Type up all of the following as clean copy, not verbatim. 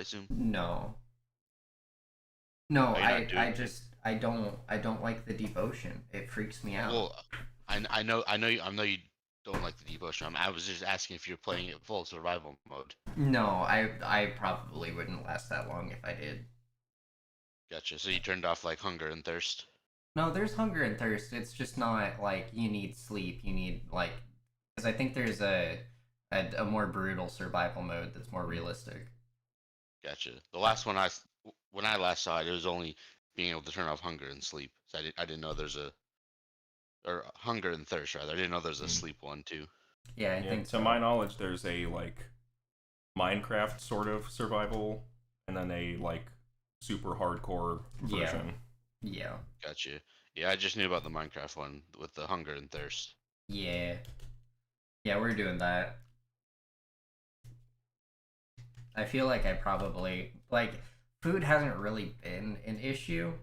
assume. No. No, Are you not doing? I don't like the deep ocean. It freaks me out. Well, I know you don't like the deep ocean. I was just asking if you're playing it full survival mode. No, I probably wouldn't last that long if I did. Gotcha. So you turned off like hunger and thirst. No, there's hunger and thirst. It's just not like you need sleep. You need like because I think there's a more brutal survival mode that's more realistic. Gotcha. When I last saw it, it was only being able to turn off hunger and sleep. So I didn't know there's a or hunger and thirst rather. I didn't know there's a sleep one too. Yeah, I Yeah, think to so. my knowledge, there's a like Minecraft sort of survival, and then a like super hardcore Yeah, version. yeah, Gotcha. Yeah, I just knew about the Minecraft one with the hunger and thirst. yeah, yeah. We're doing that. I feel like I probably like food hasn't really been an issue,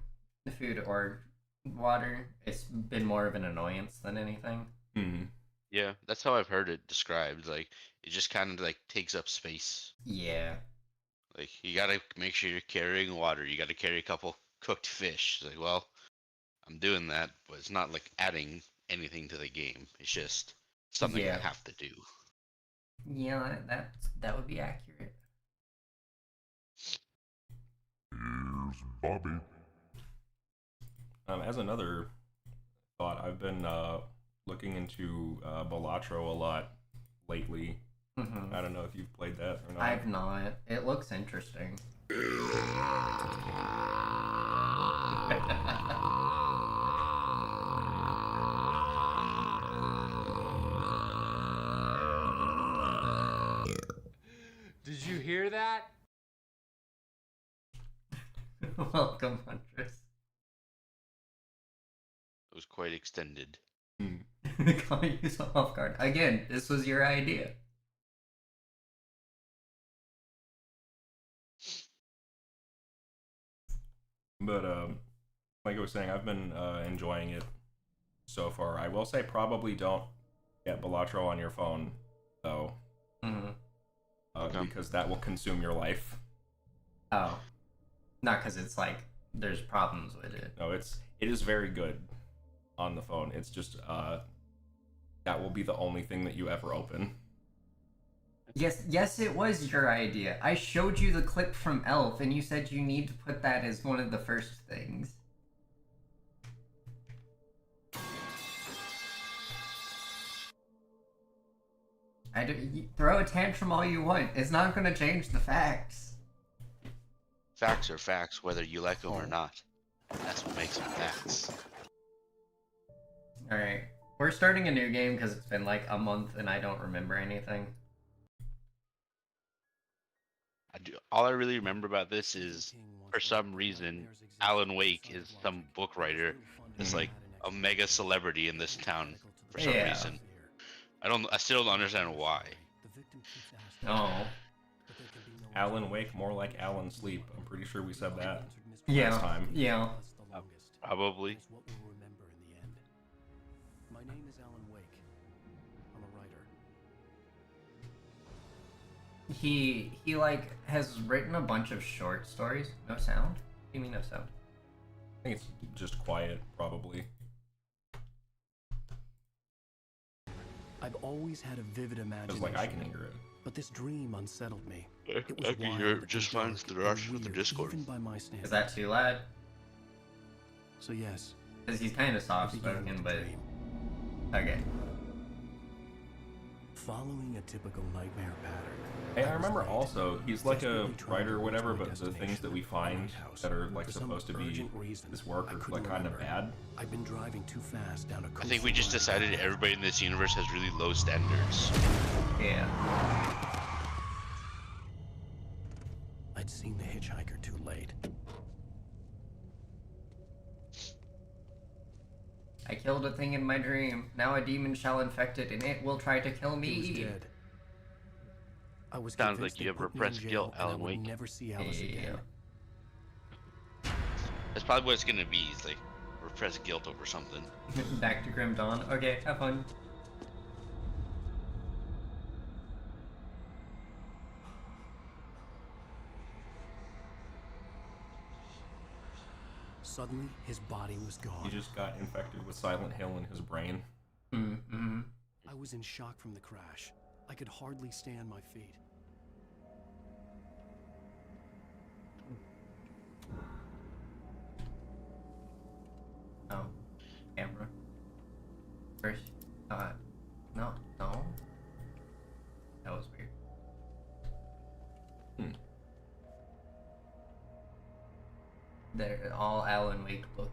food or water. It's been more of an annoyance than anything. Hmm. Yeah, that's how I've heard it described. Like it just kind of like takes up space. Yeah, Like you gotta make sure you're carrying water. You gotta carry a couple cooked fish. It's like, well, I'm doing that, but it's not like adding anything to the game. It's just something I yeah, have to do. yeah. That would be accurate. Here's Bobby. As another thought, I've been looking into Balatro a lot lately. I don't know if you've played that or not. I've not. It looks interesting. Did you hear that? Welcome, Huntress. It was quite extended. Caught you so off guard. Again, this was your idea. But like I was saying, I've been enjoying it so far. I will say probably don't get Balatro on your phone though, Mm-hmm. Okay. because that will consume your life. Oh, not because it's like there's problems with it. No, it is very good on the phone. It's just that will be the only thing that you ever open. Yes, it was your idea. I showed you the clip from Elf, and you said you need to put that as one of the first things. Throw a tantrum all you want. It's not going to change the facts. Facts are facts, whether you like them or not. That's what makes them facts. All right, we're starting a new game because it's been like a month and I don't remember anything. All I really remember about this is, for some reason, Alan Wake is some book writer that's like a mega celebrity in this town for some Yeah. reason. I still don't understand why. Oh. Alan Wake, more like Alan Sleep. I'm pretty sure we said that Yeah. last time. Yeah. Probably. My name is Alan Wake. I'm a writer. He like has written a bunch of short stories. No sound? What do you mean no sound? I think it's just quiet, probably. I've always had a vivid Because imagination. like I can hear it. But this dream unsettled me. I It was can hear wild it just and fine dark through the and rest of the weird, Discord. even by my standards. Is that too loud? So yes, Because he's kind of it soft began spoken, with a but dream. okay. Following a typical nightmare pattern. Hey, I was remember late, also he's like a desperately trying writer to or reach whatever, my but the things destination, that we a find lighthouse. that are like For some supposed to be urgent reason, this work I are couldn't like kind of remember. bad. I've been driving too fast down a I think we just coastal decided everybody in this universe has really low standards. Yeah. I'd seen the hitchhiker too late. I killed a thing in my dream. Now a demon shall infect it, and it will try to kill He was me. dead. I was Sounds convinced like you they'd have put me in repressed jail guilt, and I Alan would Wake. never see Alice again. That's probably what it's gonna be. It's like repressed guilt over something. Back to Grim Dawn. Okay, have fun. Suddenly, his body was He gone. just got infected with Silent Hill in his brain. Mm-hmm. I was in shock from the crash. I could hardly stay on my feet. Oh, camera. First, no. That was weird. They're all Alan Wake books.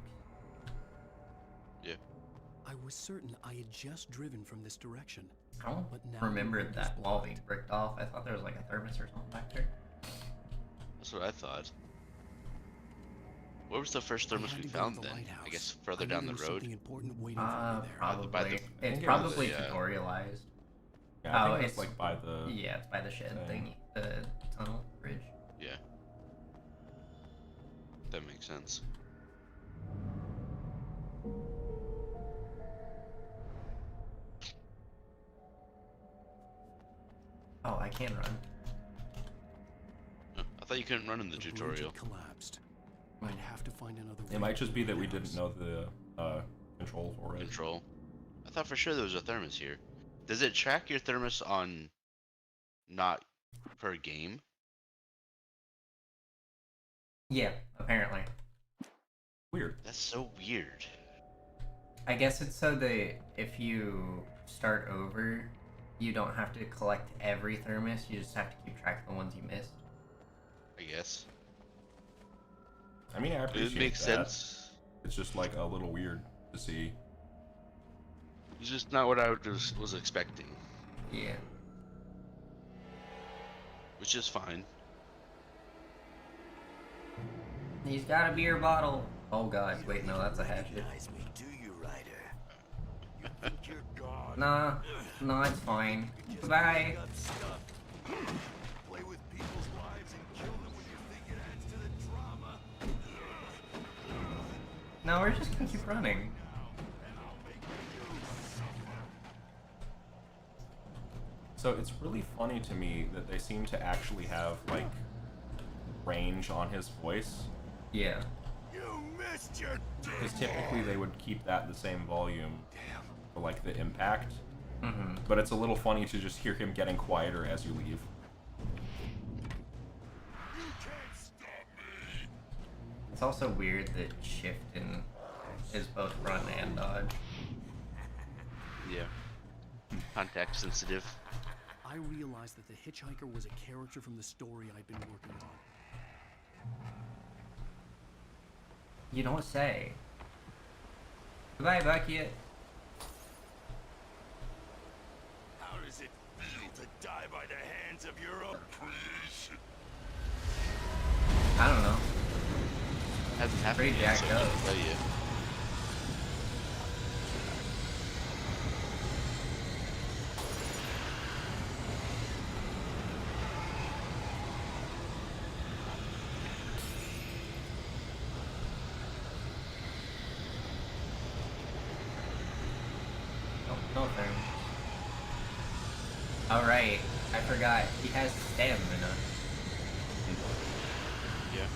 I was certain I had just driven from this direction. I don't But now remember the road that was wall blocked. being bricked off. I thought there was like a thermos or something back there. That's what I thought. Where was the first I thermos had we to go to found the then? I lighthouse. guess further I knew down there the was road. something important waiting for me there. Probably. by the- I It's think it was probably the, tutorialized. Yeah, I Oh, think it's it's- like by the. Yeah, it's by the shed thing. thingy, the tunnel bridge. Yeah. That makes sense. Oh, I can run. Oh, I thought you couldn't run in the The bridge tutorial. had collapsed. I'd have to find another way. It might just be that we to the didn't house. know the control for it. Control. I thought for sure there was a thermos here. Does it track your thermos on not per game? Yeah, apparently. Weird. That's so weird. I guess it's so that if you start over, you don't have to collect every thermos. You just have to keep track of the ones you missed. I guess. I mean, I It appreciate makes that. sense. It's just like a little weird to see. It's just not what I was expecting, Yeah. which is fine. He's got a beer bottle. Oh god, wait, no, that's a hatchet. me, do you, Ryder? Nah, no, it's fine. Goodbye. Play with people's lives and kill them when you think it adds to the drama. No, we're just gonna keep running. So it's really funny to me that they seem to actually have like range on his voice. Yeah. You missed your Because typically they would keep that the same volume for like the impact. Mm-hmm. But it's a little funny to just hear him getting quieter as you leave. It's also weird that shifting is both run and dodge. Yeah. Context sensitive. I realized that the hitchhiker was a character from the story I'd been working on. You don't say. Goodbye, Bucket. How does it feel to die by the hands of your own creation? I don't know. Hasn't happened Pretty yet, jacked so I up. can't tell you. No, no thermos. Alright, I forgot. He has stamina. Yeah.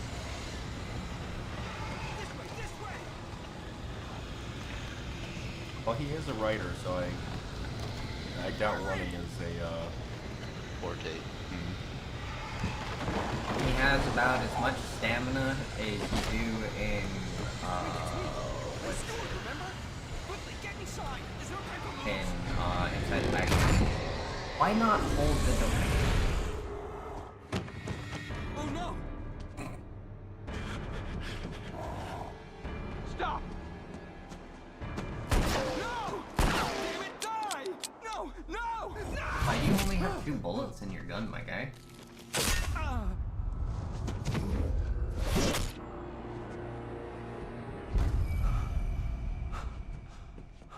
Well, he is a writer, so I doubt running is a Forte. He has about as much stamina as you do in, inside the back. Why not hold the domain? Oh no! Stop! No! Damn it, die! No! No! No! Why do you only have 2 bullets in your gun, my guy?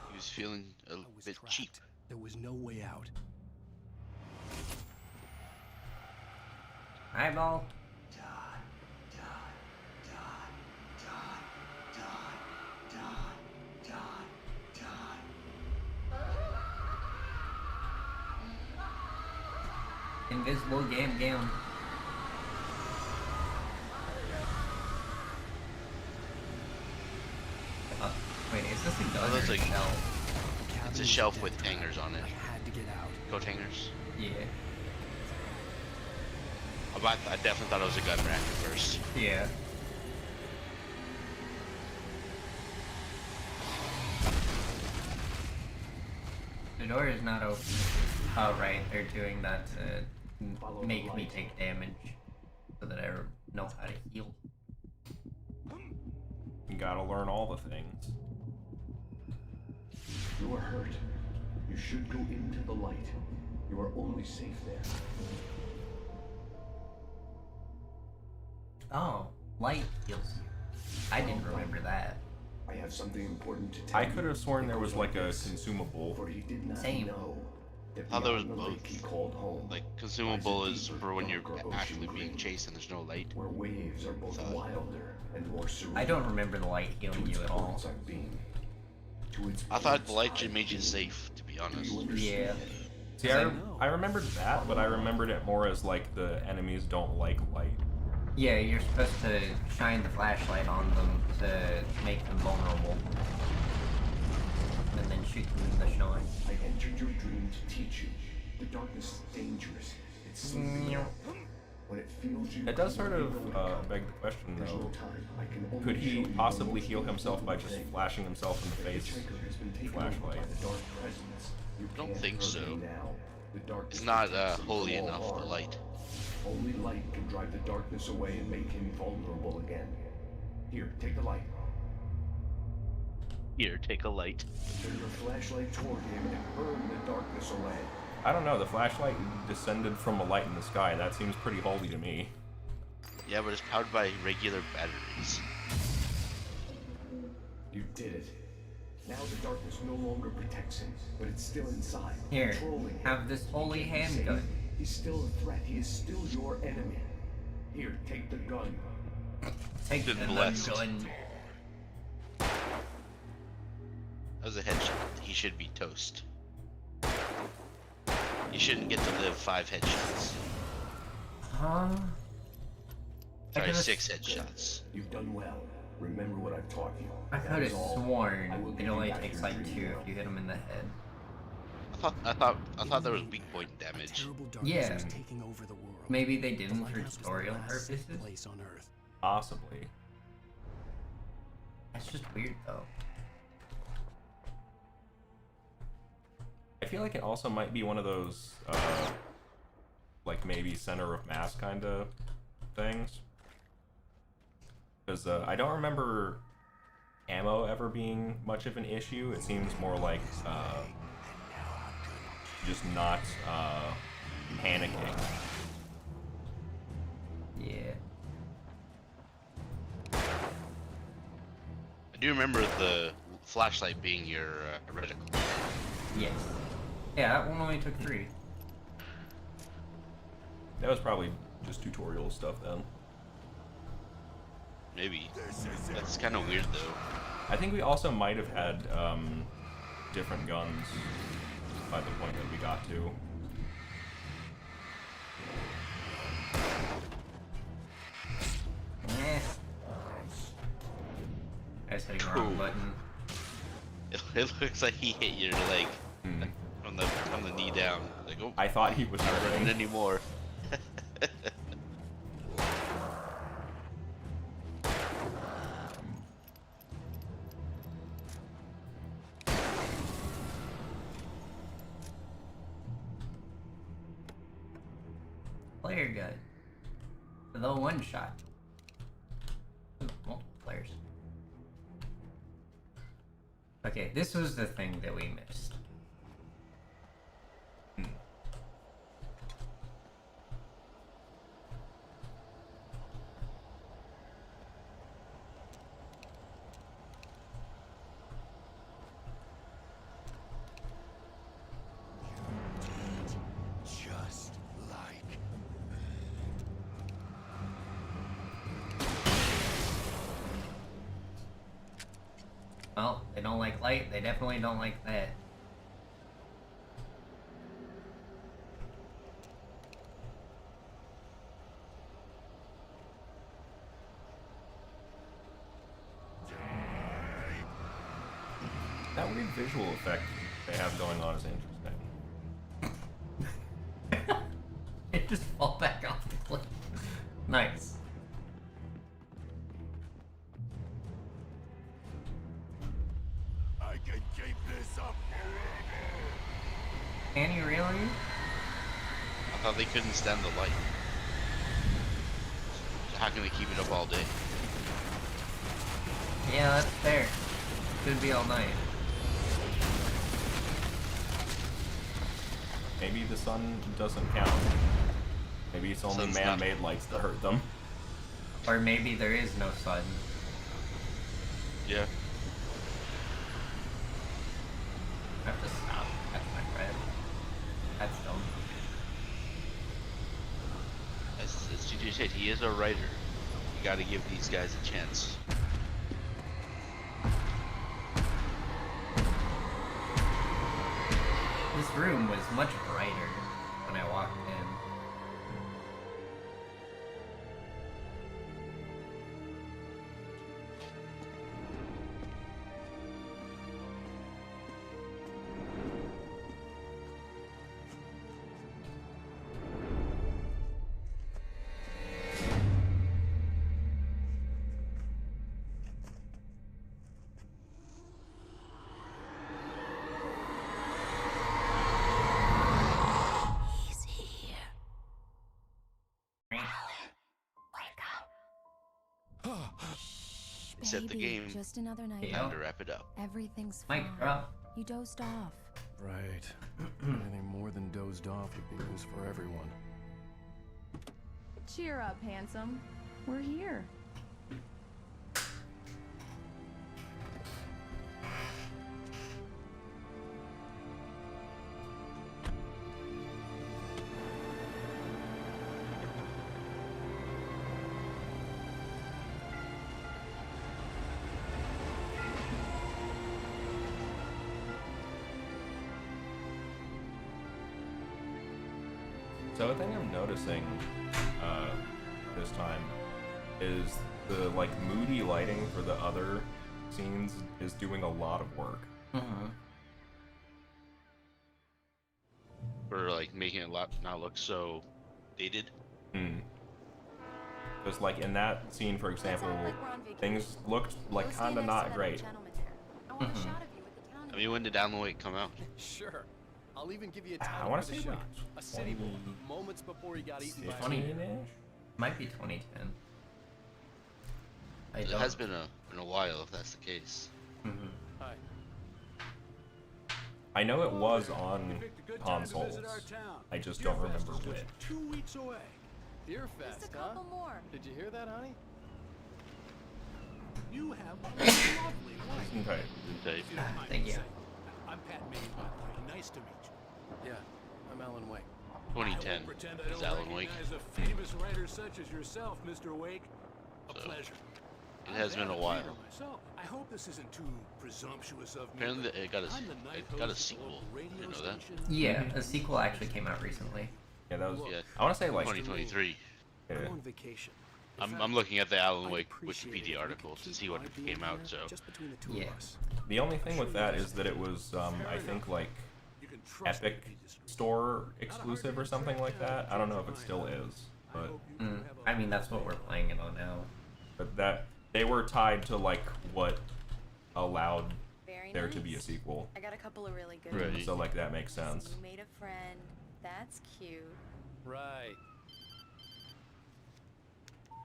He was feeling a I was bit trapped. cheap. There was no way out. Eyeball. Invisible Gam Gam. Wait, is this a gun Oh, that's or a like- shelf? The cabin It's a was shelf dead with trap. hangers on it. I had to get out. Coat hangers. Yeah. I definitely thought it was a gun rack at first. Yeah. The door is not open. Oh, right. They're doing that to Follow the make me light. take damage so that I know how to heal. You gotta learn all the things. You are hurt. You should go into the light. You are only safe there. Oh, light heals you. I didn't remember that. I have something important to tell I you. could have sworn It there was goes like a this. consumable. For he did not Same. know that Thought there was beyond the lake both. he called home, Like consumable lies a is deeper, for when you're darker ocean actually being green, chased and there's no light. where waves are both Thought. wilder and more serene. I don't remember the light To healing its you at all. points I've been. To its I thought the points light I've just made you been. safe, to be Do honest. you understand? See, Cause I remembered that, but I remembered it more as like the enemies don't like light. Yeah, you're supposed to shine the flashlight on them to make them vulnerable. And then shoot them in the shine. I entered your dream to teach you. The darkness is dangerous. It's sleepy. When it feels you, It does sort of you know it beg the question There's no though. time. I can only Could he show you the possibly most heal himself by just important flashing himself in the thing. The face? hitchhiker has been taken Flashlight. over by the dark presence. You Don't can't think hurt so. me now. The darkness It's not protects him holy from all enough, the harm. light. Only light can drive the darkness away and make him vulnerable again. Here, take the light. Here, take a light. Turn your flashlight toward him and burn the darkness away. I don't know, the flashlight descended from a light in the sky. That seems pretty holy to me. Yeah, but it's powered by regular batteries. You did it. Now the darkness no longer protects him, but it's still inside, Here, controlling him. have this holy He can't be handgun. saved. He's still a threat. He is still your enemy. Here, take the gun. Take the Been blessed. gun. That was a headshot. He should be toast. You shouldn't get to live 5 headshots. Huh? I Sorry, could've 6 s- headshots. You've done well. Remember what I've taught you. I That could is have all. sworn I will give it you only back takes your like dream 2 world. if you hit him in the head. I thought there was weak point damage. Terrible darkness Yeah. was taking over the world. Maybe they The didn't for lighthouse was the tutorial last safe purposes. place on Earth. Possibly. That's just weird though. I feel like it also might be one of those, like maybe center of mass kind of things. Because I don't remember ammo ever being much of an issue. It seems more like just not panicking. Yeah. I do remember the flashlight being your reticle. Yes. Yeah, that one only took 3. That was probably just tutorial stuff then. Maybe. That's kind of weird though. I think we also might have had different guns by the point that we got to. Eh. I was hitting the wrong Cool. button. It looks like he hit your leg Hmm. from the knee down. Like, oh, I thought he was not running hurting. anymore. Player gun. The one shot. Ooh, multiple players. Okay, this was the thing that we missed. Just like Well, they don't like light, they definitely don't like that. only visual effect they have going on is interesting. It just fall back off the cliff. Nice. I can keep this up forever. Can you really? I thought they couldn't stand the light. So how can they keep it up all day? Yeah, that's fair. Could be all night. Maybe the sun doesn't count. Maybe it's only Sun's not- man-made lights that hurt them. Or maybe there is no sun. Yeah. I have to stop. That's my friend. That's dumb. As GJ said, he is a writer. You gotta give these guys a chance. This room was much brighter when I walked in. Set the game. Just another night. Yeah. Time to wrap it up. Everything's Mic fine. drop. You dozed off. Right. Anything more than dozed off would be news for everyone. Cheer up, handsome. We're here. So a thing I'm noticing this time is the like moody lighting for the other scenes is doing a lot of work. Mm-hmm. For like making it not look so dated. Just like in that scene, for example, things looked like kinda not great. I mean, when did Alan Wake come out? Sure. I'll even give you a I time want for to the say like shot. A city boy, moments before he got eaten by a 15-ish? Might be 2010. I It don't. has been a while, if that's the case. Mhm. Hi. I know it was on consoles. I just don't remember which. 2 weeks away. Deer Just Fest, a huh? couple more. Did you hear that, honey? You have a lovely wife. Okay. Okay. If you don't mind Thank me you. saying. I'm Pat Maine, by the way. Nice to meet you. Yeah, I'm Alan Wake. 2010 I won't pretend I is don't Alan Wake. recognize a famous writer such as yourself, Mr. Wake. A So, pleasure. It has been a while. Myself. I hope this isn't too presumptuous of me. Apparently, but it got I'm the night a host of sequel. local radio You know that? station. Yeah, a sequel actually came out recently. Yeah, that was. Yeah. I want to say like. 2023. Yeah. I'm on vacation. In I'm fact, looking at the Alan I'd Wake appreciate it if we Wikipedia could article to keep see what our being came out. here So just between the two Yeah. of us. The only thing with that is that it was, I think like You can trust me Epic to be discreet. Store exclusive or something like that. I don't know if it still is, but I mean, that's what we're playing it on now. that they were tied to like what allowed Very there nice. to be a sequel. I got a couple of really good Right. ones. So like that makes So sense. you made a friend. That's cute. Right.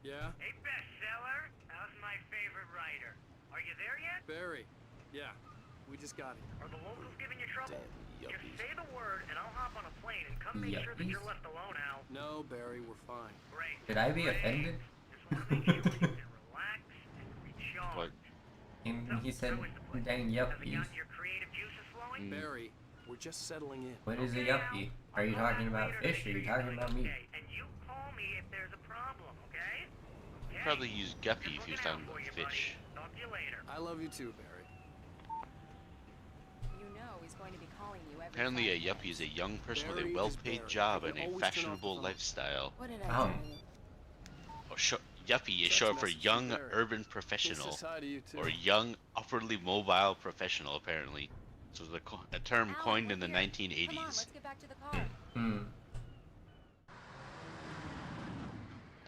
Yeah? Hey, bestseller, how's my favorite writer? Are you there yet? Barry. Yeah. We just got here. Are the locals giving you trouble? Damn Just yuppies. say the word and I'll hop on a plane and come make sure that you're Yuppies? left alone, Al. No, Barry, we're fine. Great. Did I be Great. offended? Just want to make sure you can relax and recharge. What? And he said, How is the place? dang Has it yuppies. gotten your creative juices flowing? Barry, we're just settling in. What is a Okay, Al, yuppie? Are you I'll call talking back about later to fish make or are sure you you're talking doing about meat? okay. And you call me if there's a problem, okay? Okay? probably use guppy Just if he was looking out talking for about you, buddy. fish. Talk to you later. I love you too, Barry. You know he's going to be calling you every Apparently, a Friday. yuppie is a young person with Barry a is well-paid Barry. job You and can a always turn off the fashionable phone. lifestyle. What did I Oh. tell you? Oh, Yuppie is That's short for message young there. urban Kiss professional, says hi to you too. or young upwardly mobile professional, apparently. So a term Alan, coined we're in the here. 1980s. Come on, let's get back to the car. Hmm.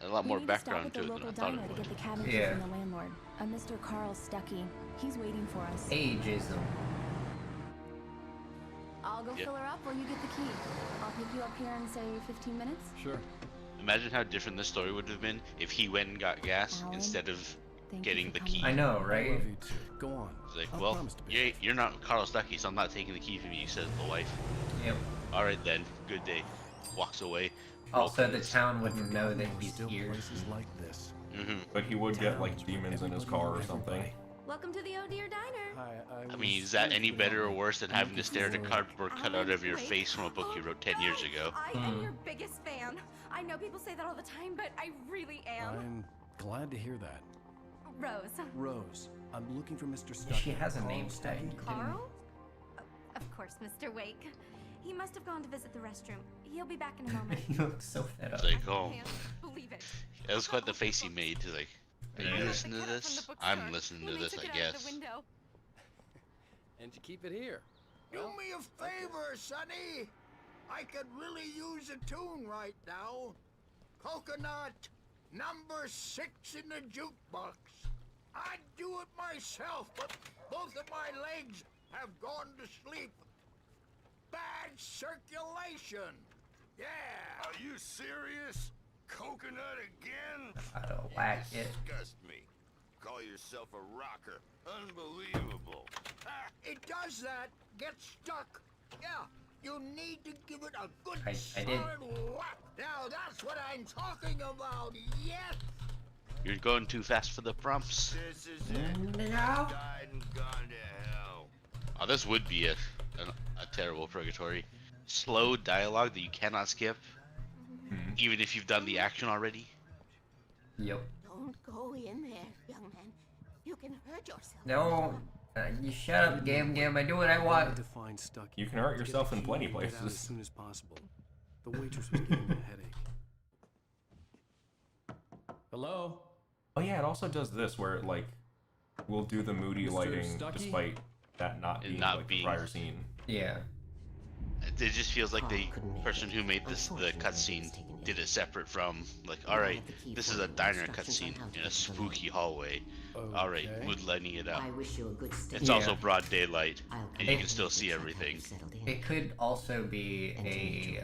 A lot We more need to stop background at to the it than I local thought diner it to would. get the cabin key Yeah. from the landlord, a Mr. Carl Stuckey. He's waiting for us. Ageism. I'll go Yeah. fill her up while you get the key. I'll pick you up here in, say, 15 minutes. Sure. Imagine how different the story would have been if he went and got gas Alan, instead of Thank getting you for the key. I know, I right? love you too. Go on. It's like, I'll well, promise to be. you're not Carl Stuckey, so I'm not taking the key from you, says the wife. Yep. Alright then, good day. Walks away. Also, the Brokenness. town wouldn't know that There are he's still here. places like this. Mhm. But he would get like Towns where demons in his everybody car or knows something. everybody. Welcome to the Oh Dear Diner. Hi, I mean, is that any better or worse than having to stare at a cardboard cutout of your face from a book you wrote 10 years ago? I am your biggest fan. I know people say that all the time, but I really am. I'm glad to hear that. Rose. Rose, I'm looking for Mr. Stuckey. She has a Carl name Stuckey? tag. Carl? Of course, Mr. Wake. He must have gone to visit the restroom. He'll be back in a moment. He looks so fed up. It's like, oh, Can't believe it. that was quite the face he made. He's like, are you I got listening the to cat from this? the I'm bookstore listening to when they this, took I it out of guess. the window. And you keep it here. Do me a favor, Sonny. I could really use a tune right now. Coconut, number 6 in the jukebox. I'd do it myself, but both of my legs have gone to sleep. Bad circulation. Yeah. Are you serious? Coconut again? I don't whack it. Disgust me. Call yourself a rocker. Unbelievable. It does that. Get stuck. Yeah. You need to give it a good I did. solid whack. Now that's what I'm talking about. Yes. You're going too fast for the prompts. This is it. No. Died and gone to hell. Oh, this would be a terrible purgatory. Slow dialogue that you cannot skip, even if you've done the action already. Yep. Don't go in there, young man. You can hurt yourself. No. You shut up, Gam. I do what I I want. wanted to find Stuckey. You can hurt To get yourself the in key plenty and get out as places. soon as possible. The waitress was giving me a headache. Hello? Oh yeah, it also does this where it like will do the moody Mr. lighting Stuckey? despite that not It being not like being- the prior scene. Yeah. It just feels like the person who made the cutscene did it separate from, like, alright, this is a diner cutscene in a spooky hallway. Alright, Okay. mood lighting it up. I wish you a good stay. It's Yeah. also broad daylight, I'll and come you back can still and see check how everything. you settled in. It could also be a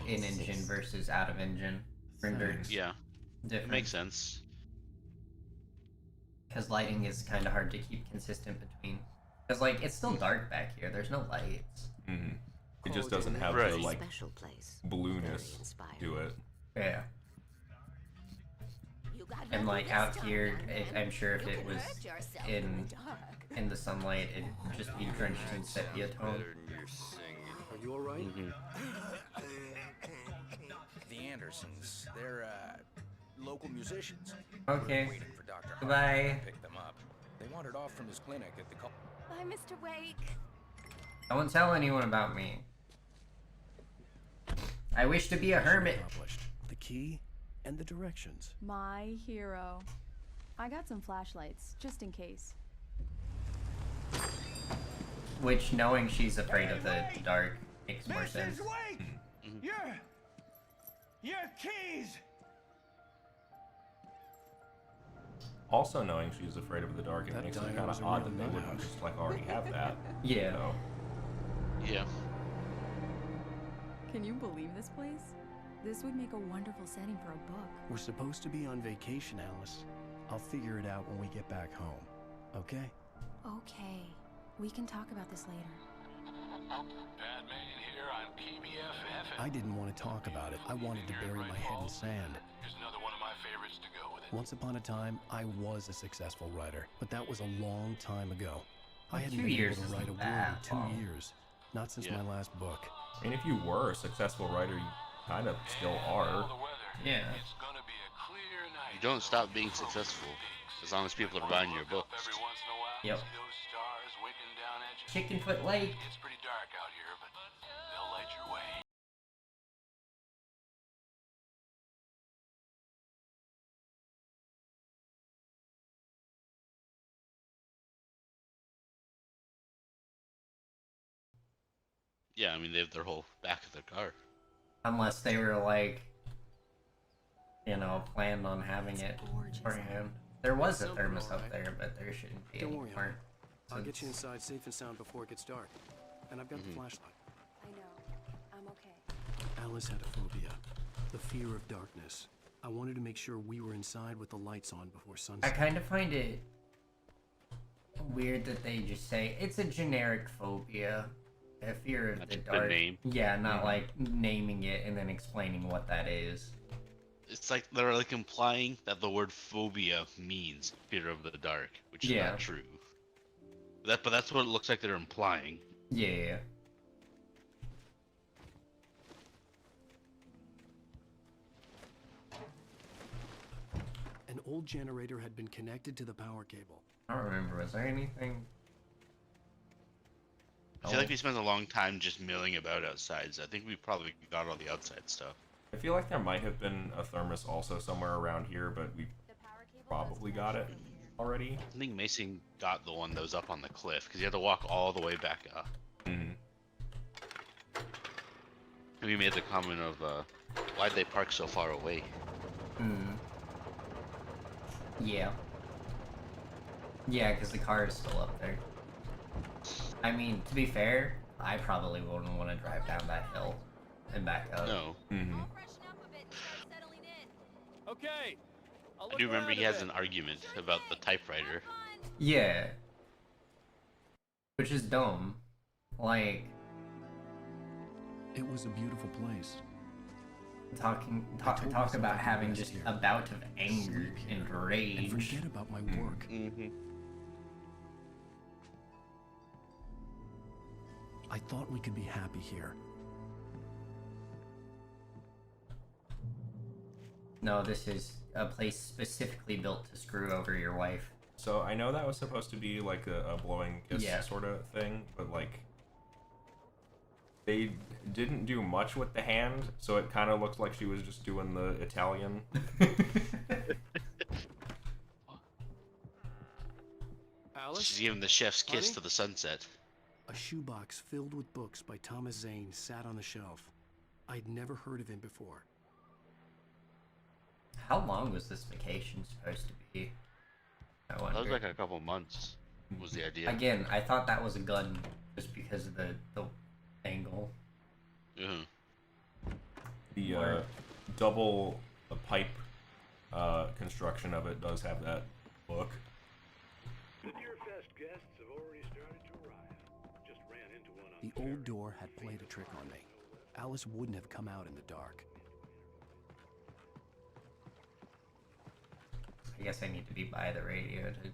in engine versus out of engine rendered Yeah, it different. makes sense. Because lighting is kind of hard to keep consistent between. Because like it's still dark back here. There's no lights. It just doesn't have Right. the like Special place. blueness Very inspiring. to it. Yeah. You got And like lucky out this here, time, young man. I'm sure if You it can was hurt yourself in the dark. in the sunlight, it'd just be drenched in sepia tone. Better than your singing. Are you alright? The Andersons. They're, local musicians. Okay. Waiting for Dr. Goodbye. Hartman to pick them up. They wandered off from his clinic at the Bye, Mr. Wake. Don't tell anyone about me. I wish to be a hermit. Accomplished. The key and the directions. My hero. I got some flashlights, just in case. Which, knowing she's afraid of the dark, makes more sense. Wake! Your keys! Also knowing she's afraid of the dark, it That makes it diner kind was of a odd real that they nut wouldn't house. just like already have that. Yeah. So, Yeah. Can you believe this place? This would make a wonderful setting for a book. We're supposed to be on vacation, Alice. I'll figure it out when we get back home. Okay? Okay. We can talk about this later. Batman here on PBFF. I didn't want to talk about it. I wanted to bury my head in sand. Here's another one of my favorites to go with it. Once upon a time, I was a successful writer, but that was a long time ago. I hadn't 2 been years able to write a isn't word in that 2 long. years. Not since Yeah. my last book. and if you were a successful writer, you kind of still All are. the weather. Yeah. It's gonna be a clear night. You don't stop being successful as long as people are buying your Look up books. every once in a while, Yep. see those stars winking down at you. Chickenfoot Lake. It's pretty dark out here, but they'll light your way. Yeah, I mean they have their whole back of their car. Unless they were like, you know, planned on having it beforehand. There was a Something, thermos up alright. there, but there shouldn't be Don't worry, anymore. I'll get you since- inside safe and sound before it gets dark. And I've got the flashlight. I know. I'm okay. Alice had a phobia. The fear of darkness. I wanted to make sure we were inside with the lights on before I sunset. kind of find it weird that they just say it's a generic phobia, a fear of Not the just the dark. name. Yeah, not like naming it and then explaining what that is. It's like they're like implying that the word phobia means fear of the dark, which is Yeah. not true. But that's what it looks like they're implying. Yeah. An old generator had been connected to the power cable. I don't remember. Was there anything? I feel like we spent a long time just milling about outside, so I think we probably got all the outside stuff. I feel like there might have been a thermos also somewhere around here, but we probably got it already. I think Mason got the one that was up on the cliff because he had to walk all the way back up. Mm-hmm. And we made the comment of, why'd they park so far away? Hmm. Yeah. Yeah, because the car is still up there. I mean, to be fair, I probably wouldn't want to drive down that hill and back up. No. Mm-hmm. Okay. I'll I look do remember around he a has bit. an argument about the typewriter. Yeah. Which is dumb. Like, It was a beautiful place. talk myself about I could having rest just here. a bout of anger and And rage. forget about my work. Mm-hmm. I thought we could be happy here. No, this is a place specifically built to screw over your wife. So I know that was supposed to be like a blowing kiss Yeah. sort of thing, but like they didn't do much with the hand, so it kind of looked like she was just doing the Italian. Alice? She's giving the chef's kiss Honey? to the sunset. A shoebox filled with books by Thomas Zane sat on the shelf. I'd never heard of him before. How long was this vacation supposed to be? I wonder. That was like a couple months, was the idea. Again, I thought that was a gun just because of the angle. Mhm. The Or- double pipe construction of it does have that look. The Deerfest guests have already started to arrive. Just ran into one on The old door had played a trick on me. Alice wouldn't have come out in the dark. I guess I need to be by the radio to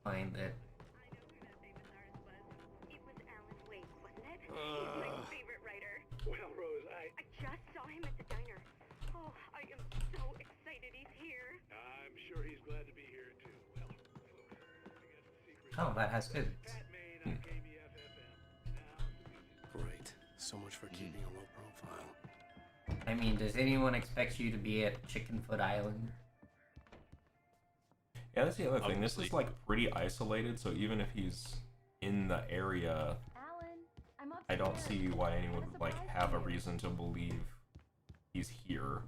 find it. It was Alan Wake, wasn't it? He's my favorite writer. Well, Rose, I just saw him at the diner. Oh, I am so excited he's here. I'm sure he's glad to be here too. Well, folks, I guess the secret Oh, that has good. Pat Maine on KBFFM. Now, Great. So much for keeping a low profile. I mean, does anyone expect you to be at Chickenfoot Island? Yeah, that's the other thing. This is Obviously. like pretty isolated, so even if he's in the area, Alan, I'm I don't upstairs. see why anyone What would like surprise have a you? reason to believe he's here.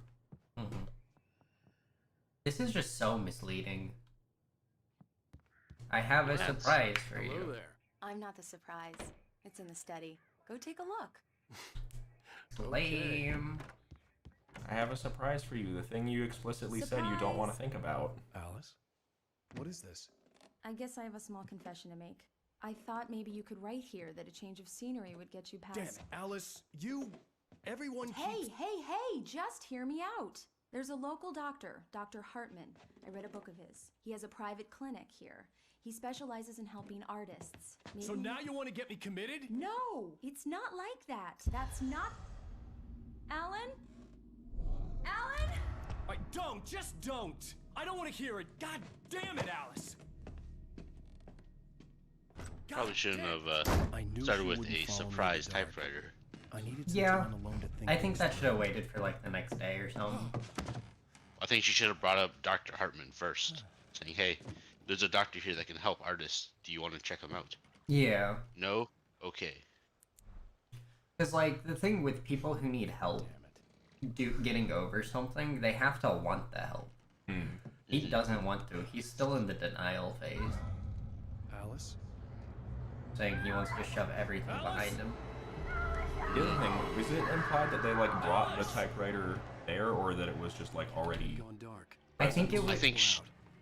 Mm-hmm. This is just so misleading. I have a Yes. surprise for Hello you. there. I'm not the surprise. It's in the study. Go take a look. Lame. I have a surprise for you. The thing you explicitly said you don't want to Surprise! think about. Alice? What is this? I guess I have a small confession to make. I thought maybe you could write here that a change of scenery would get you past. Damn it, Alice, everyone Hey, keeps... hey, just hear me out. There's a local doctor, Dr. Hartman. I read a book of his. He has a private clinic here. He specializes in helping artists. So Maybe- now you want to get me committed? No, it's not like that. That's not. Alan? Alan? Just don't! I don't want to hear it. God damn it, Alice! God Probably shouldn't damn- have I knew started she with wouldn't a follow me in the surprise dark. typewriter. I needed some Yeah, time alone to think I think things that should through. have waited for like the next day or something. I think she should have brought up Dr. Hartman first, saying, "Hey, there's a doctor here that can help artists. Do you want to check him out?" Yeah. No? Okay. Because, like, the thing with people who need help getting over something, they have to want the help. He doesn't want to. He's still in the denial phase. Alice? Saying he wants to shove everything behind him. The other thing, is it implied that they, like, brought the typewriter there, or that it was just, like, already... Gone dark. I think it was... I think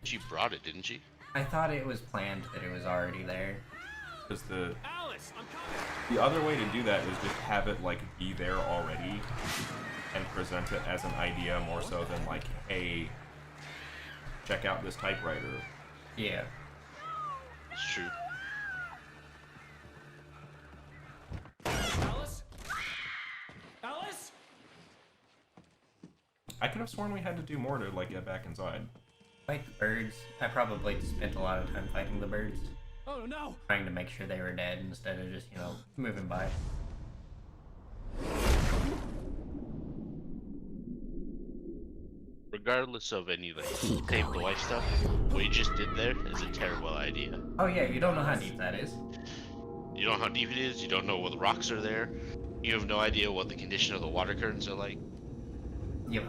she brought it, didn't she? I thought it was planned that it was already there. Because the other way to do that is just have it, like, be there already, and present it as an idea more so than, like, hey, check out this typewriter. Yeah. It's true. Alice? Alice? I could have sworn we had to do more to, like, get back inside. Fight the birds. I probably spent a lot of time fighting the birds. Oh no! Trying to make sure they were dead instead of just, you know, moving by. Regardless of any, like, save the wife stuff, what you just did there is a terrible idea. Oh yeah, you don't know how deep that is. You don't know how deep it is, you don't know what the rocks are there, you have no idea what the condition of the water currents are like. Yep.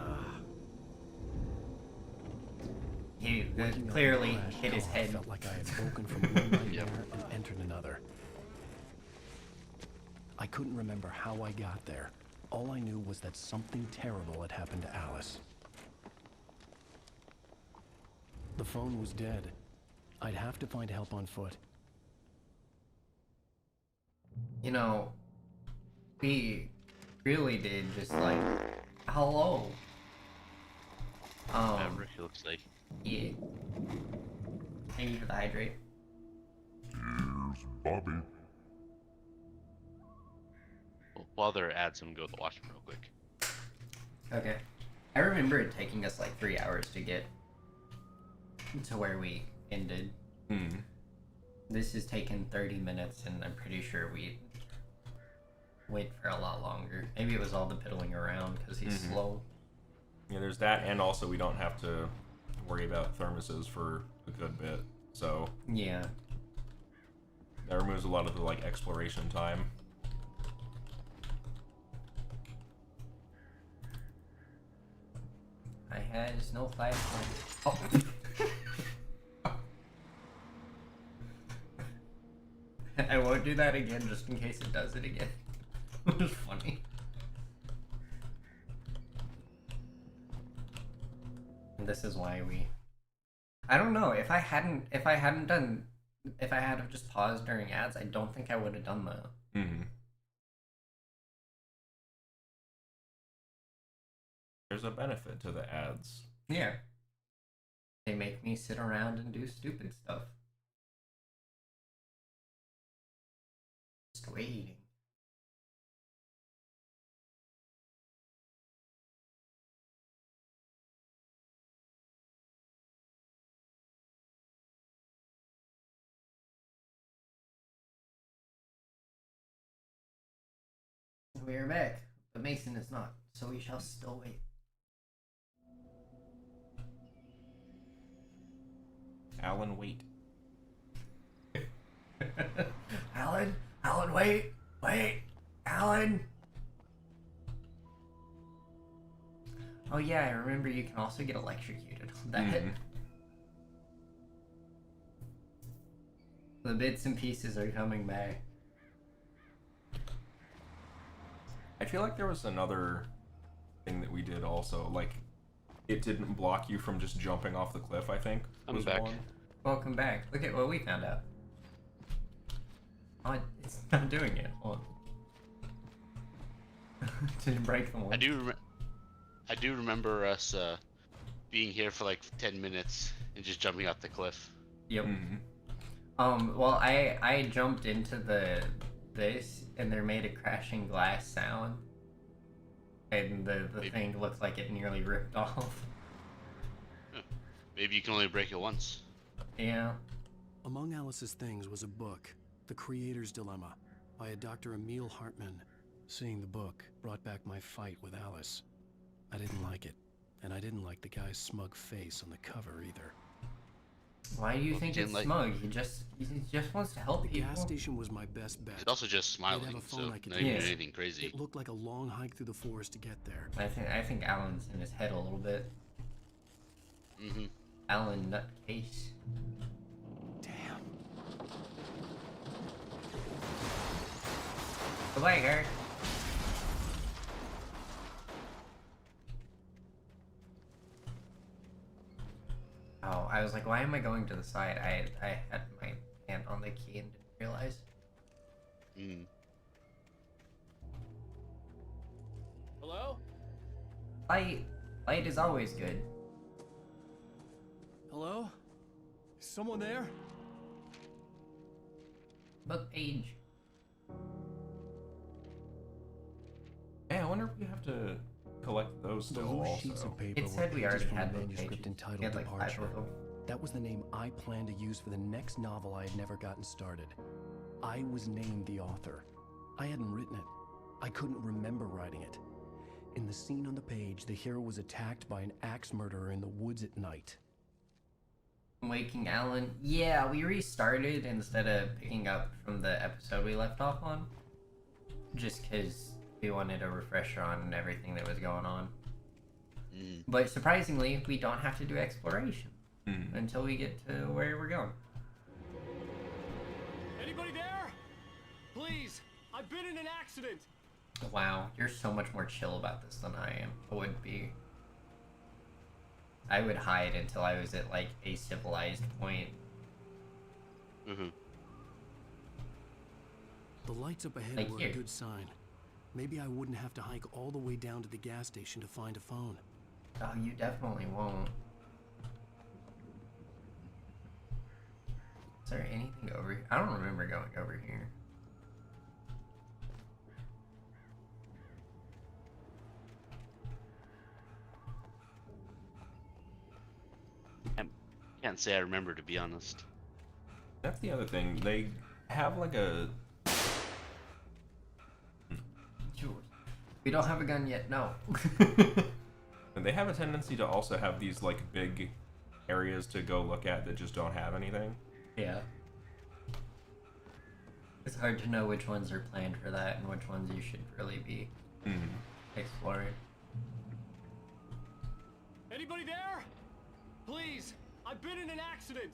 He clearly hit his head. Felt like I had broken from one nightmare and entered another. I couldn't remember how I got there. All I knew was that something terrible had happened to Alice. The phone was dead. I'd have to find help on foot. You know, we really did just like, hello. Whatever it looks like. Yeah. Thank you for the hydrate. Here's Bobby. Well, while they're ads, I'm gonna go to the washroom real quick. Okay. I remember it taking us like 3 hours to get to where we ended. This has taken 30 minutes, and I'm pretty sure we wait for a lot longer. Maybe it was all the piddling around because he's slow. Yeah, there's that, and also we don't have to worry about thermoses for a good bit, so... Yeah. That removes a lot of the, like, exploration time. I has no flashlight. Oh. I won't do that again just in case it does it again. It was funny. And this is why we... I don't know, if I had just paused during ads, I don't think I would have done that. There's a benefit to the ads. Yeah. They make me sit around and do stupid stuff. Just waiting. We are back, but Mason is not, so we shall still wait. Alan, wait. Alan, wait, Alan. Oh yeah, I remember you can also get electrocuted on that. The bits and pieces are coming back. I feel like there was another thing that we did also, like, it didn't block you from just jumping off the cliff, I think. I'm back. One. Welcome back. Look at what we found out. Oh, it's not doing it. Hold on. Didn't break the one. I do remember us being here for like 10 minutes and just jumping off the cliff. Yep. Well, I jumped into this and there made a crashing glass sound, and the thing looked like it nearly ripped off. Maybe you can only break it once. Yeah. Among Alice's things was a book, The Creator's Dilemma, by a Dr. Emil Hartman. Seeing the book brought back my fight with Alice. I didn't like it, and I didn't like the guy's smug face on the cover either. Why do you Well, think he it's didn't like- smug? He just wants to help The people. gas station was my best bet. He's also just They'd have smiling, a phone so I could not even use. anything crazy. It looked like a long hike through the forest to get there. I think Alan's in his head a little bit. Mm-hmm. Alan nutcase. Damn. Goodbye, Garrett. Oh, I was like, why am I going to the side? I had my hand on the key and didn't realize. Mm. Hello? Light is always good. Hello? Is someone there? Book page. Hey, I wonder if we have to collect those The still loose sheets also. of paper It said were we pages already from had a book manuscript pages. entitled We had like 5 Departure. of them. That was the name I planned to use for the next novel I had never gotten started. I was named the author. I hadn't written it. I couldn't remember writing it. In the scene on the page, the hero was attacked by an axe murderer in the woods at night. Waking Alan. Yeah, we restarted instead of picking up from the episode we left off on. Just because we wanted a refresher on everything that was going on. Mm. But surprisingly, we don't have to do exploration until we get to where we're going. Anybody there? Please, I've been in an accident. Wow, you're so much more chill about this than I am. I would be. I would hide until I was at like a civilized point. Mm-hmm. The lights up ahead Like were here. a good sign. Maybe I wouldn't have to hike all the way down to the gas station to find a phone. Oh, you definitely won't. Is there anything over here? I don't remember going over here. Can't say I remember, to be honest. That's the other thing. They have like a We don't have a gun yet, no. they have a tendency to also have these like big areas to go look at that just don't have anything. Yeah. It's hard to know which ones are planned for that and which ones you should really be exploring. Anybody there? Please, I've been in an accident.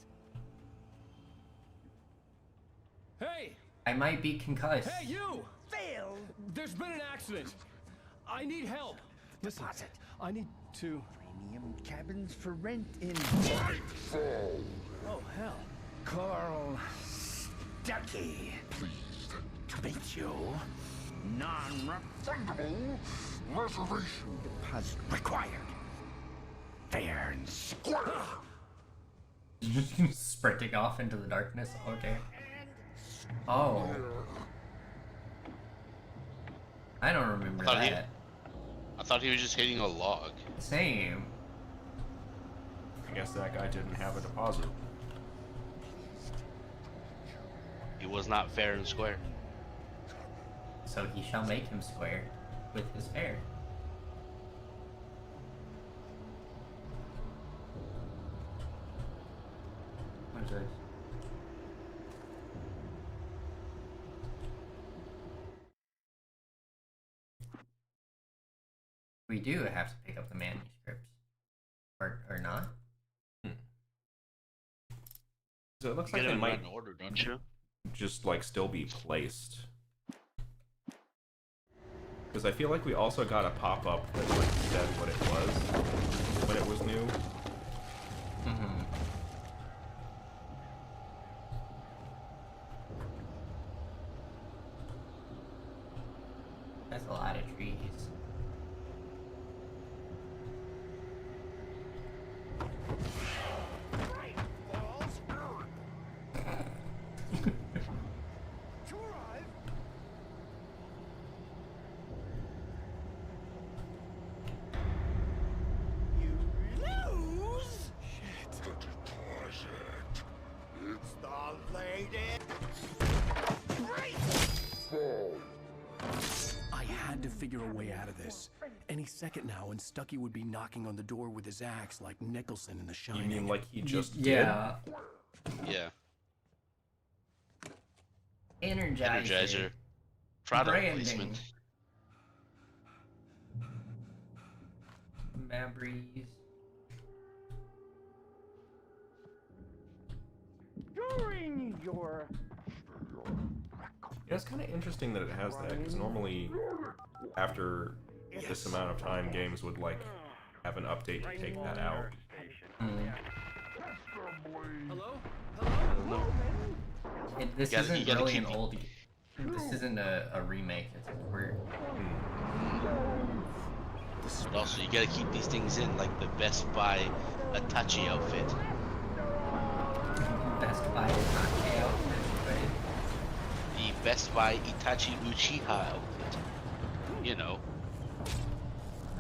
Hey! I might be concussed. Hey, you! Phil! There's been an accident. I need help. Listen, I need to... Premium cabins for rent in Nightfall. Oh, hell. Carl Stuckey. Pleased. To meet you. Non-refundable Reservation. deposit required. Fair and square. Sprinting off into the darkness. Okay. Oh. I don't remember that. I thought he was just hitting a log. Same. I guess that guy didn't have a deposit. He was not fair and square. So he shall make him square with his fare. What is this? We do have to pick up the manuscripts. Or not? So it looks You like get they it in might right order, don't you? just like still be placed. Because I feel like we also got a pop-up that like said what it was when it was new. Mm-hmm. That's a lot of trees. figure a way out of this. Any second now, and Stucky would be knocking on the door with his axe like Nicholson in The Shining. You mean like he just Yeah. Yeah. Energizer. Product Branding. placement. Mabries. During your Yeah, it's kind of interesting that it has that, because normally, after this amount of time, games would, like, have an update to take that out. Hello? I don't know. This You gotta- isn't you gotta really keep an it- old. This isn't a remake. It's a port. But also, you gotta keep these things in, like the Best Buy Itachi outfit. Best Buy Itachi outfit. The Best Buy Itachi Uchiha outfit. You know.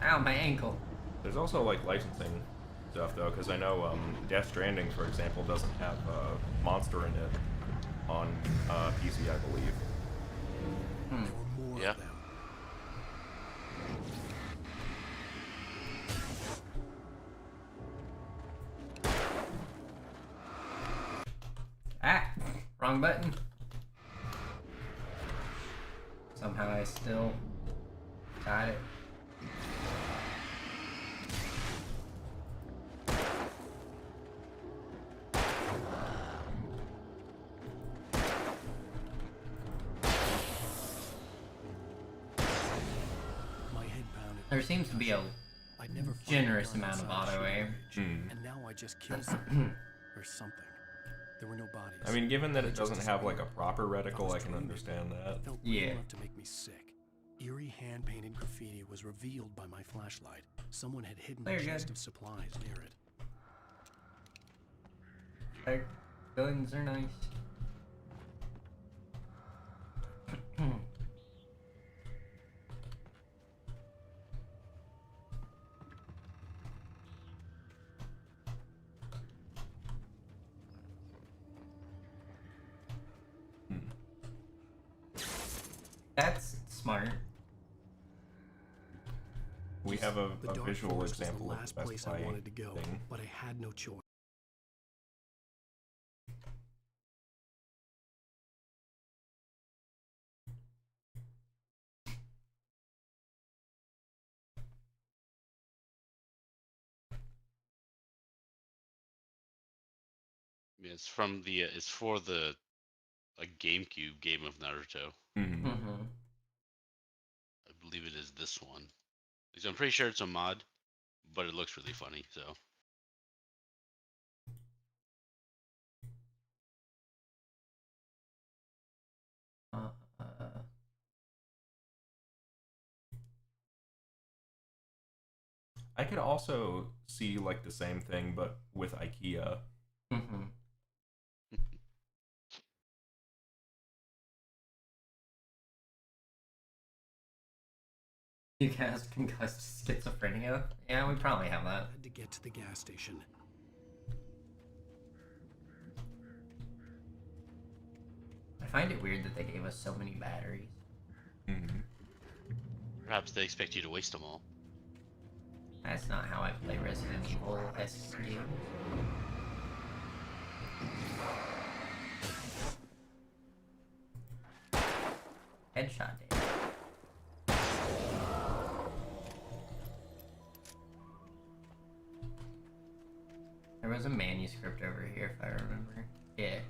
Ow, my ankle. There's also, like, licensing stuff, though, because I know Death Stranding, for example, doesn't have Monster in it on PC, I believe. Yeah. Ah, wrong button. Somehow I still got it. My head pounded. There seems to be a I'd never fought generous a guard amount of inside auto aim. And now I just killed someone or something. There were no bodies. I mean, given that it They just doesn't have, like, a disappeared. proper I reticle, was I can dreaming. understand that. Felt real enough to make me sick. Eerie hand-painted graffiti was revealed by my flashlight. Someone had hidden There a you go. chest of supplies near it. Like, buildings are nice. That's smart. We have a The Dark visual Forest was the example of last the Best place Buy I wanted to go, thing. but I had no choice. Yeah, it's from the. It's for the, like, GameCube game of Naruto. Mm-hmm. I believe it is this one. Because I'm pretty sure it's a mod, but it looks really funny. So. I could also see, like, the same thing, but with IKEA. You guys concussed schizophrenia? Yeah, we probably have that. Had to get to the gas station. I find it weird that they gave us so many batteries. Perhaps they expect you to waste them all. That's not how I play Resident Evil-esque games. Headshot damage. There was a manuscript over here, if I remember. Yeah.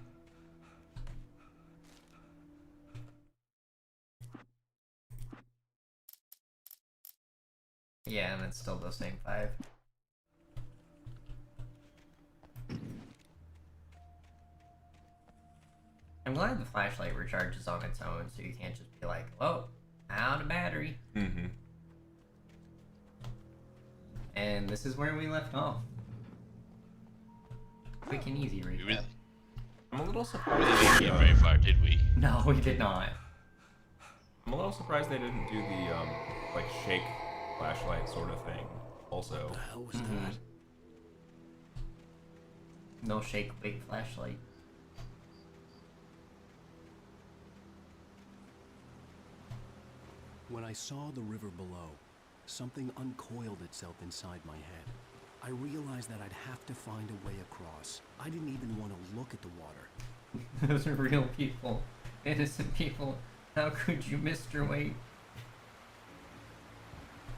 Yeah, and it's still the same 5. I'm glad the flashlight recharges on its own, so you can't just be like, "Oh, out of battery." And this is where we left off. Quick and easy recap. I'm a little We surprised. didn't get very far, did we? No, we did not. I'm a little surprised they didn't do the like shake flashlight sort of thing. Also, What the hell was that? No shake, big flashlight. When I saw the river below, something uncoiled itself inside my head. I realized that I'd have to find a way across. I didn't even want to look at the water. Those are real people. Innocent people. How could you, Mr. Wade?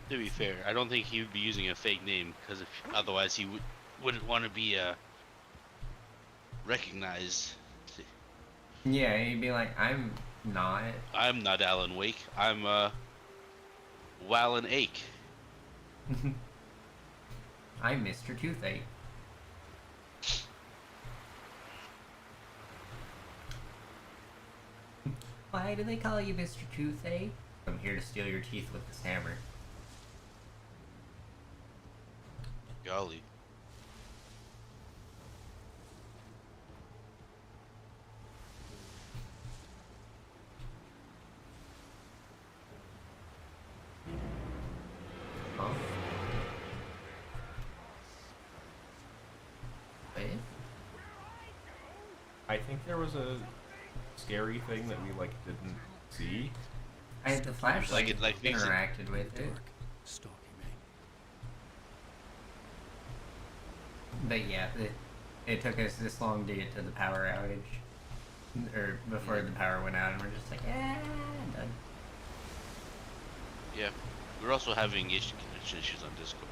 To be fair, I don't think he would be using a fake name, because otherwise he wouldn't want to be recognized. Yeah, he'd be like, I'm not Alan Wake. I'm Wallen Ake. I'm Mr. Toothache. Why do they call you Mr. Toothache? I'm here to steal your teeth with this hammer. Golly. Huh? Wait? I think there was a scary thing that we, like, didn't see. I had the flashlight interacted with it. Stalking me. But yeah, it took us this long to get to the power outage. Or before the power went out, and we're just like, done. Yeah. We're also having connection issues on Discord.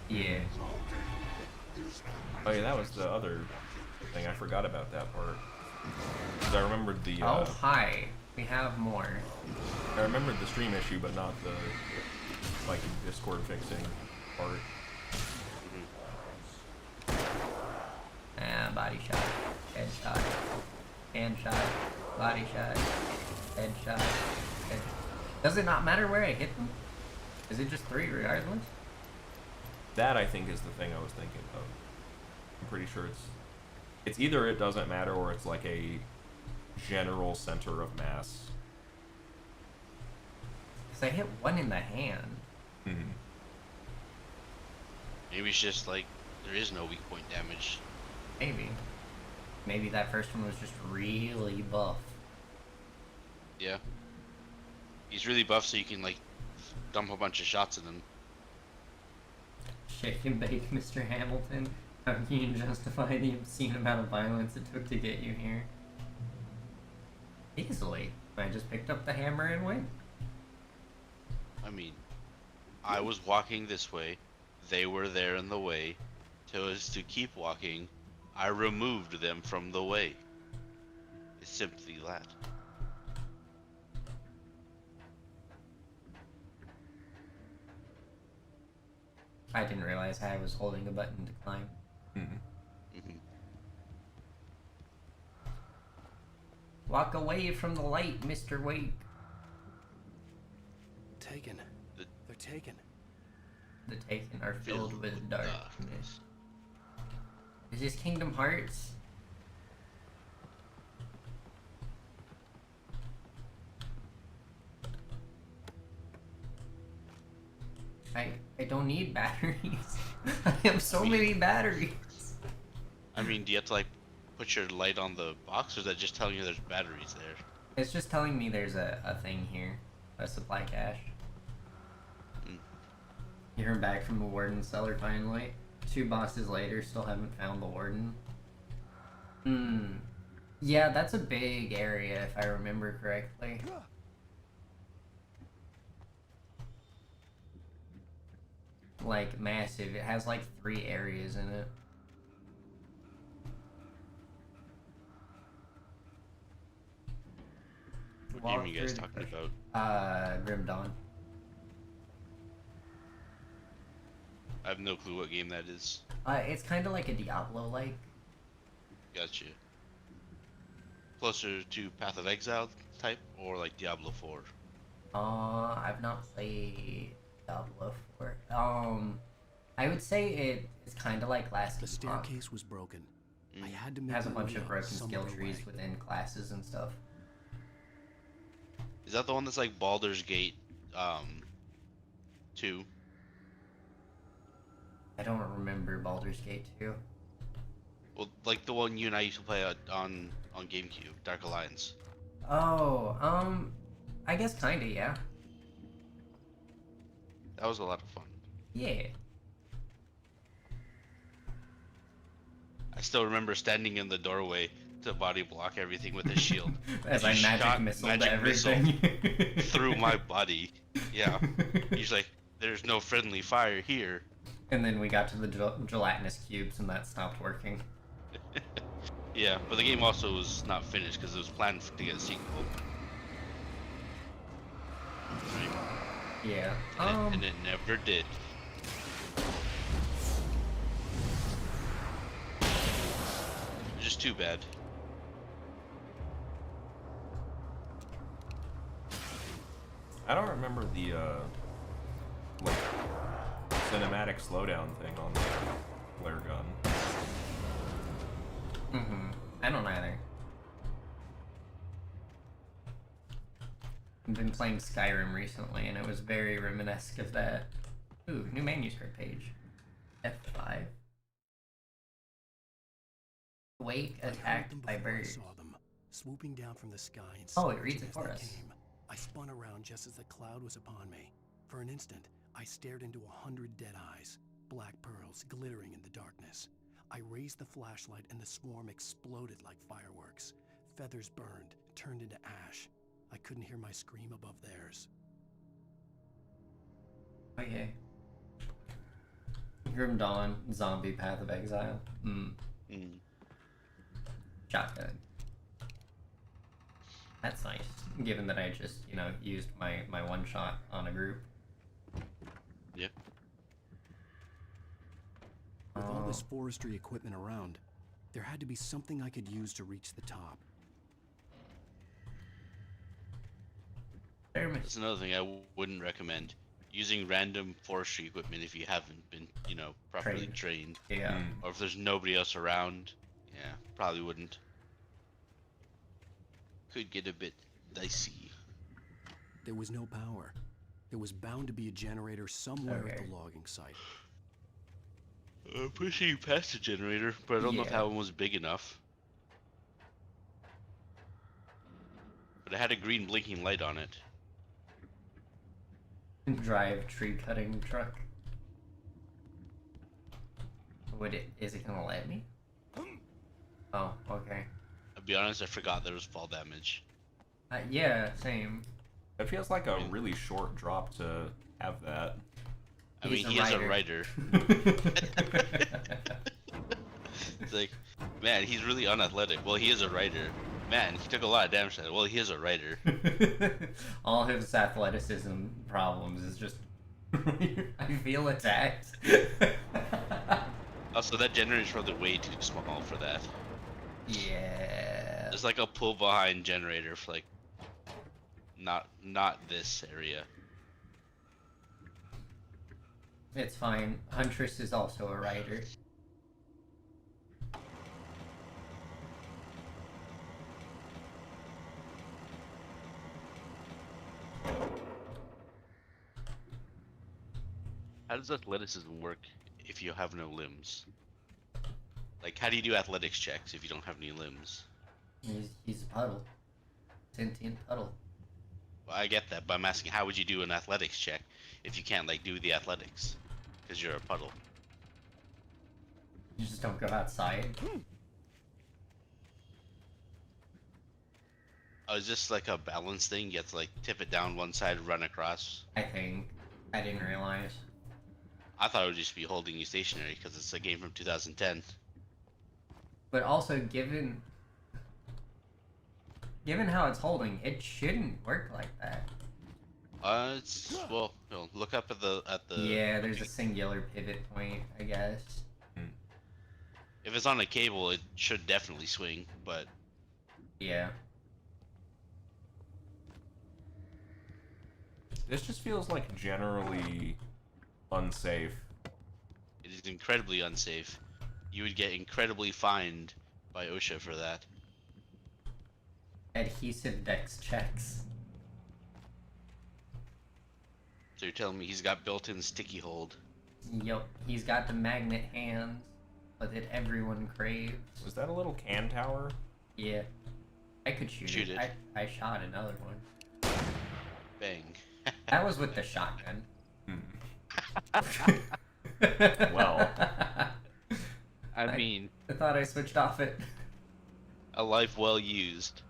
Yeah. Oh yeah, that was the other thing. I forgot about that part. 'Cause I remembered the. Oh hi, we have more. I remembered the stream issue, but not the like Discord fixing part. Body shot, head shot, hand shot, body shot, head shot. Head. Does it not matter where I hit them? Is it just 3 regardless? That I think is the thing I was thinking of. I'm pretty sure it's either it doesn't matter or it's like a general center of mass. Because I hit 1 in the hand. Mm-hmm. Maybe it's just like there is no weak point damage. Maybe. Maybe that first one was just really buff. Yeah. He's really buff, so you can like dump a bunch of shots in him. Shake and bake, Mr. Hamilton. How can you justify the obscene amount of violence it took to get you here? Easily. I just picked up the hammer and went. I mean, I was walking this way. They were there in the way. So as to keep walking, I removed them from the way. It's simply that. I didn't realize I was holding a button to climb. Walk away from the light, Mr. Wake. Taken. They're taken. The Taken are filled with darkness. Is this Kingdom Hearts? I don't need batteries. I have so many batteries. I mean, do you have to like put your light on the box, or is that just telling you there's batteries there? It's just telling me there's a thing here. A supply cache. You're back from the Warden cellar finally. 2 bosses later, still haven't found the Warden. Yeah, that's a big area if I remember correctly. Like, massive. It has like 3 areas in it. What game are you guys talking about? Grim Dawn. I have no clue what game that is. It's kind of like a Diablo-like. Gotcha. Closer to Path of Exile type, or like Diablo 4? I've not played Diablo 4. I would say it's kind of like Last The staircase was broken. I had to It make has a my bunch way of up broken some skill other trees way. within classes and stuff. Is that the one that's like Baldur's Gate 2? I don't remember Baldur's Gate 2. Well, like the one you and I used to play on GameCube, Dark Alliance. Oh, I guess kinda, yeah. That was a lot of fun. Yeah. I still remember standing in the doorway to body block everything with a shield. As I He magic shot missiled magic everything. missile through my body. Yeah. He's like, there's no friendly fire here. And then we got to the gelatinous cubes and that stopped working. Yeah, but the game also was not finished because it was planned to get a sequel. Right? Yeah. And it never did. Just too bad. I don't remember the like cinematic slowdown thing on the flare gun. I don't either. I've been playing Skyrim recently, and it was very reminiscent of that. Ooh, new manuscript page. F5. Wake attacked by birds. Saw them swooping down from the sky and Oh, it reads it for us. I spun around just as the cloud was upon me. For an instant, I stared into 100 dead eyes, black pearls glittering in the darkness. I raised the flashlight and the swarm exploded like fireworks. Feathers burned, turned into ash. I couldn't hear my scream above theirs. Okay. Grim Dawn, Zombie, Path of Exile. Shotgun. That's nice, given that I just, you know, used my one shot on a group. Yeah. With all this forestry equipment around, there had to be something I could use to reach the top. That's another thing I wouldn't recommend. Using random forestry equipment if you haven't been, you know, properly trained. Yeah. Or if there's nobody else around. Yeah, probably wouldn't. Could get a bit dicey. There was no power. There was bound to be a generator somewhere at the logging site. Pushing past the generator, but I don't know if that one was big enough. But it had a green blinking light on it. Drive tree cutting truck. Is it gonna let me? Oh, okay. I'll be honest, I forgot there was fall damage. Yeah, same. It feels like a really short drop to have that. I mean, he is a writer. It's like, man, he's really unathletic. Well, he is a writer. Man, he took a lot of damage to that. Well, he is a writer. All his athleticism problems is just I feel attacked. Also, that generator's probably way too small for that. Yeah. It's like a pull behind generator for like not this area. It's fine. Huntress is also a writer. How does athleticism work if you have no limbs? Like, how do you do athletics checks if you don't have any limbs? He's a puddle. Sentient puddle. Well, I get that, but I'm asking, how would you do an athletics check if you can't, like, do the athletics? Because you're a puddle. You just don't go outside. Oh, is this like a balance thing? You have to, like, tip it down one side, run across? I think. I didn't realize. I thought it would just be holding you stationary because it's a game from 2010. But also, given how it's holding, it shouldn't work like that. It's well, you know, look up at the Yeah, there's a singular pivot point, I guess. If it's on a cable, it should definitely swing, but yeah. This just feels like generally unsafe. it is incredibly unsafe. You would get incredibly fined by OSHA for that. Adhesive dex checks. So you're telling me he's got built-in sticky hold? Yup, he's got the magnet hands that everyone craves. Was that a little can tower? Yeah. I could shoot it. I shot another one. Bang. That was with the shotgun. Well, I mean, I thought I switched off it. a life well used.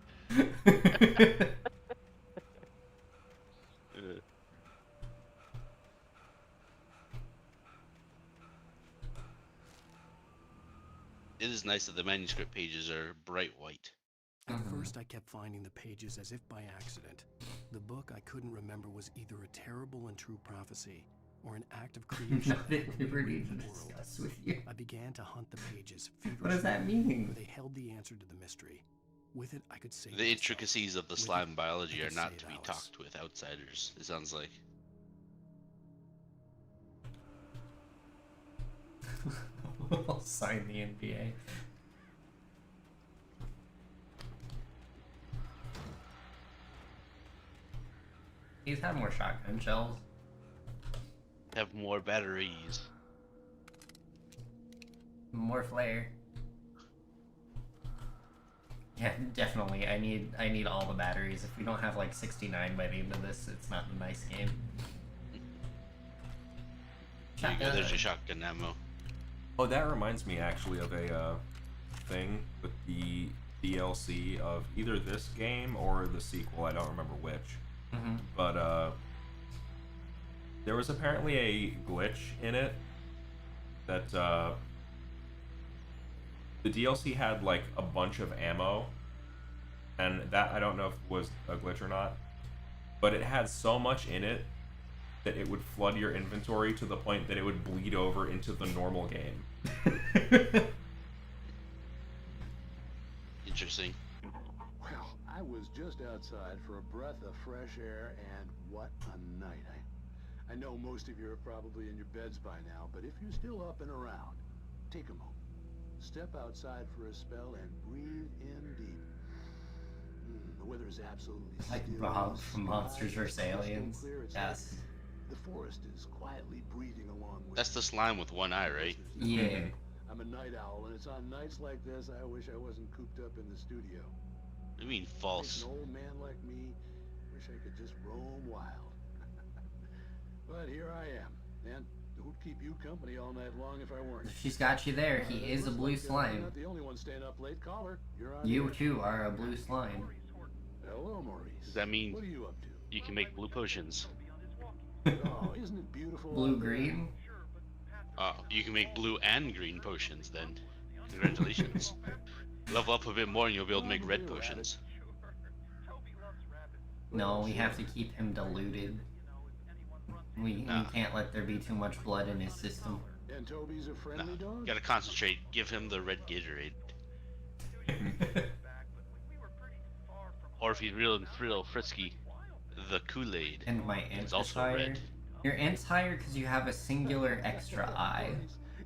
It is nice that the manuscript pages are bright white. At first, I kept finding the pages as if by accident. The book I couldn't remember was either a terrible and true prophecy or an act of creation. Nothing we need to discuss with you. I began to hunt the pages. What does that mean? For they held the answer to the mystery. With it, I could save The myself. intricacies of the With it, slime biology I are could not save to be Alice. talked with outsiders, it sounds like. I'll sign the NBA. He's had more shotgun shells. Have more batteries. More flare. Yeah, definitely. I need all the batteries. If we don't have like 69 by the end of this, it's not a nice game. There you go, there's your shotgun ammo. Oh, that reminds me actually of a thing with the DLC of either this game or the sequel. I don't remember which. Mm-hmm. But there was apparently a glitch in it that the DLC had like a bunch of ammo, and that I don't know if was a glitch or not, but it had so much in it that it would flood your inventory to the point that it would bleed over into the normal game. Interesting. Well, I was just outside for a breath of fresh air, and what a night. I know most of you are probably in your beds by now, but if you're still up and around, take a moment. Step outside for a spell and breathe in deep. The weather is absolutely Like still. Bob from Monsters vs. Crystal Aliens. clear. It's Yes. like the forest is quietly breathing along with That's the slime with one eye, right? Yeah. I'm a night owl, and it's on nights like this I wish I wasn't cooped up in the studio. I mean, Makes false. an old man like me wish I could just roam wild. But here I am, and who'd keep you company all night long if I weren't? She's got you there. He is a Looks blue like, slime. You're not the only one staying up late. Caller, you're on. You air. too are a blue slime. Hello, Maurice. Does that mean What are you up to? you can make blue potions? Oh, isn't it beautiful? Blue out there? green? Oh, you can make blue and green potions then. Congratulations. Level up a bit more and you'll be able to make red potions. No, we have to keep him diluted. We can't let there be too much blood in his system. And Toby's a friendly dog? Gotta concentrate. Give him the red Gatorade. Or if he's real frisky, the Kool-Aid. And my is ant is also higher. red. Your ant's higher because you have a singular extra eye.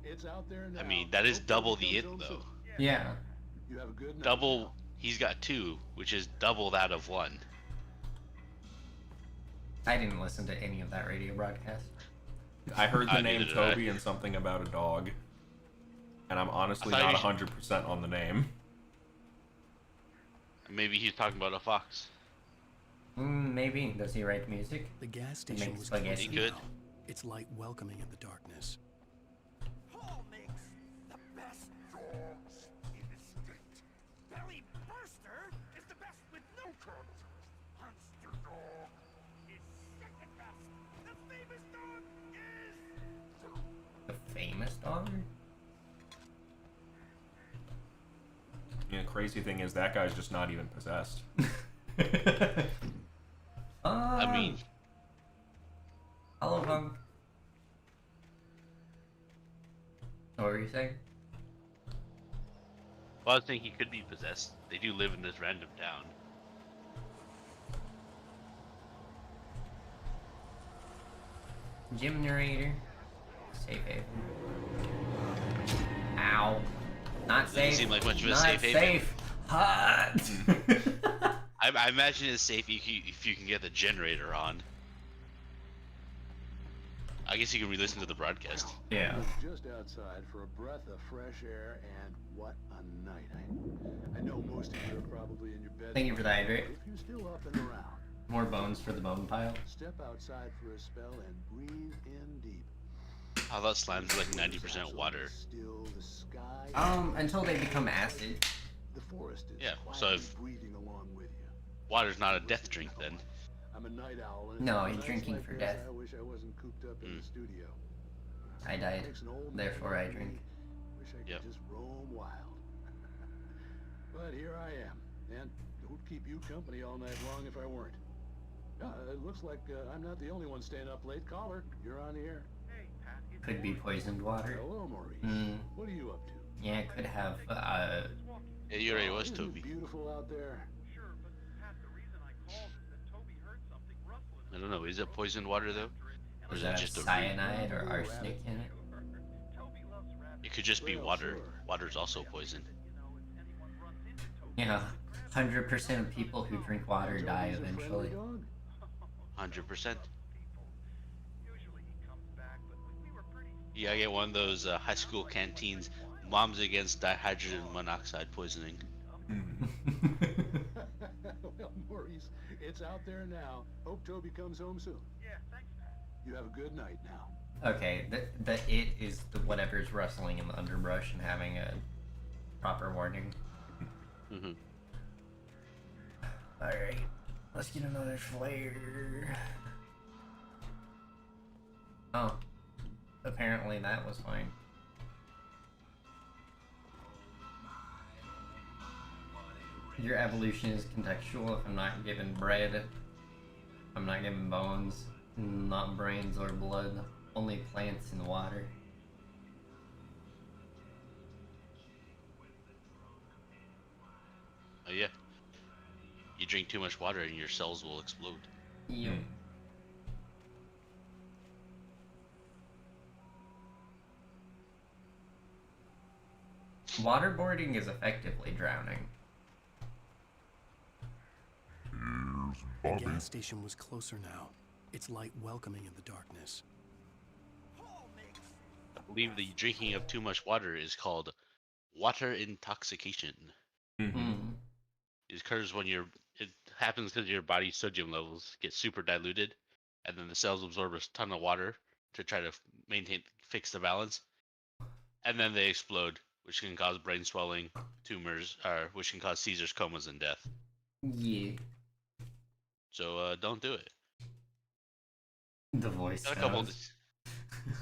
It's out there now. I mean, that is double the int though. Yeah. You have a good night. Double, he's got 2, which is double that of 1. I didn't listen to any of that radio broadcast. I heard the I name neither did I. Toby and something about a dog, and I'm honestly I not thought you 100% on the name. Maybe he's talking about a fox. Maybe. Does he write music? The gas He station makes was spaghetti. closing He could. now. Its light welcoming in the darkness. Paul makes the best dogs in the state. Belly Burster is the best with no cut. Monster Dog is second best. The famous dog is... The famous dog? Yeah, crazy thing is that guy's just not even possessed. I mean, Hello, Punk. What were you saying? well, I was thinking he could be possessed. They do live in this random town. Gym narrator. Safe haven. Ow. Not Doesn't safe. seem like much of a Not safe haven. safe. Hot. I imagine it's safe if you can get the generator on. I guess you can re-listen to the broadcast. Yeah. I was just outside for a breath of fresh air, and what a night. I know most of you are probably in your beds. Thank you for the hydrate. If you're still up and around, More bones for the bone pile. Step outside for a spell and breathe in deep. I thought slimes were like 90% water. Still, the sky. Until they become acid. The forest is Yeah, so if breathing along with you. water's not a death drink, then. I'm a night owl. No, he's drinking for death. I wish I wasn't cooped up in the studio. I died, therefore I drink. Wish I could just roam wild. But here I am, and who'd keep you company all night long if I weren't? It looks like I'm not the only one staying up late. Caller, you're on the air. Could be poisoned water. Hello, Maurice. What are you up to? Yeah, it could have, Yeah, you already was, Isn't it Toby. beautiful out there? I don't know, is it poisoned water, though? Or Is is it that just a cyanide or arsenic in it? It could just be water. Water's also poison. Yeah, 100% of people who drink water die eventually. 100%. You gotta get one of those high school canteens. Moms against dihydrogen monoxide poisoning. Well, Maurice, it's out there now. Hope Toby comes home soon. Yeah, thanks, Pat. You have a good night now. Okay, the it is the whatever's rustling in the underbrush and having a proper warning. Mm-hmm. Alright, let's get another flare. Oh, apparently that was fine. Your evolution is contextual. If I'm not given bread, I'm not given bones, not brains or blood, only plants and water. Oh yeah. You drink too much water and your cells will explode. Yep. Waterboarding is effectively drowning. The gas station was closer now. Its light welcoming in the darkness. I believe the drinking of too much water is called water intoxication. It occurs when it happens because your body's sodium levels get super diluted, and then the cells absorb a ton of water to try to fix the balance, and then they explode, which can cause brain swelling, tumors, which can cause seizures, comas, and death. Yeah. So don't do it. The voice.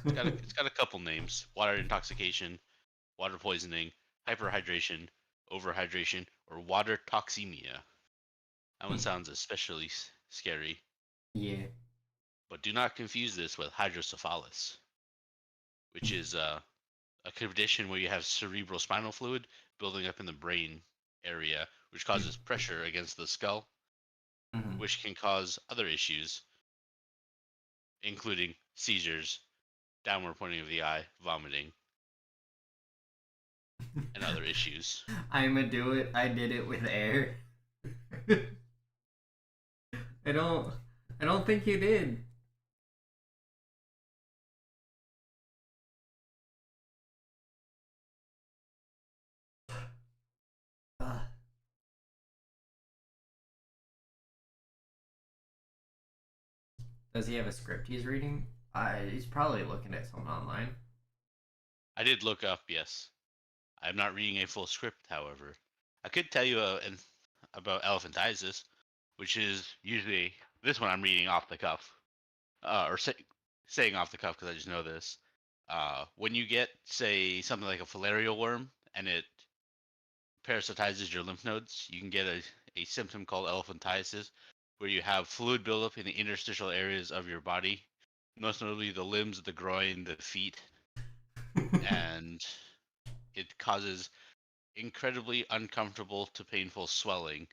It's got a couple names: water intoxication, water poisoning, hyperhydration, overhydration, or water toxemia. That one sounds especially scary. Yeah. But do not confuse this with hydrocephalus, which is a condition where you have cerebral spinal fluid building up in the brain area, which causes pressure against the skull, which can cause other issues, including seizures, downward pointing of the eye, vomiting, and other issues. I'ma do it. I did it with air. I don't think you did. Does he have a script he's reading? He's probably looking at something online. I did look up, yes. I'm not reading a full script, however. I could tell you about elephantiasis, which is usually this one I'm reading off the cuff, or saying off the cuff because I just know this. When you get, say, something like a filarial worm and it parasitizes your lymph nodes, you can get a symptom called elephantiasis, where you have fluid buildup in the interstitial areas of your body, most notably the limbs, the groin, the feet, and it causes incredibly uncomfortable to painful swelling,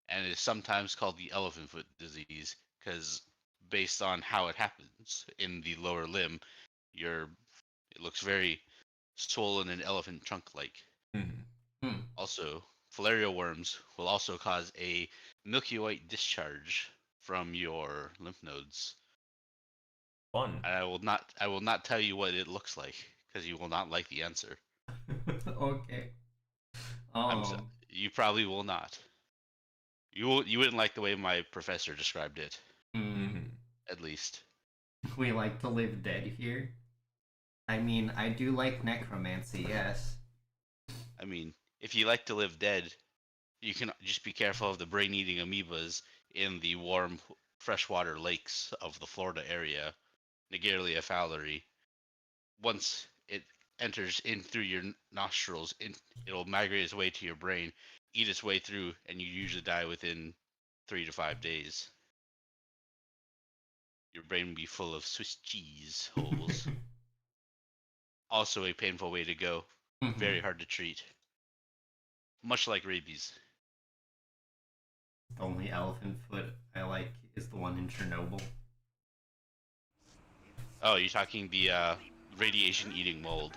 and is sometimes called the elephant foot disease because based on how it happens in the lower limb, it looks very swollen and elephant trunk-like. Also, filarial worms will also cause a milky white discharge from your lymph nodes. Fun. And I will not tell you what it looks like because you will not like the answer. Okay. You probably will not. You wouldn't like the way my professor described it. Mm. At least. We like to live dead here. I mean, I do like necromancy, yes. I mean, if you like to live dead, you can just be careful of the brain-eating amoebas in the warm freshwater lakes of the Florida area, Naegleria fowleri. Once it enters in through your nostrils, it'll migrate its way to your brain, eat its way through, and you usually die within 3 to 5 days. Your brain will be full of Swiss cheese holes. Also a painful way to go. Very hard to treat. Much like rabies. The only elephant foot I like is the one in Chernobyl. Oh, you're talking the radiation-eating mold.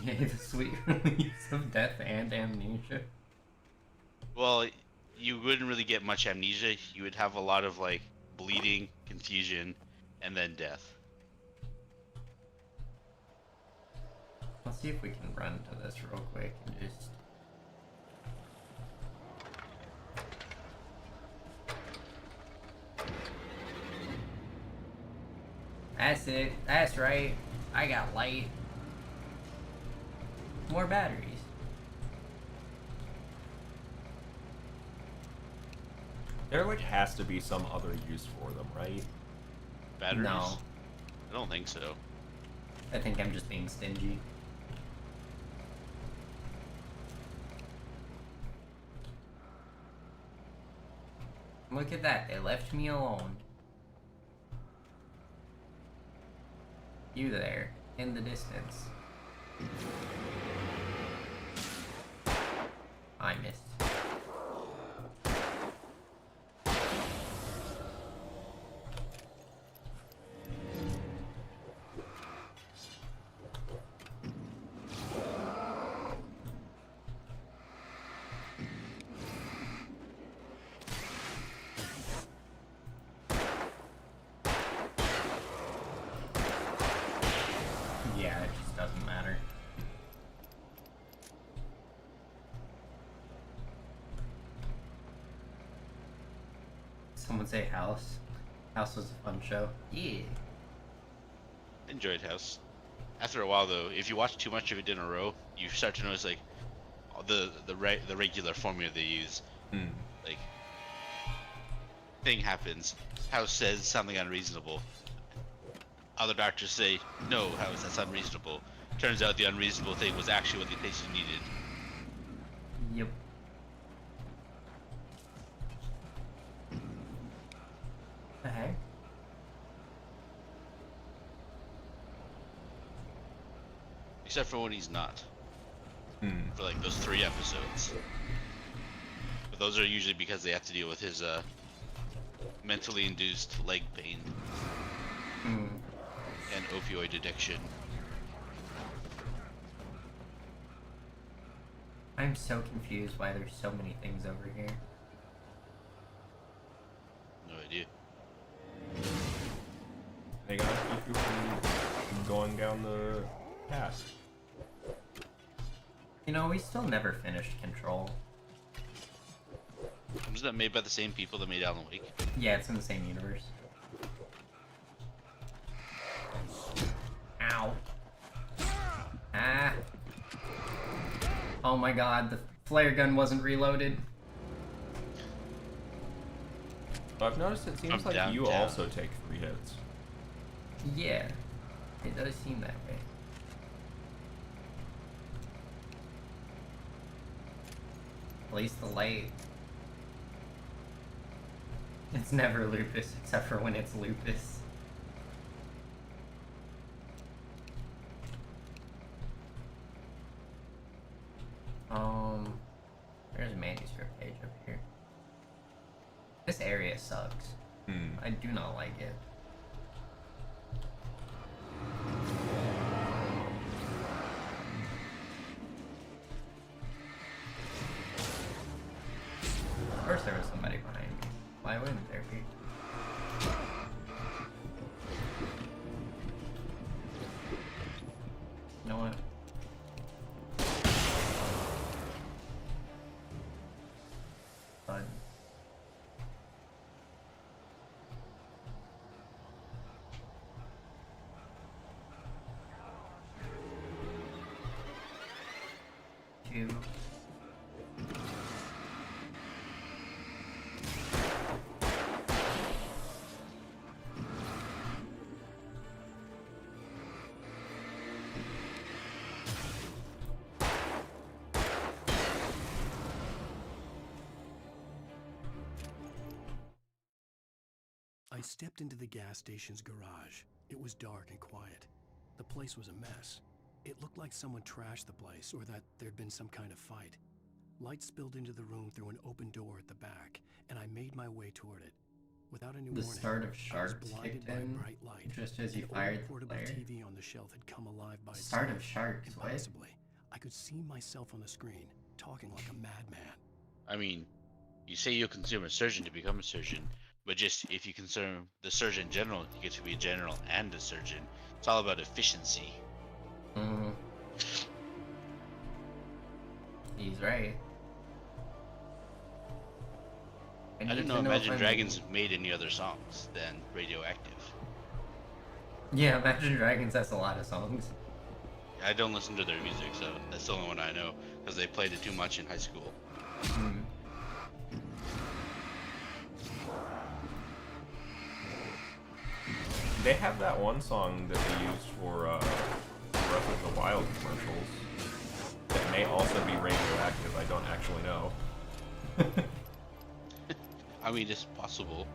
Yeah, the sweet release of death and amnesia. Well, you wouldn't really get much amnesia. You would have a lot of, like, bleeding, confusion, and then death. Let's see if we can run to this real quick and just... That's it. That's right. I got light. More batteries. There like has to be some other use for them, right? Batteries? No. I don't think so. I think I'm just being stingy. Look at that, they left me alone. You there, in the distance. I missed. Yeah, it just doesn't matter. Someone say House. House was a fun show. Yeah. Enjoyed House. After a while, though, if you watch too much of it in a row, you start to notice like the regular formula they use. Like, thing happens. House says something unreasonable. Other doctors say, "No, House, that's unreasonable." Turns out the unreasonable thing was actually what the patient needed. Yep. The heck? Except for when he's not. For like those 3 episodes. But those are usually because they have to deal with his mentally induced leg pain. And opioid addiction. I'm so confused why there's so many things over here. No idea. They gotta keep you from going down the path. You know, we still never finished Control. Wasn't that made by the same people that made Alan Wake? Yeah, it's in the same universe. Ow. Ah. Oh my god, the flare gun wasn't reloaded. But I've noticed it seems like you also take 3 hits. Yeah, it does seem that way. At least the light. It's never lupus, except for when it's lupus. There's a manuscript page up here. This area sucks. I do not like it. Of course there was somebody behind me. Why wouldn't there be? You know what? too. I stepped into the gas station's garage. It was dark and quiet. The place was a mess. It looked like someone trashed the place or that there'd been some kind of fight. Light spilled into the room through an open door at the back, and I made my way toward it. Without any The warning, start of I was Sharks blinded kicked by a in bright light. just as you An old fired the portable player. TV on the shelf had come alive by Start of itself. Sharks, what? Impossibly, I could see myself on the screen, talking like a madman. I mean, you say you consume a surgeon to become a surgeon, but just if you consume the surgeon general, you get to be a general and a surgeon. It's all about efficiency. Mm-hmm. He's right. I need didn't to know if Imagine I'm- Dragons made any other songs than Radioactive. Yeah, Imagine Dragons has a lot of songs. I don't listen to their music, so that's the only one I know, because they played it too much in high school. Mm. They have that one song that they used for Breath of the Wild commercials that may also be radioactive. I don't actually know. I mean, it's possible.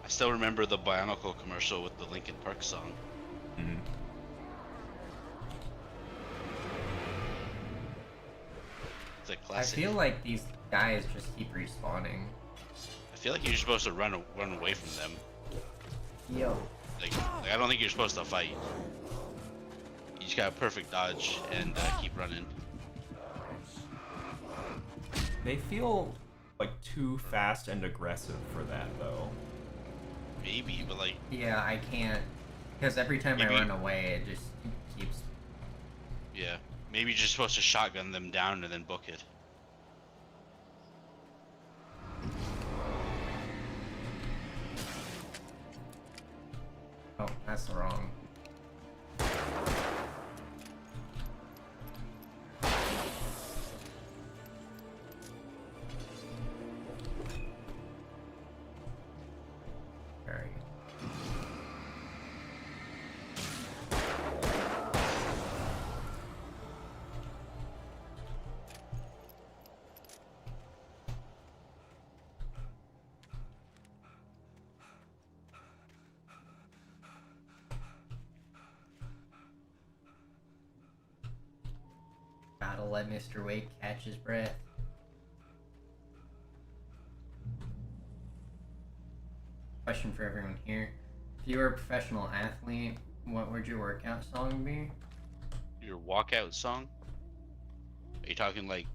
I still remember the Bionicle commercial with the Linkin Park song. Mm-hmm. It's a I classic. feel like these guys just keep respawning. I feel like you're supposed to run away from them. Yo. Like I don't think you're supposed to fight. You just got a perfect dodge and keep running. They feel like too fast and aggressive for that, though. Maybe, but like... Yeah, I can't. Because every time Maybe- I run away, it just keeps... Yeah. Maybe you're just supposed to shotgun them down and then book it. Oh, that's wrong. Alright. Gotta let Mr. Wake catch his breath. Question for everyone here. If you were a professional athlete, what would your workout song be? Your walkout song? Are you talking like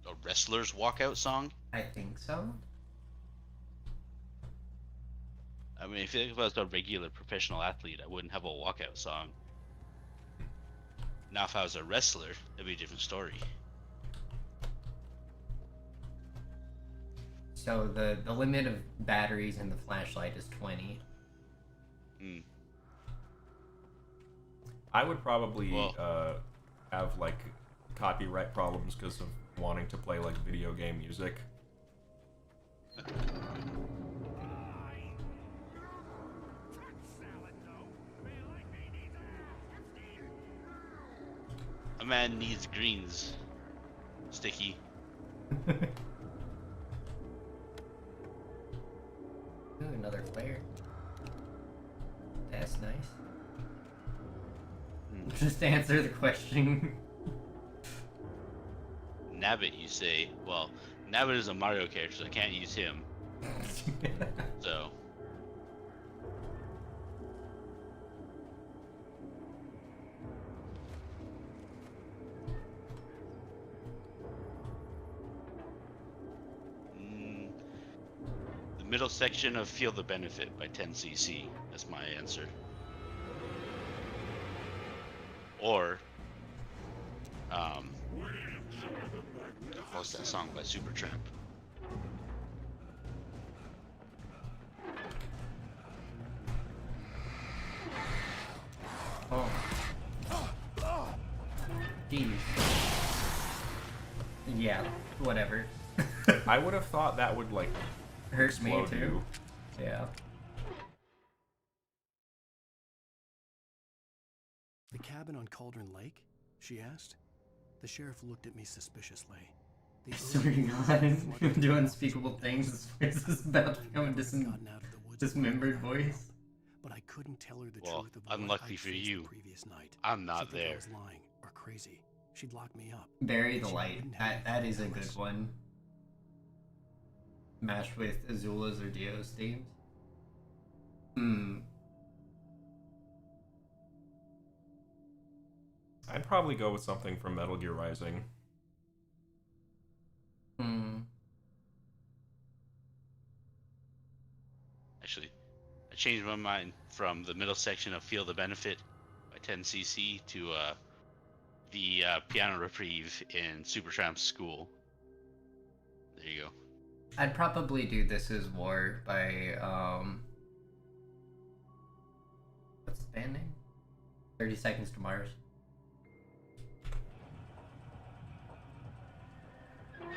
a wrestler's walkout song? I think so. I mean, if I was a regular professional athlete, I wouldn't have a walkout song. Now, if I was a wrestler, it'd be a different story. So the limit of batteries in the flashlight is 20. Hmm. I would probably Well- have like copyright problems because of wanting to play like video game music. A man needs greens. Sticky. Ooh, another player. That's nice. Just answer the question. Nabbit, you say? Well, Nabbit is a Mario character, so I can't use him. So. The middle section of Feel the Benefit by 10cc. That's my answer. Or, what's that song by Supertramp? Oh. Jeez. Yeah, whatever. I would have thought that would, like, Hurt me explode too. you. Yeah. The cabin on Cauldron Lake? She asked. The sheriff looked at me suspiciously. I swear to God, I'm doing unspeakable things. This voice is about to become a dismembered voice. But I couldn't tell her the Well, truth of what unlucky I'd for faced you, the previous night. I'm not She'd think I there. was lying or crazy. She'd lock me up. Bury the She Light. wouldn't have That is a anything good else. one. Matched with Azula's or Dio's themes. I'd probably go with something from Metal Gear Rising. Actually, I changed my mind from the middle section of Feel the Benefit by 10cc to the piano reprieve in Supertramp's School. There you go. I'd probably do This Is War by, what's the band name? 30 Seconds to Mars.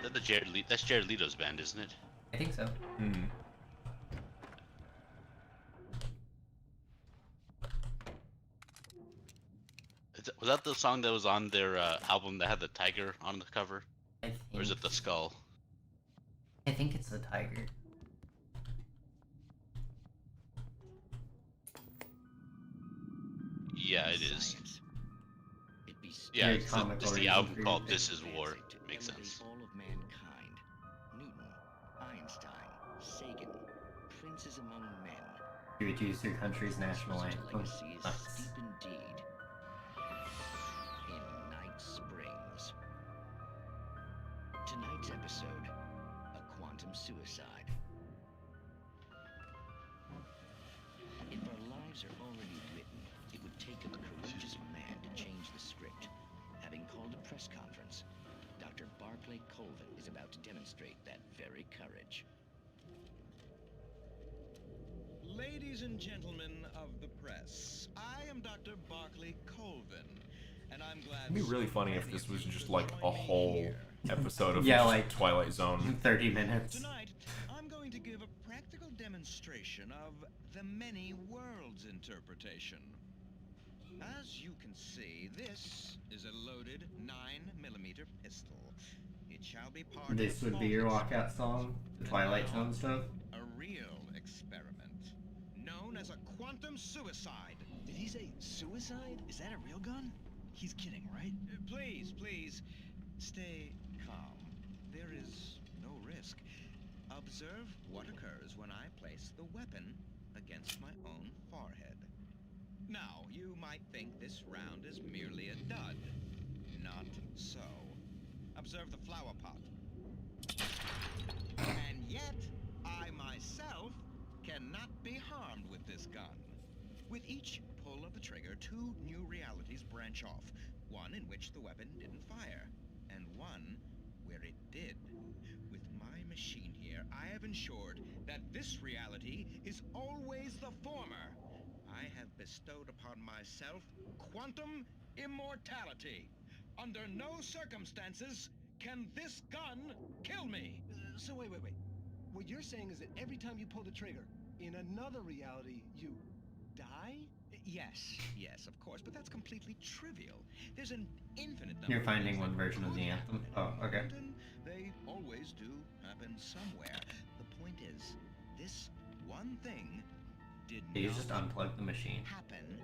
That's Jared Leto's band, isn't it? I think so. Was that the song that was on their album that had the tiger on the cover? Or is it the skull? I think it's the tiger. Yeah, it is. Yeah, Very it's comical the reason album for called it. This Is War. Makes sense. All of mankind. Newton, Einstein, Sagan, princes among men. You would use your country's national anthem. Legacy is Nice. steep indeed. In Night Springs. Tonight's episode, a quantum suicide. If our lives are already written, it would take a courageous man to change the script. Having called a press conference, Dr. Barclay Colvin is about to demonstrate that very courage. Ladies and gentlemen of the press, I am Dr. Barclay Colvin, and I'm glad. It'd be really funny if this was just like a whole episode of Yeah, just like Twilight Zone. 30 minutes. Tonight, I'm going to give a practical demonstration of the many worlds interpretation. As you can see, this is a loaded 9mm pistol. It shall be part This of would be your walkout song? The Twilight Zone stuff? a real experiment known as a quantum suicide. Did he say suicide? Is that a real gun? He's kidding, right? Please, stay calm. There is no risk. Observe what occurs when I place the weapon against my own forehead. Now, you might think this round is merely a dud. Not so. Observe the flower pot. And yet, I myself cannot be harmed with this gun. With each pull of the trigger, two new realities branch off. One in which the weapon didn't fire, and one where it did. With my machine here, I have ensured that this reality is always the former. I have bestowed upon myself quantum immortality. Under no circumstances can this gun kill me. So wait. What you're saying is that every time you pull the trigger, in another reality, you die? Yes, of course, but that's completely trivial. There's an infinite number You're of finding things one that version of could the anthem. happen Oh, okay. and they always do happen somewhere. The point is, this one thing did Did you not just unplug the machine? happen.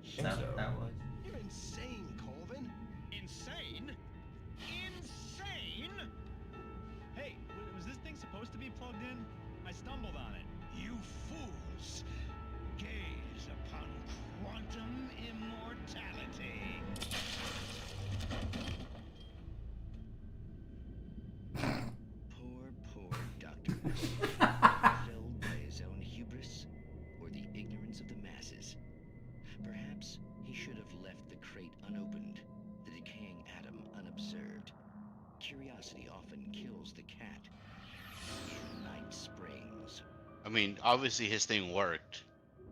Is that what that was? You're insane, Colvin. Insane? Insane? Hey, was this thing supposed to be plugged in? I stumbled on it. You fools! Gaze upon quantum immortality. Poor Dr. Felled by his own hubris or the ignorance of the masses. Perhaps he should have left the crate unopened, the decaying atom unobserved. Curiosity often kills the cat. In Night Springs. I mean, obviously his thing worked.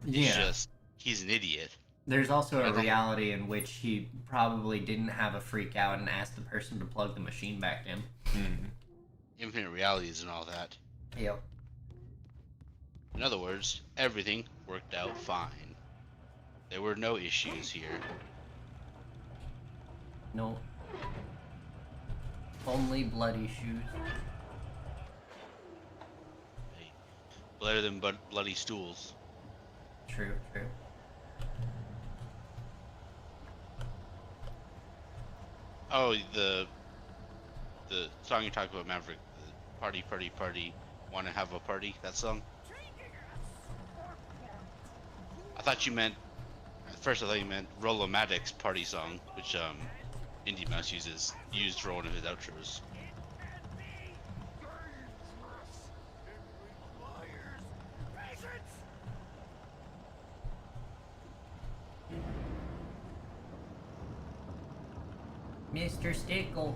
Yeah. It's just, he's an idiot. There's also a reality in which he probably didn't have a freak out and asked the person to plug the machine back in. Infinite realities and all that. Yep. In other words, everything worked out fine. There were no issues here. No. Only bloody shoes. Hey, better than bloody stools. True, true. Oh, the song you talked about, Maverick. The party, party, party. Want to have a party? That song? I thought you meant. At first, I thought you meant Rollomatic's party song, which Indie Mouse used for one of his outros. Mr. Stickle.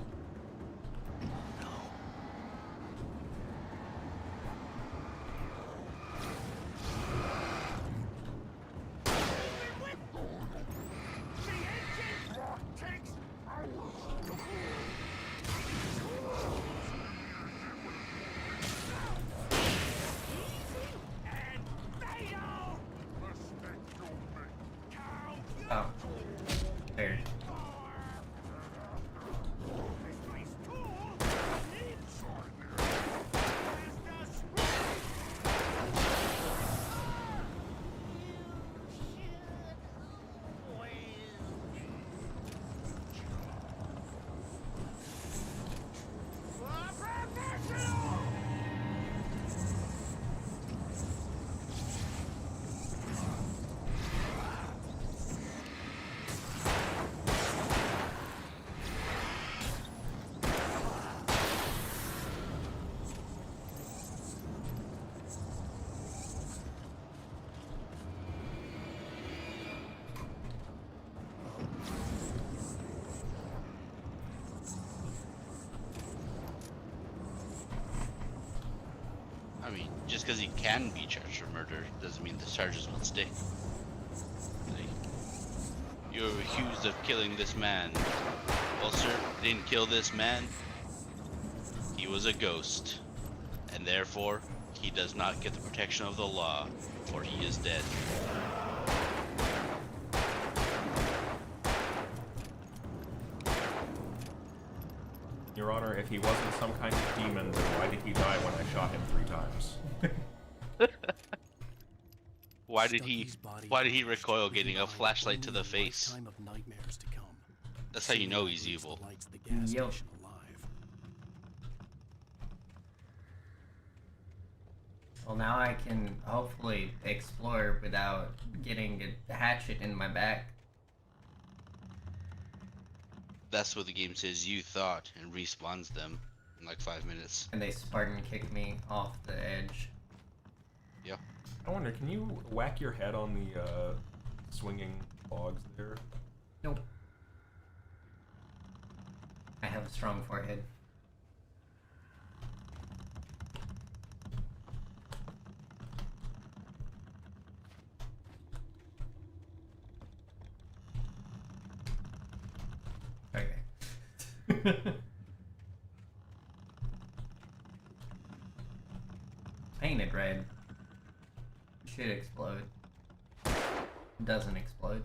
Oh. There. I mean, just because he can be charged for murder doesn't mean the charges will stick. Like, you're accused of killing this man. Well, sir, I didn't kill this man. He was a ghost, and therefore, he does not get the protection of the law, for he is dead. Your Honor, if he wasn't some kind of demon, then why did he die when I shot him 3 times? Why did he recoil getting a flashlight to the face? That's how you know he's evil. Yo. Well, now I can hopefully explore without getting a hatchet in my back. That's what the game says you thought, and respawns them in like 5 minutes. And they Spartan kick me off the edge. Yeah. I wonder, can you whack your head on the swinging logs there? Nope. I have a strong forehead. Okay. Painted red. Should explode. Doesn't explode.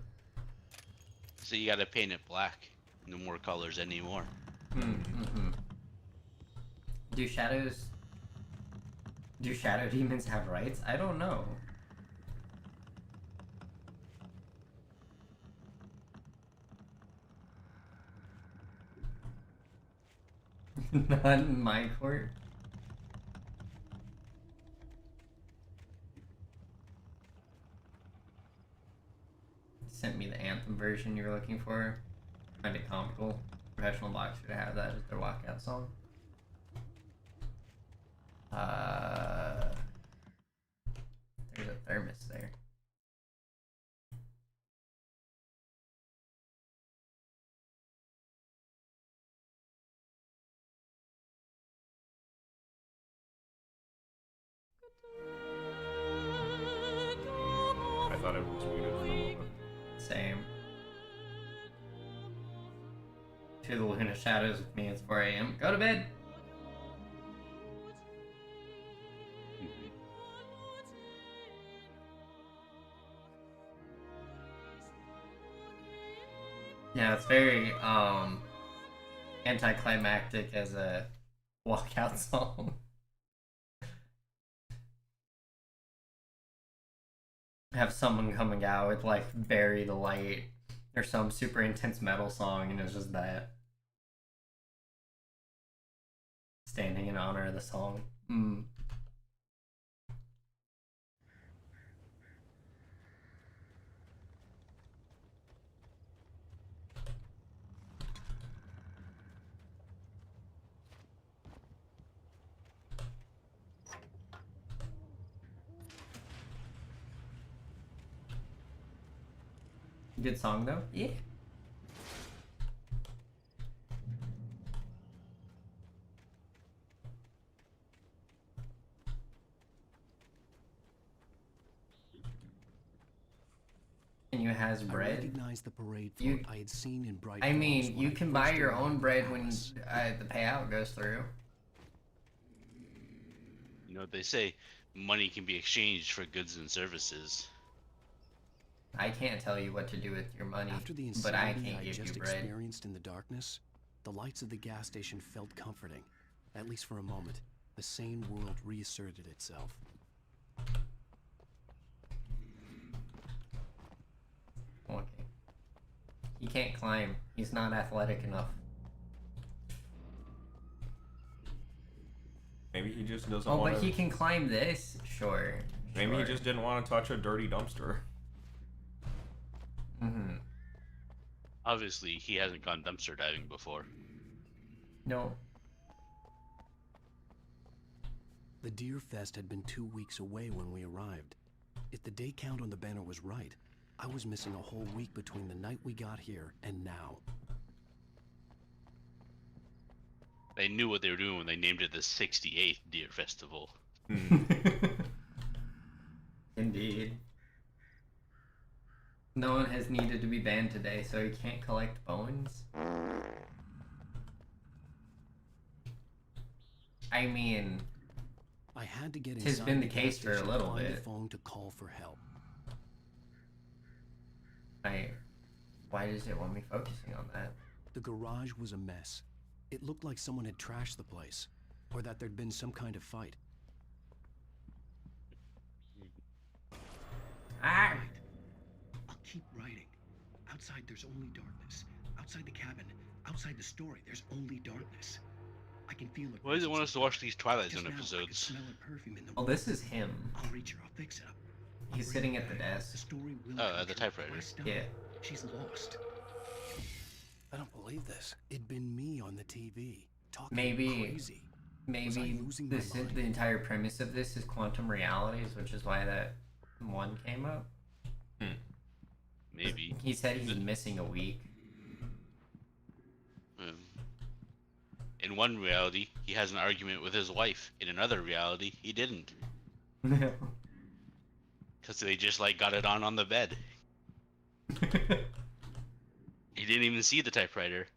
So you gotta paint it black. No more colors anymore. Mm-hmm. Do shadow demons have rights? I don't know. Not in my court. Sent me the Anthem version you were looking for. Find it comical. Professional boxer to have that as their walkout song. There's a thermos there. I thought it was muted for a moment. Same. To the Luna Shadows with me, it's 4 a.m. Go to bed! Yeah, it's very, anticlimactic as a walkout song. Have someone coming out with, like, Bury the Light, or some super intense metal song, and it's just that. Standing in honor of the song. Good song though? Yeah. And you has bread. I recognized the parade You- float I had seen in Bright I Falls mean, when you I can first buy your arrived own in bread when Dallas. the payout goes through. You know what they say, money can be exchanged for goods and services. I can't tell you what to do with your money, After the but I insanity can't I give just you bread. experienced in the darkness, the lights of the gas station felt comforting. At least for a moment, the sane world reasserted itself. Okay. He can't climb. He's not athletic enough. Maybe he just doesn't Oh, want but to... he can climb this? Sure. Maybe he sure. just didn't want to touch a dirty dumpster. Mm-hmm. Obviously, he hasn't gone dumpster diving before. No. The Deer Fest had been 2 weeks away when we arrived. If the day count on the banner was right, I was missing a whole week between the night we got here and now. They knew what they were doing when they named it the 68th Deer Festival. Indeed. No one has needed to be banned today, so he can't collect bones. I mean, I had to get it's inside been the gas case for a station little to find bit. a phone to call for help. Why does it want me focusing on that? The garage was a mess. It looked like someone had trashed the place, or that there'd been some kind of fight. Ah! I'll keep writing. Outside, there's only darkness. Outside the cabin, outside the story, there's only darkness. I can feel it. Why does it want us to watch these Twilight Zone Just now, I could episodes? smell her perfume in the Oh, room. this is him. I'll reach her. I'll fix it up. I'll He's bring sitting it at the back. desk. The story will Oh, come at the true. typewriter. Why stop? Yeah. She's lost. I don't believe this. It'd been me on the TV, talking Maybe, crazy. Was I maybe losing my mind? the entire premise of this is quantum realities, which is why that one came up. Maybe. He said he's missing a week. In one reality, he has an argument with his wife. In another reality, he didn't. Because they just, like, got it on the bed. He didn't even see the typewriter.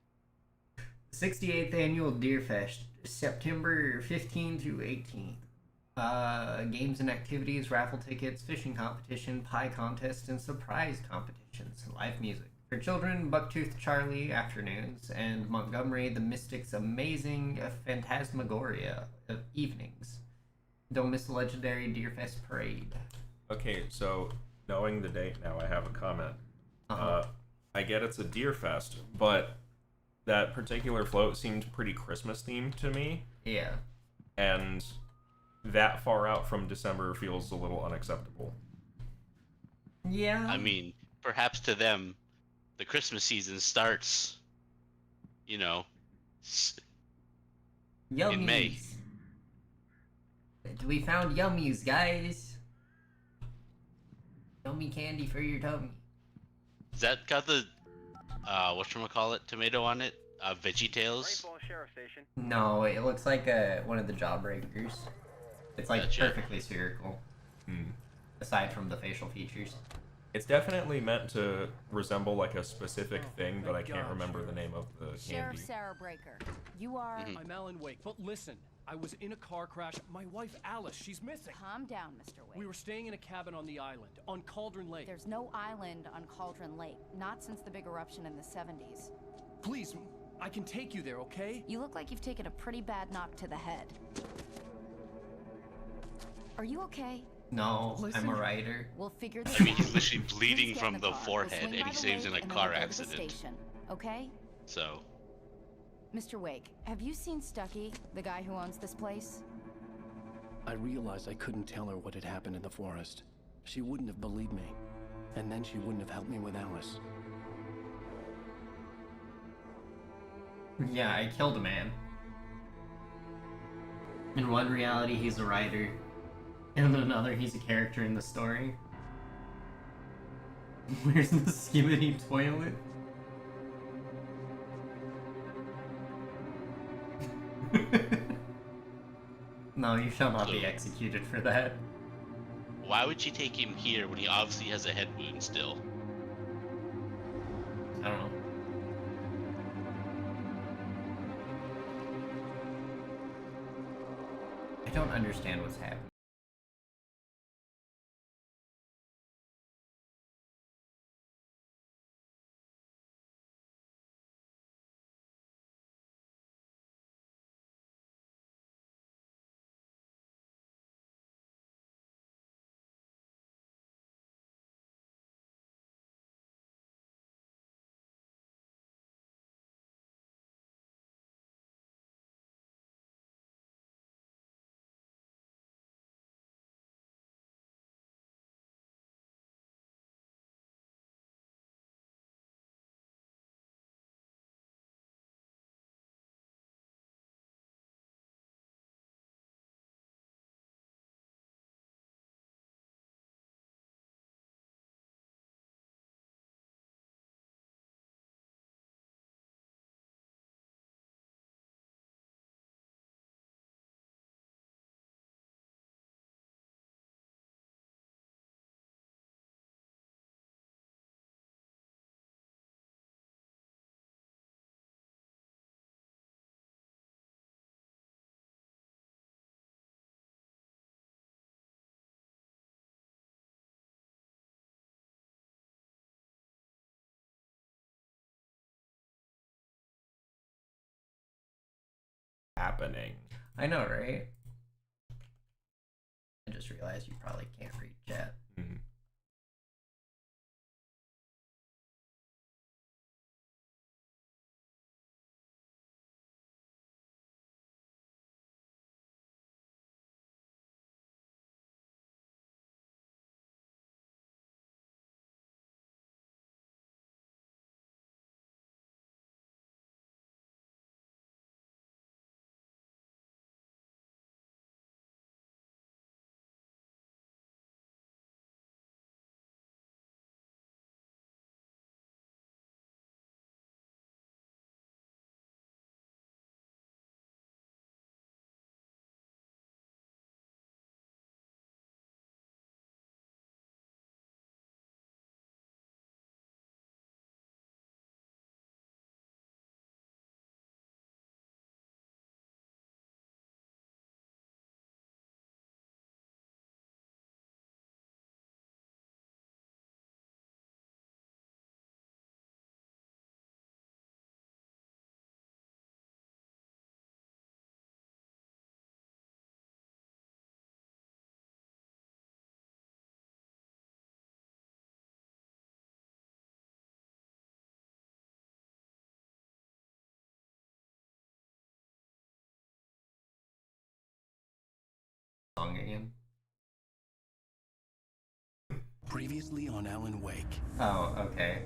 68th Annual Deer Fest, September 15 to 18th. Games and activities, raffle tickets, fishing competition, pie contest, and surprise competitions. Live music. For children, Bucktooth Charlie afternoons, and Montgomery the Mystic's amazing Phantasmagoria evenings. Don't miss the legendary Deer Fest parade. Okay, so knowing the date now, I have a comment. I get it's a Deer Fest, but that particular float seemed pretty Christmas themed to me. Yeah. And that far out from December feels a little unacceptable. Yeah. I mean, perhaps to them, the Christmas season starts, you know, in May. We found yummies, guys. Yummy candy for your tummy. Is that got the, whatchamacallit, tomato on it? Veggie Tales? No, it looks like one of the Jawbreakers. It's like Gotcha. perfectly spherical. Aside from the facial features. It's definitely meant to resemble like a specific thing, but I can't remember the name of the candy. Sheriff Sarah Breaker, you are... I'm Alan Wake, but listen, I was in a car crash. My wife, Alice, she's missing. Calm down, Mr. Wake. We were staying in a cabin on the island, on Cauldron Lake. There's no island on Cauldron Lake, not since the big eruption in the 70s. Please, I can take you there, okay? You look like you've taken a pretty bad knock to the head. Are you okay? No, Listen, I'm a writer. We'll figure this I mean, out. he's literally bleeding Please get from in the car. We'll forehead, swing and by he the saves in a lake and then car we'll go to the accident. station, okay? So, Mr. Wake, have you seen Stucky, the guy who owns this place? I realized I couldn't tell her what had happened in the forest. She wouldn't have believed me. And then she wouldn't have helped me with Alice. Yeah, I killed a man. In one reality, he's a writer. In another, he's a character in the story. Where's the skibidi toilet? No, you shall not be executed for that. why would she take him here when he obviously has a head wound still? I don't know. I don't understand what's happening. Happening. I know, right? I just realized you probably can't read chat. Mm-hmm. Song again. Previously on Alan Wake. Oh, okay.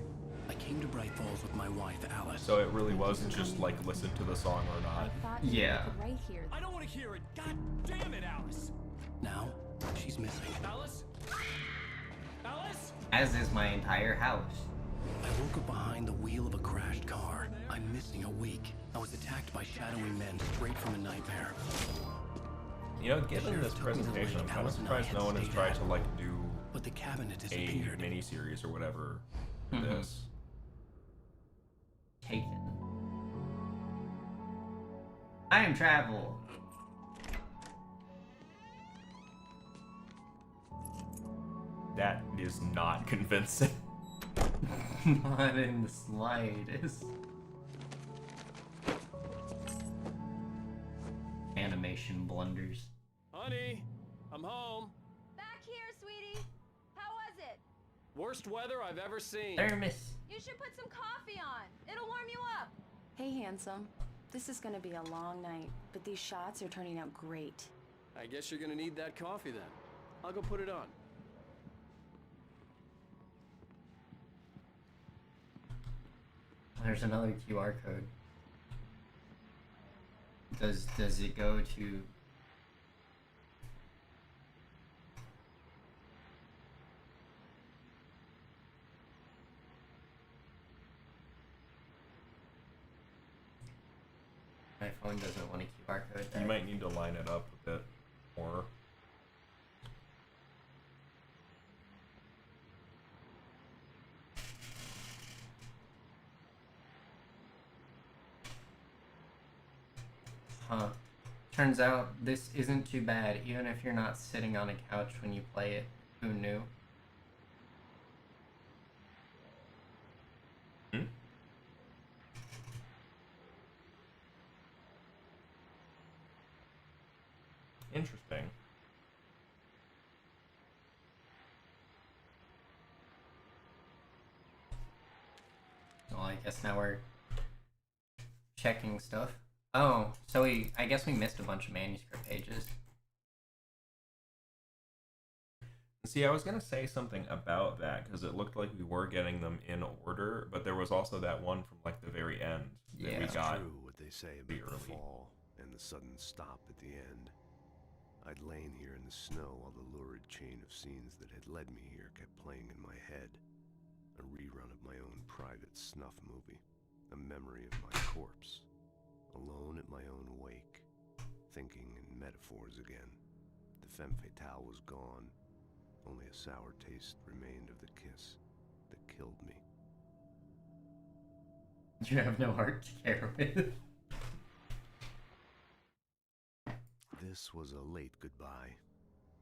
I came to Bright Falls with my wife, Alice. So it really wasn't just like listen to the song or not. Yeah. Right here. I don't want to hear it. God damn it, Alice. Now, she's missing. Alice? Alice? As is my entire house. I woke up behind the wheel of a crashed car. I'm missing a week. I was attacked by shadowy men straight from a nightmare. You know, given this presentation, I'm kind of surprised no one has tried to like do but the cabin had a disappeared. miniseries or whatever. Mhm. This. Taken. Time travel. That is not convincing. Not in the slightest. Animation blunders. Honey, I'm home. Back here, sweetie. How was it? Worst weather I've ever seen. Thermos. You should put some coffee on. It'll warm you up. Hey, handsome. This is gonna be a long night, but these shots are turning out great. I guess you're gonna need that coffee then. I'll go put it on. There's another QR code. Does it go to? My phone doesn't want a QR code. You might need to line it up a bit more. Huh. Turns out this isn't too bad, even if you're not sitting on a couch when you play it. Who knew? Interesting. Well, I guess now we're checking stuff. Oh, so I guess we missed a bunch of manuscript pages. See, I was gonna say something about that because it looked like we were getting them in order, but there was also that one from like the very end that we It's got. true what they say about the fall and the sudden stop at the end. I'd lain here in the snow while the lurid chain of scenes that had led me here kept playing in my head. A rerun of my own private snuff movie. A memory of my corpse. Alone at my own wake. Thinking in metaphors again. The femme fatale was gone. Only a sour taste remained of the kiss that killed me. You have no heart to care with. This was a late goodbye.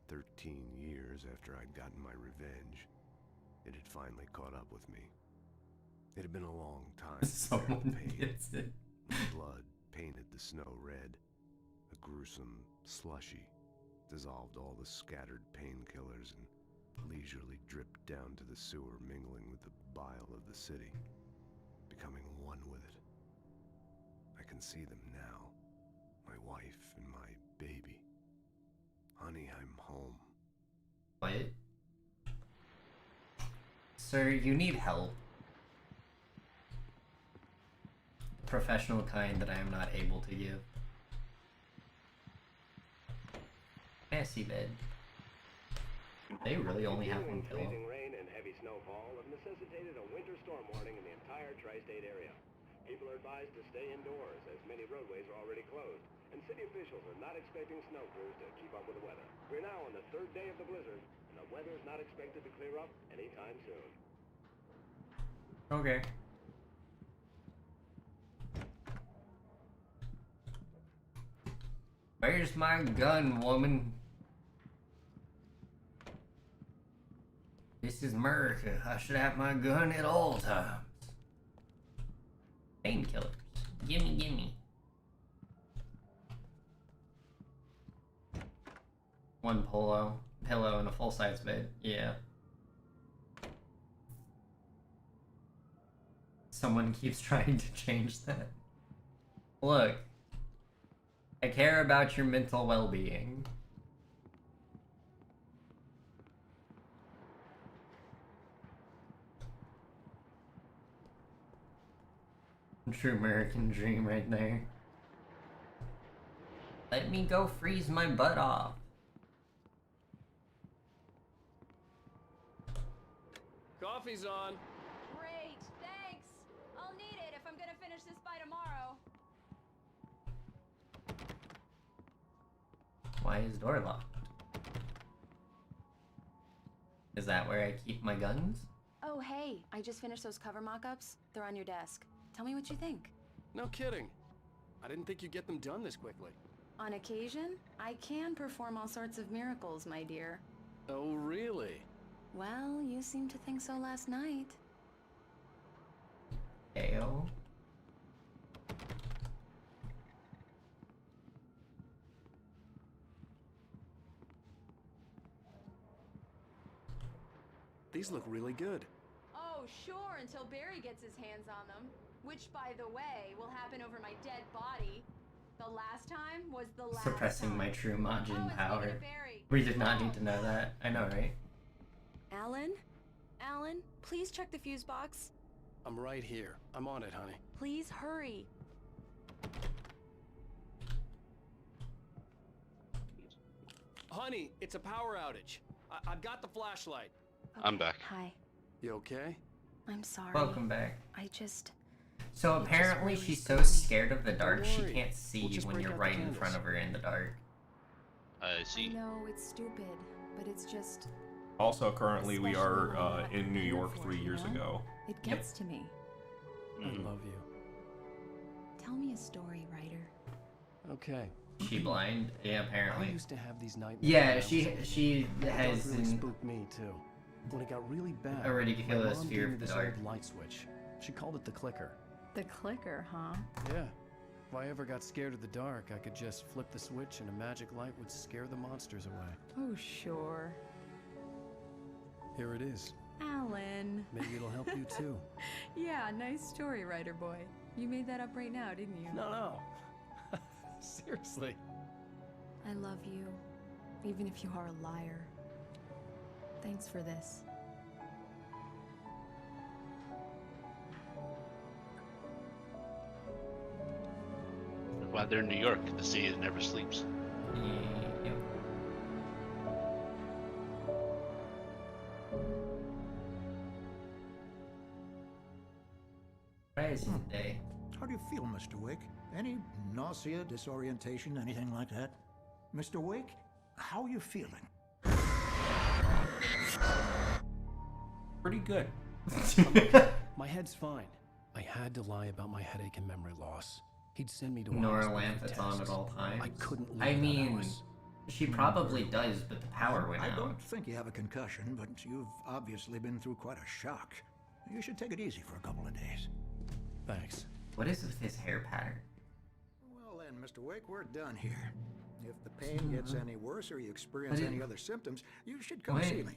13 years after I'd gotten my revenge, it had finally caught up with me. It had been a long time to bear the Someone pain. gets it. My blood painted the snow red. A gruesome slushy dissolved all the scattered painkillers and leisurely dripped down to the sewer, mingling with the bile of the city, becoming one with it. I can see them now. My wife and my baby. Honey, I'm home. What? Sir, you need help. The professional kind that I am not able to give. Messy bed. They really only have one pillow. Freezing rain and heavy snowfall have necessitated a winter storm warning in the entire tri-state area. People are advised to stay indoors as many roadways are already closed, and city officials are not expecting snow crews to keep up with the weather. We're now on the third day of the blizzard, and the weather is not expected to clear up anytime soon. Okay. Where's my gun, woman? This is America. I should have my gun at all times. Painkillers. Gimme, gimme. One pillow and a full-size bed. Yeah. Someone keeps trying to change that. Look. I care about your mental well-being. True American dream right there. Let me go freeze my butt off. Coffee's on. Great, thanks. I'll need it if I'm gonna finish this by tomorrow. Why is door locked? Is that where I keep my guns? Oh, hey, I just finished those cover mock-ups. They're on your desk. Tell me what you think. No kidding. I didn't think you'd get them done this quickly. On occasion, I can perform all sorts of miracles, my dear. Oh, really? Well, you seemed to think so last night. Ayo. These look really good. Oh, sure, until Barry gets his hands on them. Which, by the way, will happen over my dead body. The last time was the last Suppressing time. my true Majin it's power. speaking of Barry. We did not need to know that. I know, right? Alan? Alan, please check the fuse box. I'm right here. I'm on it, honey. Please hurry. Honey, it's a power outage. I've got the flashlight. I'm back. Hi. You okay? I'm sorry. Welcome back. I just... So It just apparently really she's spooked so me. scared of the dark she worry. can't see We'll just when break you're out the right in candles. front of her in the dark. I I see. know it's stupid, but it's just... Also, currently we Especially are when I'm not in New prepared York for 3 it, years you know? ago. It gets to me. I love you. Tell me a story, writer. Okay. She blind? Yeah, I apparently. used to have these nightmares. Yeah, when I was a kid. she That has really an spooked me too. When it got really bad, a ridiculous my mom fear gave me of the this dark. old light switch. She called it the clicker. The clicker, huh? Yeah. If I ever got scared of the dark, I could just flip the switch and a magic light would scare the monsters away. Oh, sure. Here it is. Alan. Maybe it'll help you too. Yeah, nice story, writer boy. You made that up right now, didn't you? No. Seriously. I love you, even if you are a liar. Thanks for this. While they're in New York, the city that never sleeps. Yep. Present day. How do you feel, Mr. Wake? Any nausea, disorientation, anything like that? Mr. Wake, how are you feeling? Pretty good. My head's fine. I had to lie about my headache and memory loss. He'd send me to a Noralanth hospital for that's on at tests. all times. I couldn't leave I that mean, house. she probably does, but the power went I out. don't think you have a concussion, but you've obviously been through quite a shock. You should take it easy for a couple of days. Thanks. What is with his hair pattern? Well then, Mr. Wake, we're done here. If the pain gets any worse or you experience What is- any other symptoms, you should come Wait. see me.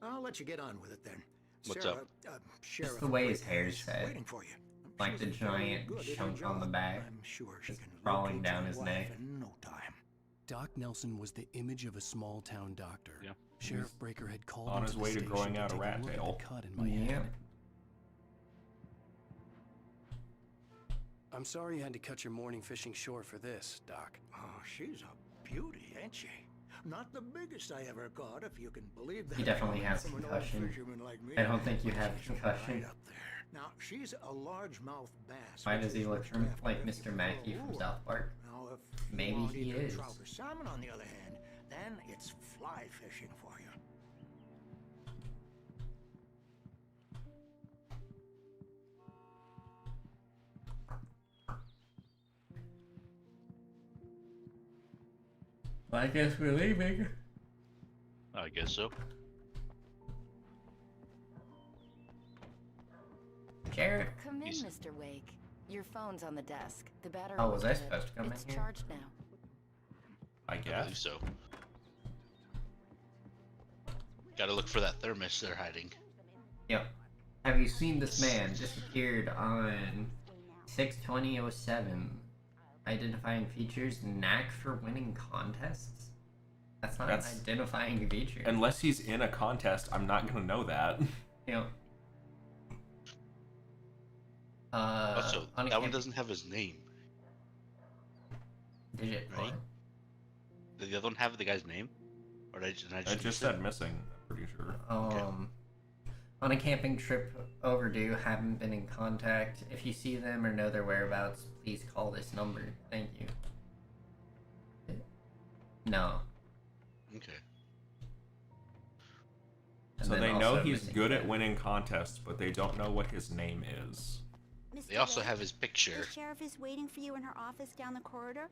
I'll let you get on with it then. What's Sarah, up? Sheriff Just the way his Wake hair's is set. waiting for you. Like She's the very giant good at her chunk on the job. back. I'm sure she Just can crawling locate down your his wife neck. in no time. Doc Nelson was the image of a small town doctor. Yeah. Sheriff Breaker had called on me his to the way to station growing out a take rat look at tail. the cut in my Yep. head. I'm sorry you had to cut your morning fishing short for this, Doc. Oh, she's a beauty, ain't she? Not the biggest I ever caught, if you can believe that. He definitely coming has from an old concussion. fisherman like me. I don't think you have She's concussion. right up there. Now, she's a largemouth bass. Why which does he is look what from, you have to like have Mr. for Mackey a from lure. South Park? Now, if Maybe you want he either is. trout or salmon, on the other hand, then it's fly fishing for you. Well, I guess we're leaving. I guess so. Sheriff. Come in, He's- Mr. Wake. Your phone's on the desk. The battery Oh, was I dead. supposed to come in It's here? charged now. I I guess. believe so. Gotta look for that thermos they're hiding. Yep. Have you seen this man? Disappeared on 6/20/07. Identifying features, knack for winning contests? That's not That's- an identifying feature. Unless he's in a contest, I'm not gonna know that. Yep. Also, on a that one camp- doesn't have his name, Did it? right? Did the other one have the guy's name? Or did I It just just miss said it? missing, I'm pretty sure. On a camping trip overdue, haven't been in contact. If you see them or know their whereabouts, please call this number. Thank you. No. Okay. And So then they know also he's missing good at Ben. winning contests, but they don't know what his name is. They also have his picture. The sheriff is waiting for you in her office down the corridor.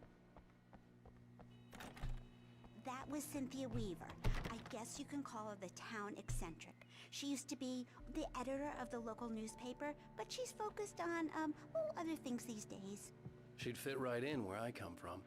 That was Cynthia Weaver. I guess you can call her the town eccentric. She used to be the editor of the local newspaper, but she's focused on, other things these days. She'd fit right in where I come from.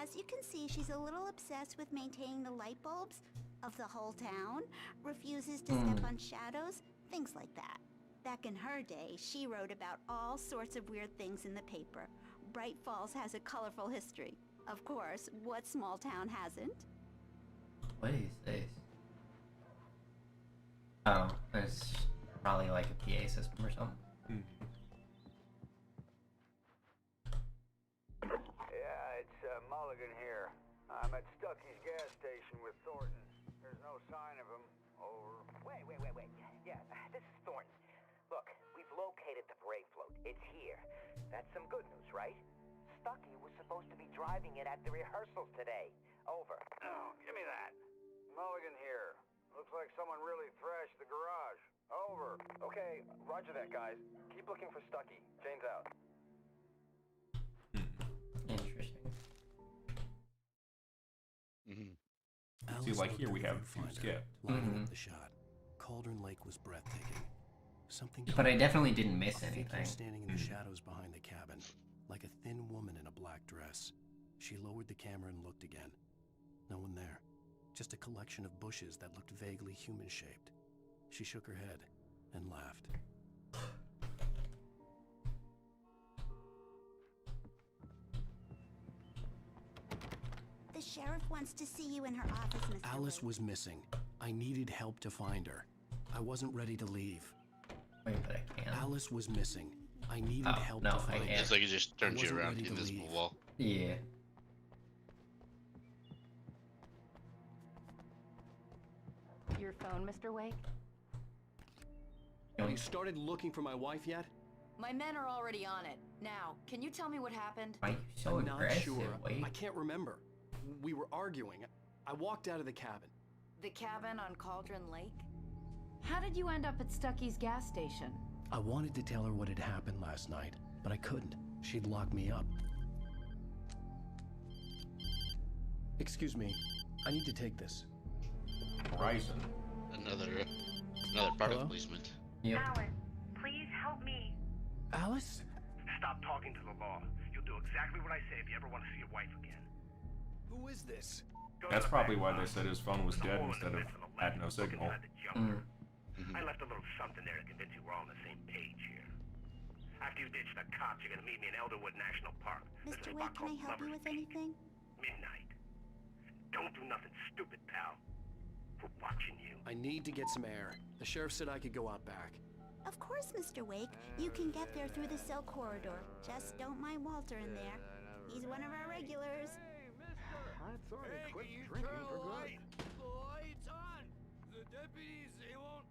As you can see, she's a little obsessed with maintaining the light bulbs of the whole town, refuses to step on shadows, things like that. Back in her day, she wrote about all sorts of weird things in the paper. Bright Falls has a colorful history. Of course, what small town hasn't? What is this? Oh, it's probably like a PA system or something. Yeah, it's Mulligan here. I'm at Stucky's gas station with Thornton. There's no sign of him. Over. Wait. Yeah, this is Thornton. Look, we've located the parade float. It's here. That's some good news, right? Stucky was supposed to be driving it at the rehearsals today. Over. Oh, give me that. Mulligan here. Looks like someone really thrashed the garage. Over. Okay, roger that, guys. Keep looking for Stucky. Jane's out. Interesting. See, like here we have a few skip. Lining up the shot. Cauldron Lake was breathtaking. Something. But I definitely didn't miss A figure anything. standing in the shadows behind the cabin, like a thin woman in a black dress. She lowered the camera and looked again. No one there. Just a collection of bushes that looked vaguely human-shaped. She shook her head and laughed. The sheriff wants to see you in her office, Mr. Alice was missing. I needed help to find her. I wasn't ready to leave. Wait, but I can't. Alice was missing. I needed Oh, help no, to I find her. can't. It's like it just turns you wasn't around ready in to this leave. wall. Yeah. Your phone, Mr. Wake? Have you started looking for my wife yet? My men are already on it. Now, can you tell me what happened? Why are you so I'm not aggressive? sure. Wait. I can't remember. We were arguing. I walked out of the cabin. The cabin on Cauldron Lake? How did you end up at Stucky's gas station? I wanted to tell her what had happened last night, but I couldn't. She'd lock me up. Excuse me. I need to take this. Horizon. Another product Hello? placement. Yep. Alan, please help me. Alice? Stop talking to the law. You'll do exactly what I say if you ever want to see your wife again. Who is this? That's probably why they said his phone was dead instead of had no signal. I left a little something there to convince you we're all on the same page here. After you ditch the cops, you're gonna meet me in Elderwood National Park. There's Mr. a Wake, spot can I called help you Lover's with Peak. anything? Midnight. Don't do nothing stupid, pal. We're watching you. I need to get some air. The sheriff said I could go out back. Of course, Mr. Wake. You can get there through the cell corridor. Just don't mind Walter in there. He's one of our regulars. I thought I quit drinking for good. The light's on. The deputies, they don't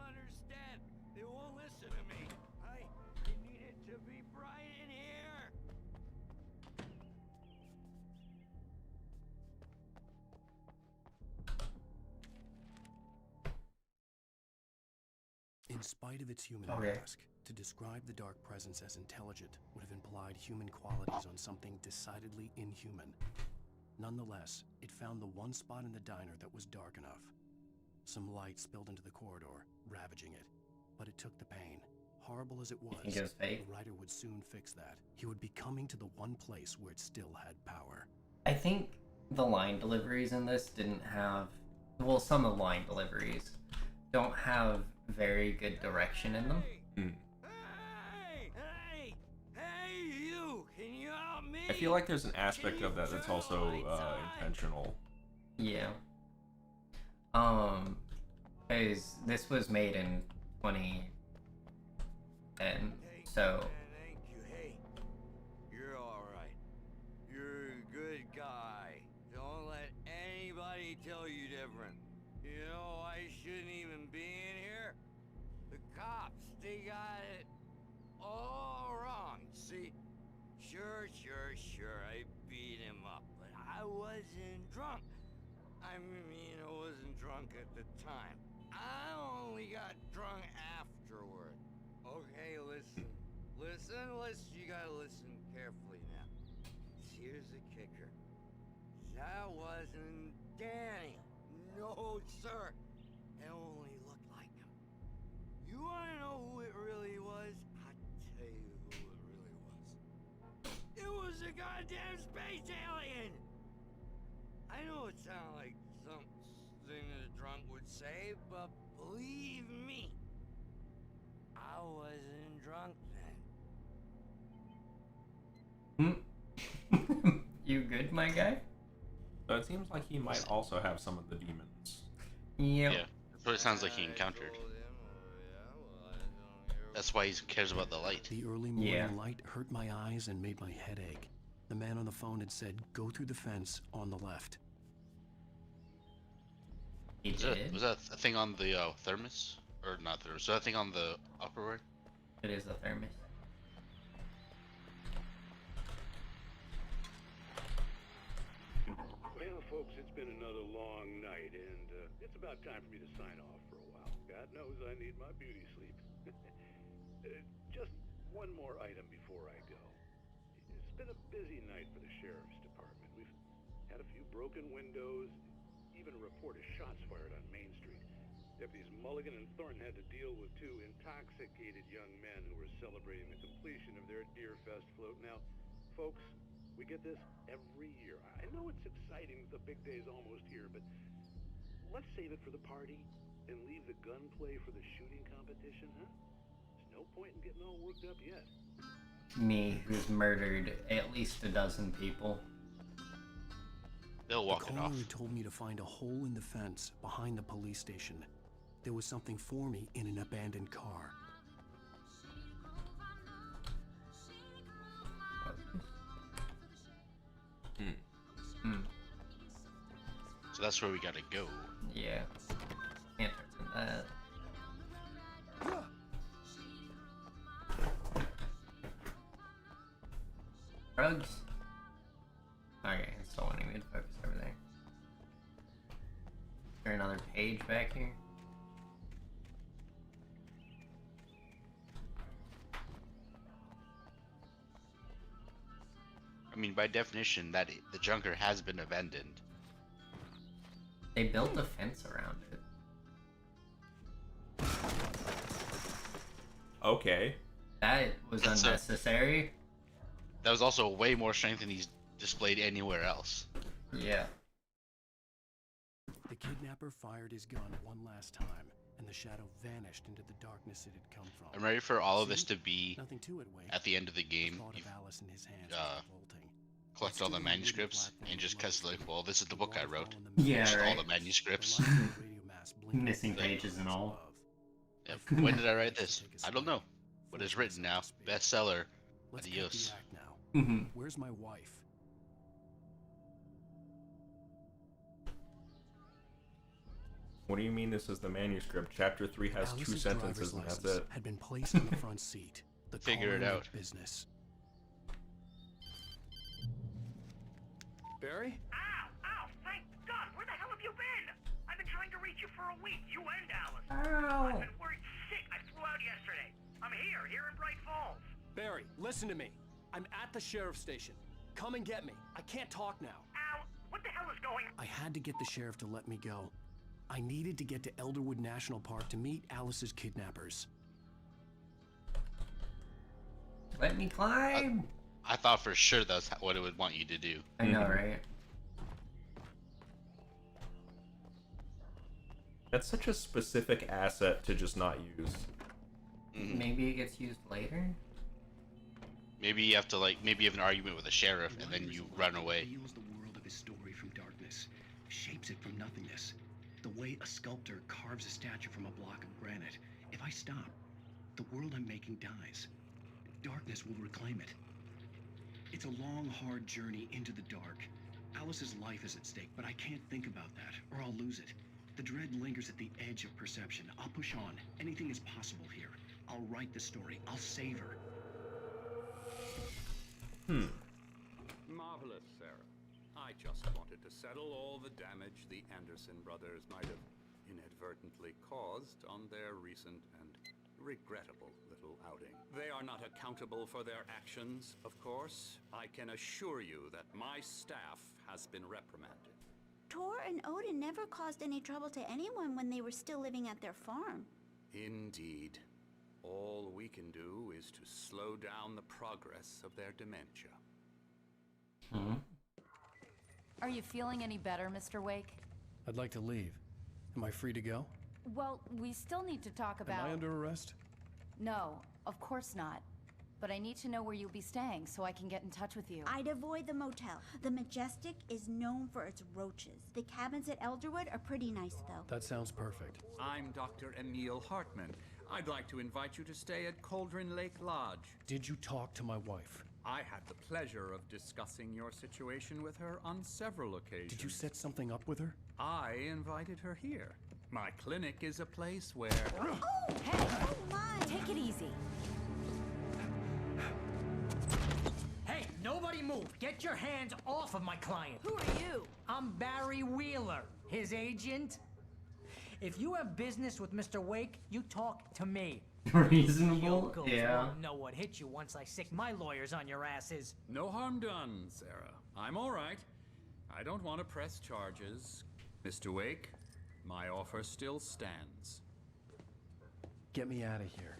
understand. They won't listen to me. I need it to be bright in here. In spite of its human Okay. mask, to describe the dark presence as intelligent would have implied human qualities on something decidedly inhuman. Nonetheless, it found the one spot in the diner that was dark enough. Some light spilled into the corridor, ravaging it. But it took the pain. Horrible as it was, think it was fake? the writer would soon fix that. He would be coming to the one place where it still had power. I think the line deliveries in this didn't have. Well, some of the line deliveries don't have very good direction in them. Hey, you! Can you help me? I feel like there's an aspect of that that's also intentional. Yeah. Because this was made in 2010, so. Thank you. Hey, you're all right. You're a good guy. Don't let anybody tell you different. You know, I shouldn't even be in here. The cops, they got it all wrong. See? Sure, I beat him up, but I wasn't drunk. I mean, I wasn't drunk at the time. I I only got drunk afterward. Okay, listen. You gotta listen carefully now. Here's the kicker. That wasn't Danny. No, sir. It only looked like him. You wanna know who it really was? I'll tell you who it really was. It was a goddamn space alien! I know it sounds like something a drunk would say, but believe me, I wasn't drunk then. You good, my guy? So it seems like he might also have some of the demons. Yep. Yeah, that's what it sounds like he encountered. That's why he cares about the light. The early morning light hurt my eyes and made my head ache. The man on the phone had said, go through the fence on the left. Was that a thing on the thermos? Or not thermos, was that a thing on the upperwear? It is a thermos. Well, folks, it's been another long night, and it's about time for me to sign off for a while. God knows I need my beauty sleep. Just one more item before I go. It's been a busy night for the Sheriff's Department. We've had a few broken windows, even a report of shots fired on Main Street. Deputies Mulligan and Thornton had to deal with two intoxicated young men who were celebrating the completion of their Deerfest float. Now, folks, we get this every year. I know it's exciting, the big day's almost here, but let's save it for the party and leave the gunplay for the shooting competition, huh? There's no point in getting all worked up yet. Me, who's murdered at least a dozen people. They'll walk it off. The caller told me to find a hole in the fence behind the police station. There was something for me in an abandoned car. So that's where we gotta go. Yeah. Can't open that. Drugs. Okay, it's still wanting me to focus over there. Is there another page back here? I mean, by definition, the junker has been abandoned. They built a fence around it. Okay. That was unnecessary. That was also way more strength than he's displayed anywhere else. Yeah. The kidnapper fired his gun one last time, and the shadow vanished into the darkness it had come from. I'm ready for all of this to be Nothing to it, Wade. at the end of the game. Thought of Alice in his hands Collect all the manuscripts and just cuss like, well, this is the book I wrote. Yeah, Just right. all the manuscripts. Missing pages and all. Yep. When did I write this? I don't know. But it's written now. Bestseller. Adios. Mm-hmm. Where's my wife? What do you mean this is the manuscript? Chapter 3 has Alice's two sentences driver's and that's license it. had been placed in the front seat. The Figure it caller out. meant business. Barry? Ow! Thank God! Where the hell have you been? I've been trying to reach you for a week. You and Alice. Ow! I've been worried sick. I flew out yesterday. I'm here in Bright Falls. Barry, listen to me. I'm at the sheriff's station. Come and get me. I can't talk now. Ow! What the hell is going on? I had to get the sheriff to let me go. I needed to get to Elderwood National Park to meet Alice's kidnappers. Let me climb! I thought for sure that's what it would want you to do. I know, right? That's such a specific asset to just not use. Maybe it gets used later? Maybe you have to maybe you have an argument with the sheriff and then you run away. Reveals the world of his story from darkness, shapes it from nothingness. The way a sculptor carves a statue from a block of granite. If I stop, the world I'm making dies. Darkness will reclaim it. It's a long, hard journey into the dark. Alice's life is at stake, but I can't think about that, or I'll lose it. The dread lingers at the edge of perception. I'll push on. Anything is possible here. I'll write the story. I'll save her. Marvelous, Sarah. I just wanted to settle all the damage the Anderson brothers might have, inadvertently caused on their recent and regrettable little outing. They are not accountable for their actions, of course. I can assure you that my staff has been reprimanded. Tor and Odin never caused any trouble to anyone when they were still living at their farm. Indeed. All we can do is to slow down the progress of their dementia. Are you feeling any better, Mr. Wake? I'd like to leave. Am I free to go? Well, we still need to talk about... Am I under arrest? No, of course not. But I need to know where you'll be staying so I can get in touch with you. I'd avoid the motel. The Majestic is known for its roaches. The cabins at Elderwood are pretty nice, though. That sounds perfect. I'm Dr. Emil Hartman. I'd like to invite you to stay at Cauldron Lake Lodge. Did you talk to my wife? I had the pleasure of discussing your situation with her on several occasions. Did you set something up with her? I invited her here. My clinic is a place where... Oh! Hey! Oh my! Take it easy. Hey, nobody move! Get your hands off of my client! Who are you? I'm Barry Wheeler, his agent. If you have business with Mr. Wake, you talk to me. Reasonable? Yokels Yeah. won't know what hit you once I sick my lawyers on your asses. No harm done, Sarah. I'm all right. I don't want to press charges. Mr. Wake, my offer still stands. Get me out of here.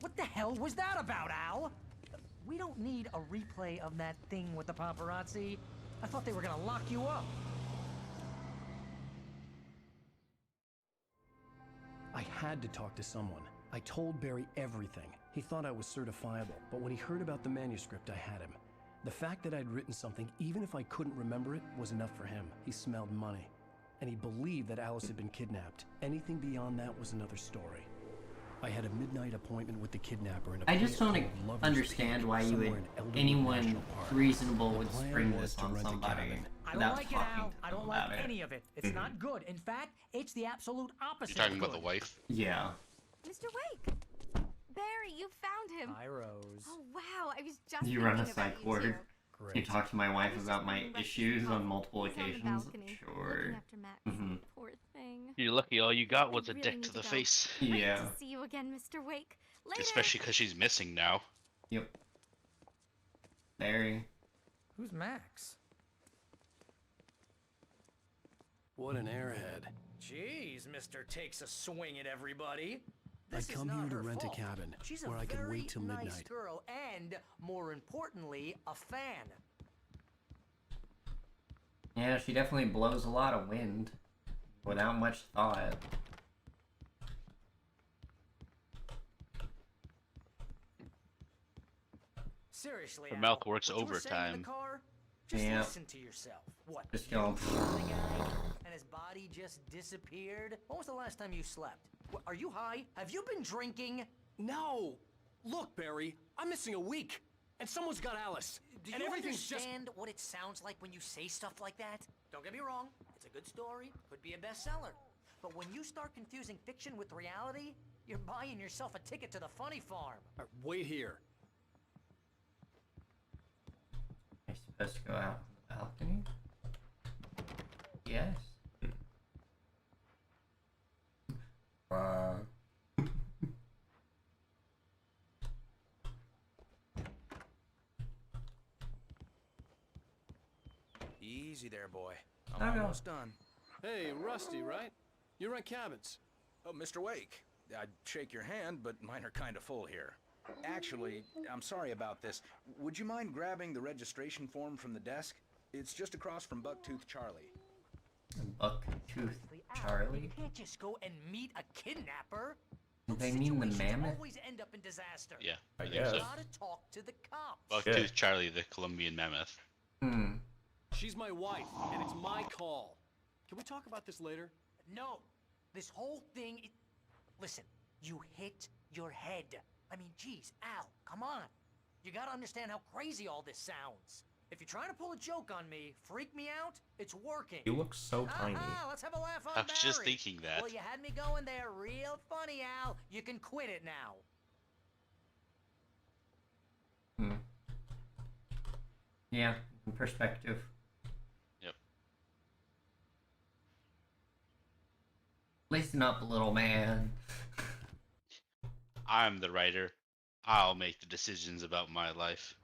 What the hell was that about, Al? We don't need a replay of that thing with the paparazzi. I thought they were gonna lock you up. I had to talk to someone. I told Barry everything. He thought I was certifiable, but when he heard about the manuscript, I had him. The fact that I'd written something, even if I couldn't remember it, was enough for him. He smelled money. And he believed that Alice had been kidnapped. Anything beyond that was another story. I had a midnight appointment with the kidnapper in a I just place don't called Lover's understand Peak, why you somewhere would, in Elderwood anyone National Park. reasonable The would plan spring was this to on rent a somebody cabin. I don't without like it, talking Al. to I them don't like about it. any of it. It's not good. In fact, it's the absolute opposite. You're talking of about the good. wife? Yeah. Mr. Wake! Barry, you found him! Hi, Rose. Oh, wow, I was just You run a thinking about psych you, ward. too. You talk to my wife about my issues on multiple He's on the occasions. balcony, Sure. looking after Max. Poor thing. You're lucky all you got was I a really dick need to the go. face. Great Yeah. to see you again, Mr. Wake. Later. Especially because she's missing now. Yep. Barry. Who's Max? What an airhead. Jeez, Mr. Takes a swing at everybody. I This is come not here to her rent a fault. cabin She's a where I can very wait till nice midnight. girl and, more importantly, a fan. Yeah, she definitely blows a lot of wind without much thought. Seriously, Her Al, mouth works what you were saying in overtime. the car, just Yeah. listen to yourself. What? Just you go. killed the guy and his body just disappeared? When was the last time you slept? Are you high? Have you been drinking? No! Look, Barry, I'm missing a week, and someone's got Alice. Do and you everything's understand what it sounds like when you say stuff like that? Don't get me wrong, it's a good story, could be a bestseller. But when you start confusing fiction with reality, you're buying yourself a ticket to the funny farm. Wait here. Am I supposed to go out on the balcony? Yes. Easy there, boy. Okay. I'm almost done. Hey, Rusty, right? You rent cabins. Oh, Mr. Wake. I'd shake your hand, but mine are kind of full here. Actually, I'm sorry about this. Would you mind grabbing the registration form from the desk? It's just across from Bucktooth Charlie. Bucktooth You Charlie? can't just go and meet a kidnapper. They mean the Situations mammoth? always end up in disaster. Yeah, I You think so. gotta talk to the cops. Bucktooth Charlie, the Colombian mammoth. She's my wife, and it's my call. Can we talk about this later? No, this whole thing. Listen, you hit your head. I mean, geez, Al, come on. You gotta understand how crazy all this sounds. If you're trying to pull a joke on me, freak me out, it's working. You look so tiny. Let's have a laugh on I was just Barry. thinking that. Well, you had me going there real funny, Al. You can quit it now. Yeah, in perspective. Yep. Listen up, little man. I'm the writer. I'll make the decisions about my life.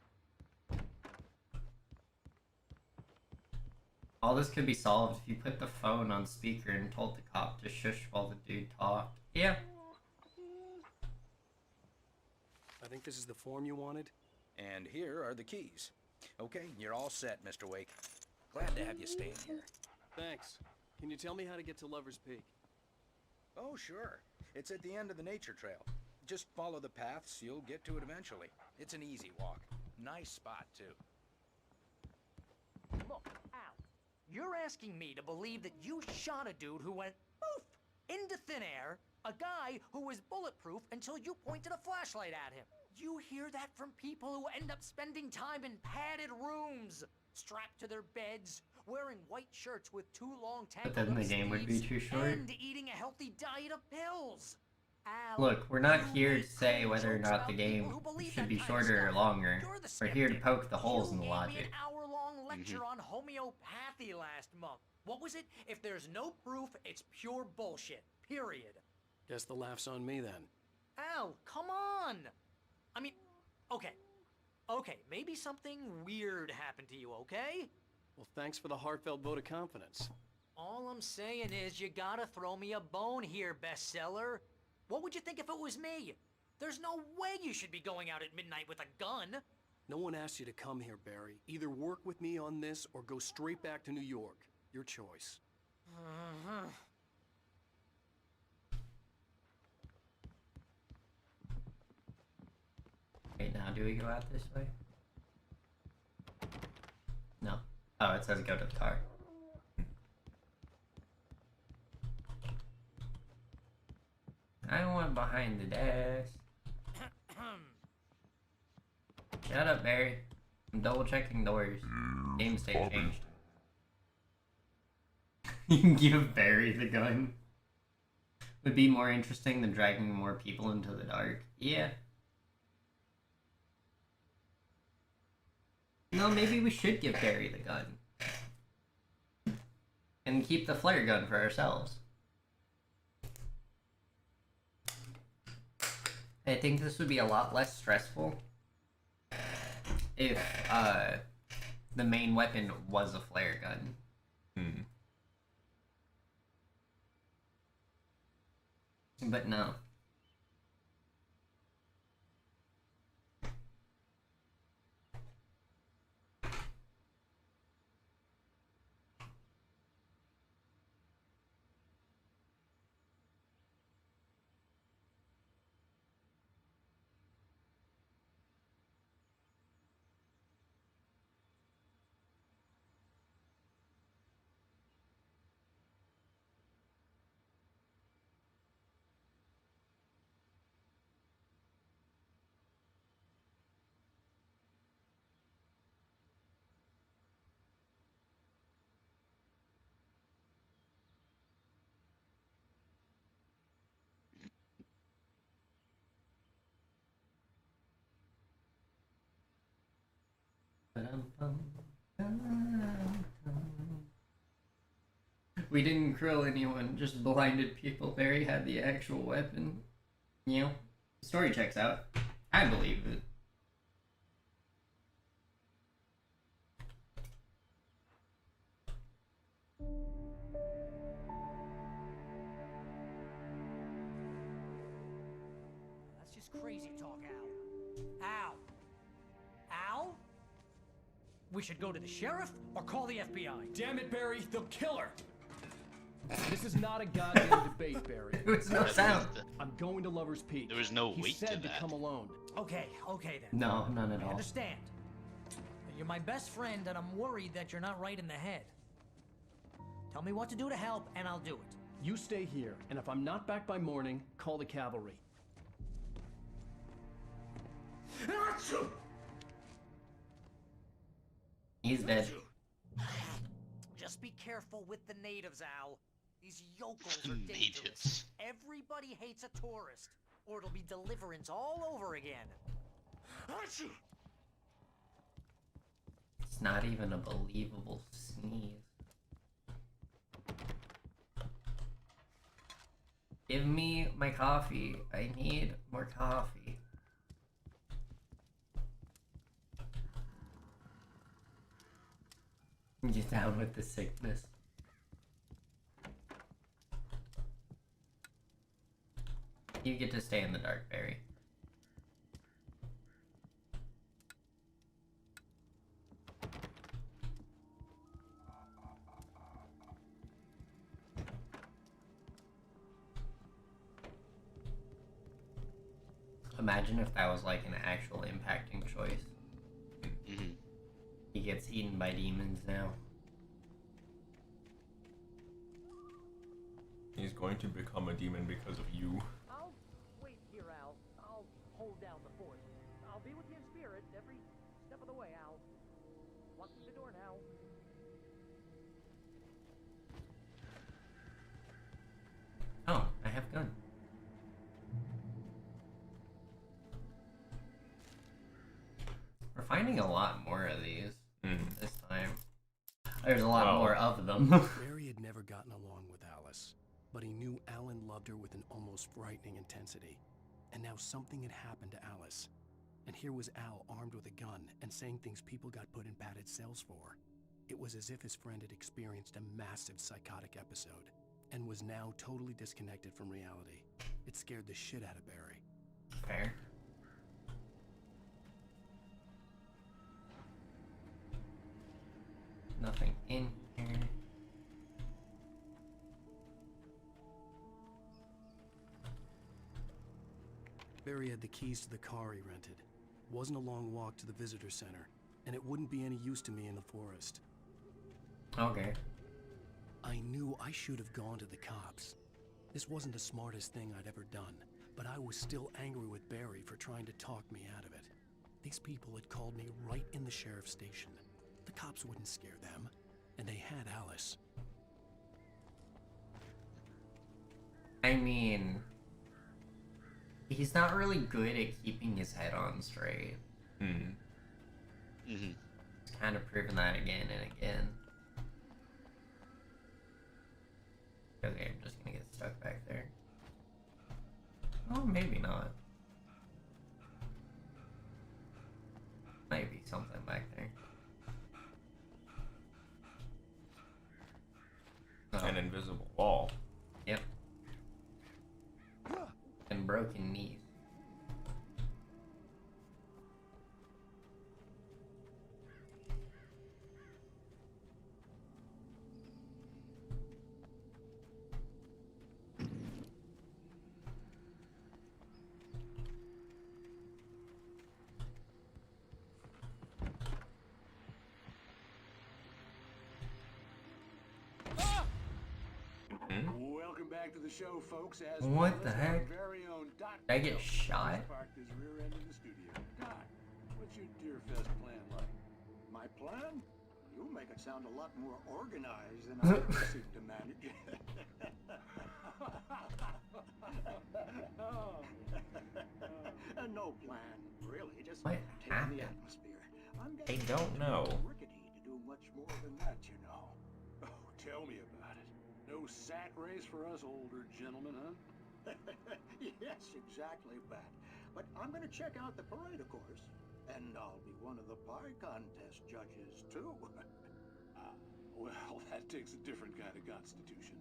All this could be solved if you put the phone on speaker and told the cop to shush while the dude talked. Yeah. I think this is the form you wanted. And here are the keys. Okay, you're all set, Mr. Wake. Glad to have you staying here. Thanks. Can you tell me how to get to Lover's Peak? Oh, sure. It's at the end of the nature trail. Just follow the paths, you'll get to it eventually. It's an easy walk. Nice spot, too. Look, Al, you're asking me to believe that you shot a dude who went poof into thin air, a guy who was bulletproof until you pointed a flashlight at him. You hear that from people who end up spending time in padded rooms, strapped to their beds, wearing white shirts with too long But then the game would be too short. and eating a healthy diet of pills. Al, Look, we're not here to say whether or not the game should be shorter or longer. We're here to poke the holes in the logic. An hour-long lecture on homeopathy last month. What was it? If there's no proof, it's pure bullshit. Period. Guess the laugh's on me then. Al, come on! I mean, okay. Okay, maybe something weird happened to you, okay? Well, thanks for the heartfelt vote of confidence. All I'm saying is you gotta throw me a bone here, bestseller. What would you think if it was me? There's no way you should be going out at midnight with a gun. No one asked you to come here, Barry. Either work with me on this or go straight back to New York. Your choice. Wait, now do we go out this way? No. Oh, it says go to the car. I want behind the desk. Shut up, Barry. I'm double checking doors. Game state changed. You can give Barry the gun. Would be more interesting than dragging more people into the dark. Yeah. No, maybe we should give Barry the gun. And keep the flare gun for ourselves. I think this would be a lot less stressful if the main weapon was a flare gun. But no. We didn't krill anyone, just blinded people. Barry had the actual weapon. You know, story checks out. I believe it. That's just crazy talk, Al. Al! Al? We should go to the sheriff or call the FBI. Damn it, Barry, they'll kill her! This is not a goddamn debate, Barry. There was no sound. I'm going to Lover's Peak. There was no He weight said to that. come alone. Okay, okay then. No, none at I all. understand. You're my best friend, and I'm worried that you're not right in the head. Tell me what to do to help, and I'll do it. You stay here, and if I'm not back by morning, call the cavalry. He's dead. Just be careful with the natives, Al. These yokels are dangerous. Natives. Everybody hates a tourist, or it'll be Deliverance all over again. It's not even a believable sneeze. Give me my coffee. I need more coffee. Get down with the sickness. You get to stay in the dark, Barry. Imagine if that was like an actual impacting choice. Mm-hmm. He gets eaten by demons now. He's going to become a demon because of you. I'll wait here, Al. I'll hold down the fort. I'll be with you in spirit every step of the way, Al. Walk through the door now. Oh, I have gun. We're finding a lot more of these this time. There's a lot more of them. Barry had never gotten along with Alice, but he knew Alan loved her with an almost frightening intensity. And now something had happened to Alice. And here was Al armed with a gun and saying things people got put in padded cells for. It was as if his friend had experienced a massive psychotic episode and was now totally disconnected from reality. It scared the shit out of Barry. Fair. Nothing in here. Barry had the keys to the car he rented. Wasn't a long walk to the visitor center, and it wouldn't be any use to me in the forest. Okay. I knew I should have gone to the cops. This wasn't the smartest thing I'd ever done, but I was still angry with Barry for trying to talk me out of it. These people had called me right in the sheriff's station. The cops wouldn't scare them, and they had Alice. I mean, he's not really good at keeping his head on straight. He's kind of proven that again and again. Okay, I'm just gonna get stuck back there. Oh, maybe not. Might be something back there. An invisible wall. Yep. And broken knees. Welcome back to the show, folks. As What the our heck? very own Doc Did I get Jones shot? has parked his rear end in the studio. Doc, what's your Deerfest plan like? My plan? You make it sound a lot more organized than I ever seem to manage. No plan, really. Just What taking happened? the atmosphere. I'm I getting don't know. rickety to do much more than that, you know. Oh, tell me about it. No sack race for us older gentlemen, huh? Yes, exactly, Bat. But I'm gonna check out the parade, of course. And I'll be one of the pie contest judges, too. Well, that takes a different kind of constitution.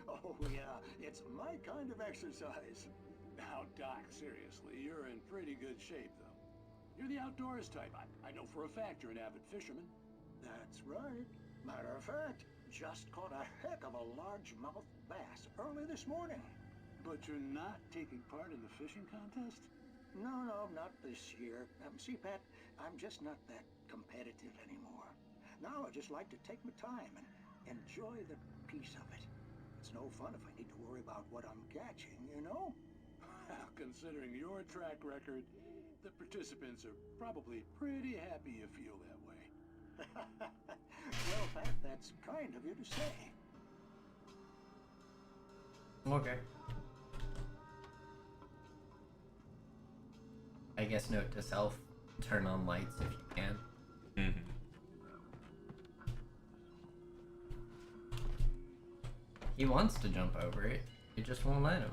Oh, yeah, it's my kind of exercise. Now, Doc, seriously, you're in pretty good shape, though. You're the outdoors type. I know for a fact you're an avid fisherman. That's right. Matter of fact, just caught a heck of a largemouth bass early this morning. But you're not taking part in the fishing contest? No, not this year. See, Pat, I'm just not that competitive anymore. Now I just like to take my time and enjoy the peace of it. It's no fun if I need to worry about what I'm catching, you know? Considering your track record, the participants are probably pretty happy you feel that way. Well, Pat, that's kind of you to say. Okay. I guess note to self, turn on lights if you can. He wants to jump over it. It just won't let him.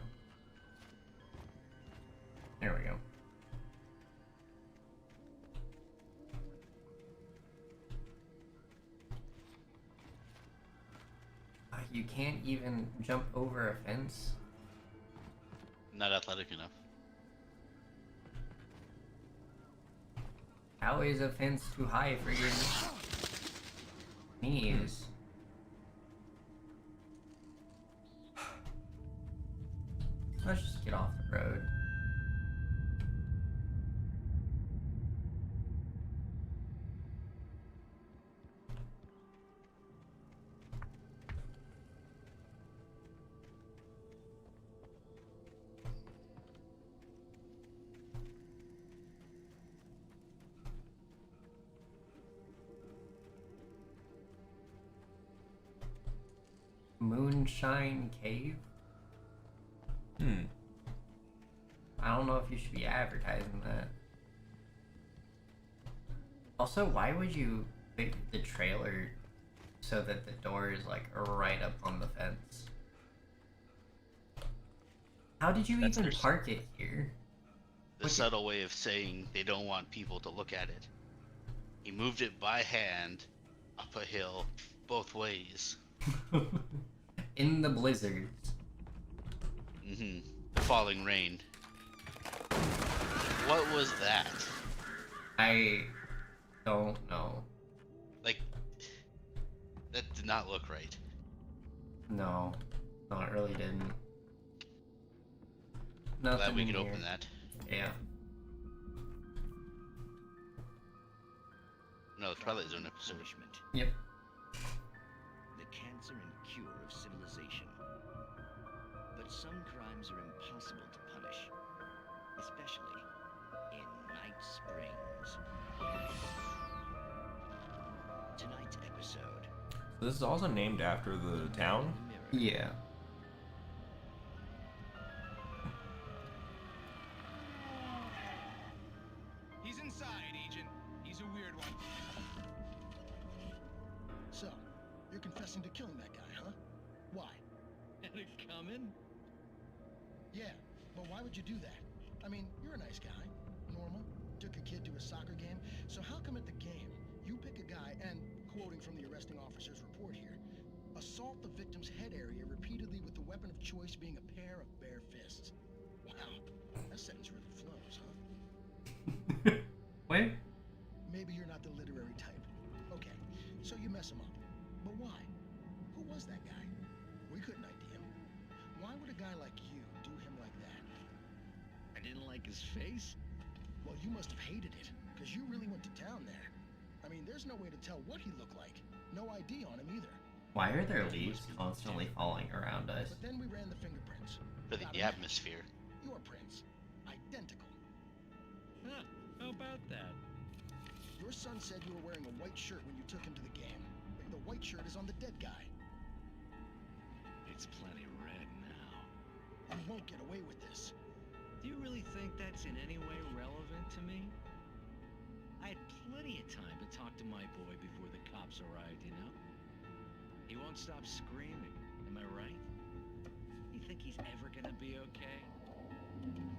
There we go. You can't even jump over a fence? Not athletic enough. How is a fence too high for your knees? Let's just get off the road. Moonshine Cave? I don't know if you should be advertising that. Also, why would you make the trailer so that the door is like right up on the fence? How did you even park it here? The subtle way of saying they don't want people to look at it. He moved it by hand, up a hill, both ways. In the blizzards. The falling rain. What was that? I don't know. Like, that did not look right. No, it really didn't. Nothing Glad we could here. open that. Yeah. No, Twilight Zone episode. Yep. The cancer and cure of civilization. But some crimes are impossible to punish, especially in Night Springs. Tonight's episode. So this is also named after the town? Yeah. He's inside, Agent. He's a weird one. So, you're confessing to killing that guy, huh? Why? Had it coming? Yeah, but why would you do that? I mean, you're a nice guy. Normal. Took a kid to a soccer game. So how come at the game, you pick a guy and, quoting from the arresting officer's report here, assault the victim's head area repeatedly with the weapon of choice being a pair of bare fists? Wow, that sentence really flows, huh? Wait. Maybe you're not the literary type. Okay, so you mess him up. But why? Who was that guy? We couldn't ID him. Why would a guy like you do him like that? I didn't like his face? Well, you must have hated it, because you really went to town there. I mean, there's no way to tell what he looked like. No ID on him either. Why are there leaves constantly falling around us? But then we ran the fingerprints. For the atmosphere. Your prints. Identical. Huh, how about that? Your son said you were wearing a white shirt when you took him to the game. The white shirt is on the dead guy. It's plenty red now. You won't get away with this. Do you really think that's in any way relevant to me? I had plenty of time to talk to my boy before the cops arrived, you know? He won't stop screaming, am I right? You think he's ever gonna be okay?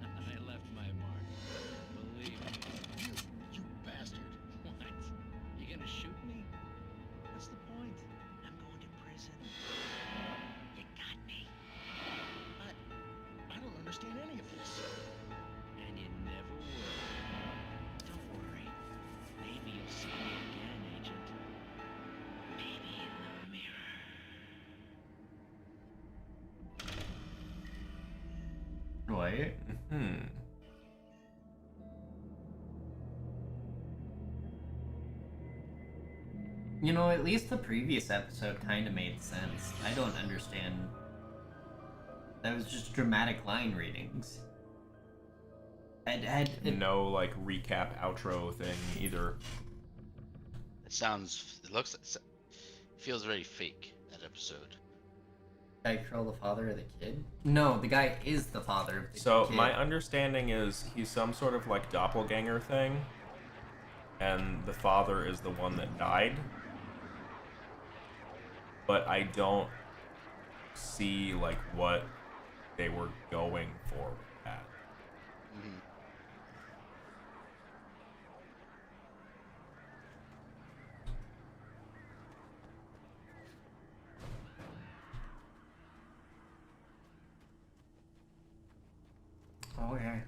I left my mark. Believe me. You bastard. What? You gonna shoot me? What's the point? I'm going to prison. You got me. I don't understand any of this. And you never will. Don't worry. Maybe you'll see me again, Agent. Maybe in the mirror. What? You know, at least the previous episode kind of made sense. I don't understand. That was just dramatic line readings. No, like, recap outro thing either. It feels very fake, that episode. Guy kill the father of the kid? No, the guy is the father of the kid. So, my understanding is he's some sort of, like, doppelganger thing. And the father is the one that died. But I don't see, like, what they were going for with that. Mm-hmm. Oh yeah.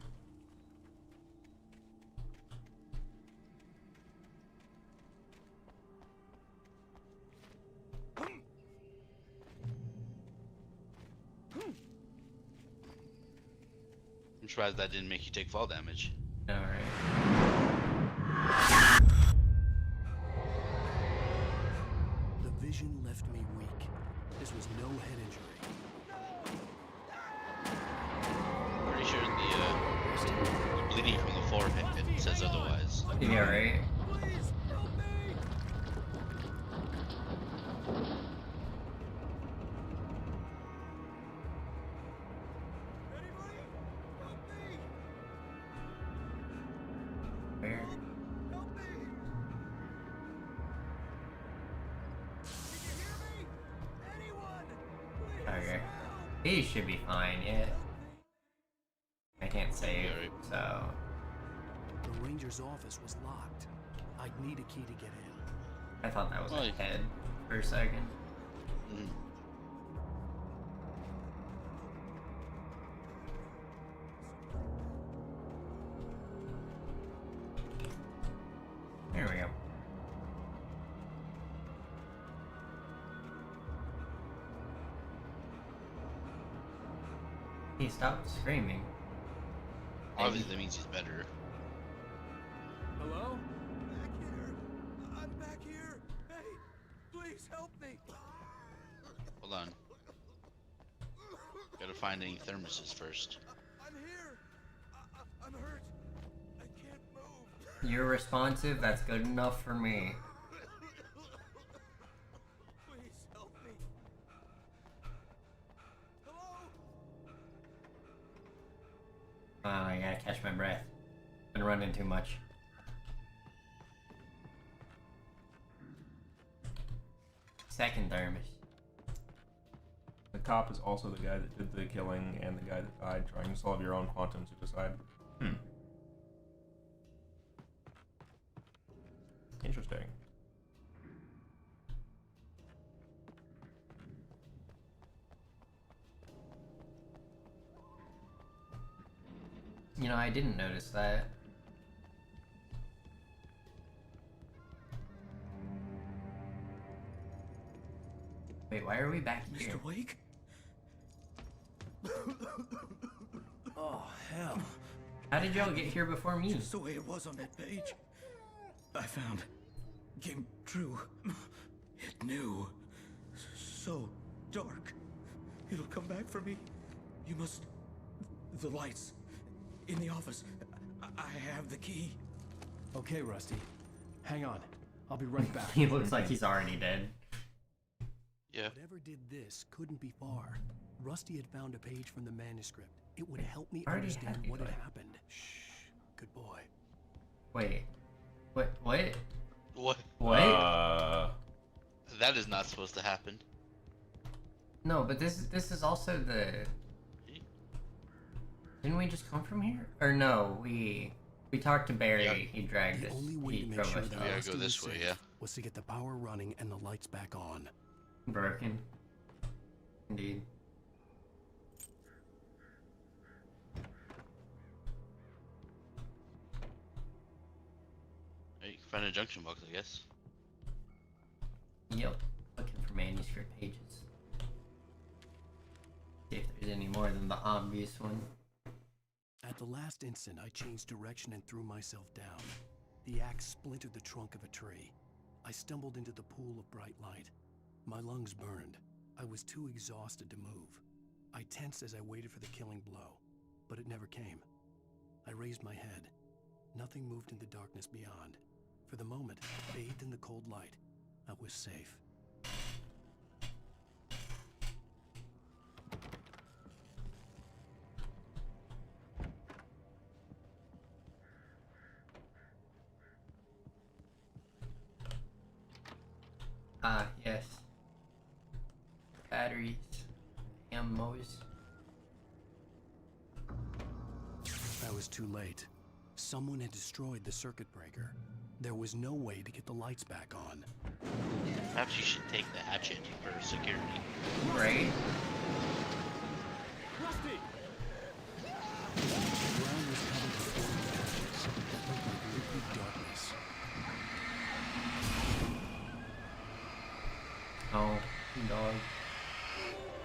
I'm surprised that didn't make you take fall damage. Alright. The vision left me weak. This was no head injury. Pretty sure the bleeding from the forehead says otherwise. Yeah, right. Where? Okay. He should be fine, yeah. I can't save, so... The ranger's office was locked. I'd need a key to get in. I thought that was a head for a second. Mm. There we go. He stopped screaming. Obviously, that means he's better. Hello? Back here. I'm back here. Hey, please help me. Hold on. Gotta find any thermoses first. I'm here. I'm hurt. I can't move. You're responsive, that's good enough for me. Please help me. Oh, I gotta catch my breath. Been running too much. Second thermos. The cop is also the guy that did the killing and the guy that died trying to solve your own quantum suicide. Interesting. You know, I didn't notice that. Wait, why are we back here? Mr. Wake? Oh, hell. How did y'all get here before me? Just the way it was on that page. I found. Came true. It knew. So dark. It'll come back for me. You must. The lights. In the office. I have the key. Okay, Rusty. Hang on. I'll be right back. He looks like he's already dead. Yeah. Whatever did this couldn't be far. Rusty had found a page from the manuscript. It would help me Already understand happy, what had but- happened. Shh. Good boy. Wait. What? What? What? That is not supposed to happen. No, but this is also the... Didn't we just come from here? Or no, we talked to Barry, Yeah. he dragged The us. only way He to make drove sure us that out. Rusty go was this way, safe yeah. was to get the power running and the lights back on. Broken. Indeed. Hey, you can find a junction box, I guess. Yep. Looking for manuscript pages. See if there's any more than the obvious one. At the last instant, I changed direction and threw myself down. The axe splintered the trunk of a tree. I stumbled into the pool of bright light. My lungs burned. I was too exhausted to move. I tensed as I waited for the killing blow, but it never came. I raised my head. Nothing moved in the darkness beyond. For the moment, bathed in the cold light, I was safe. Ah, yes. Batteries. Ammos. was too late. Someone had destroyed the circuit breaker. There was no way to get the lights back on. Perhaps you should take the hatchet for security. Right? Rusty! The ground was covered with orange patches that looked like liquid darkness. Oh, dog.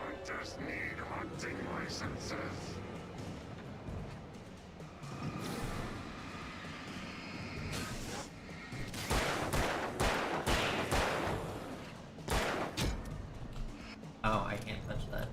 Hunters need hunting licenses. Oh, I can't touch that.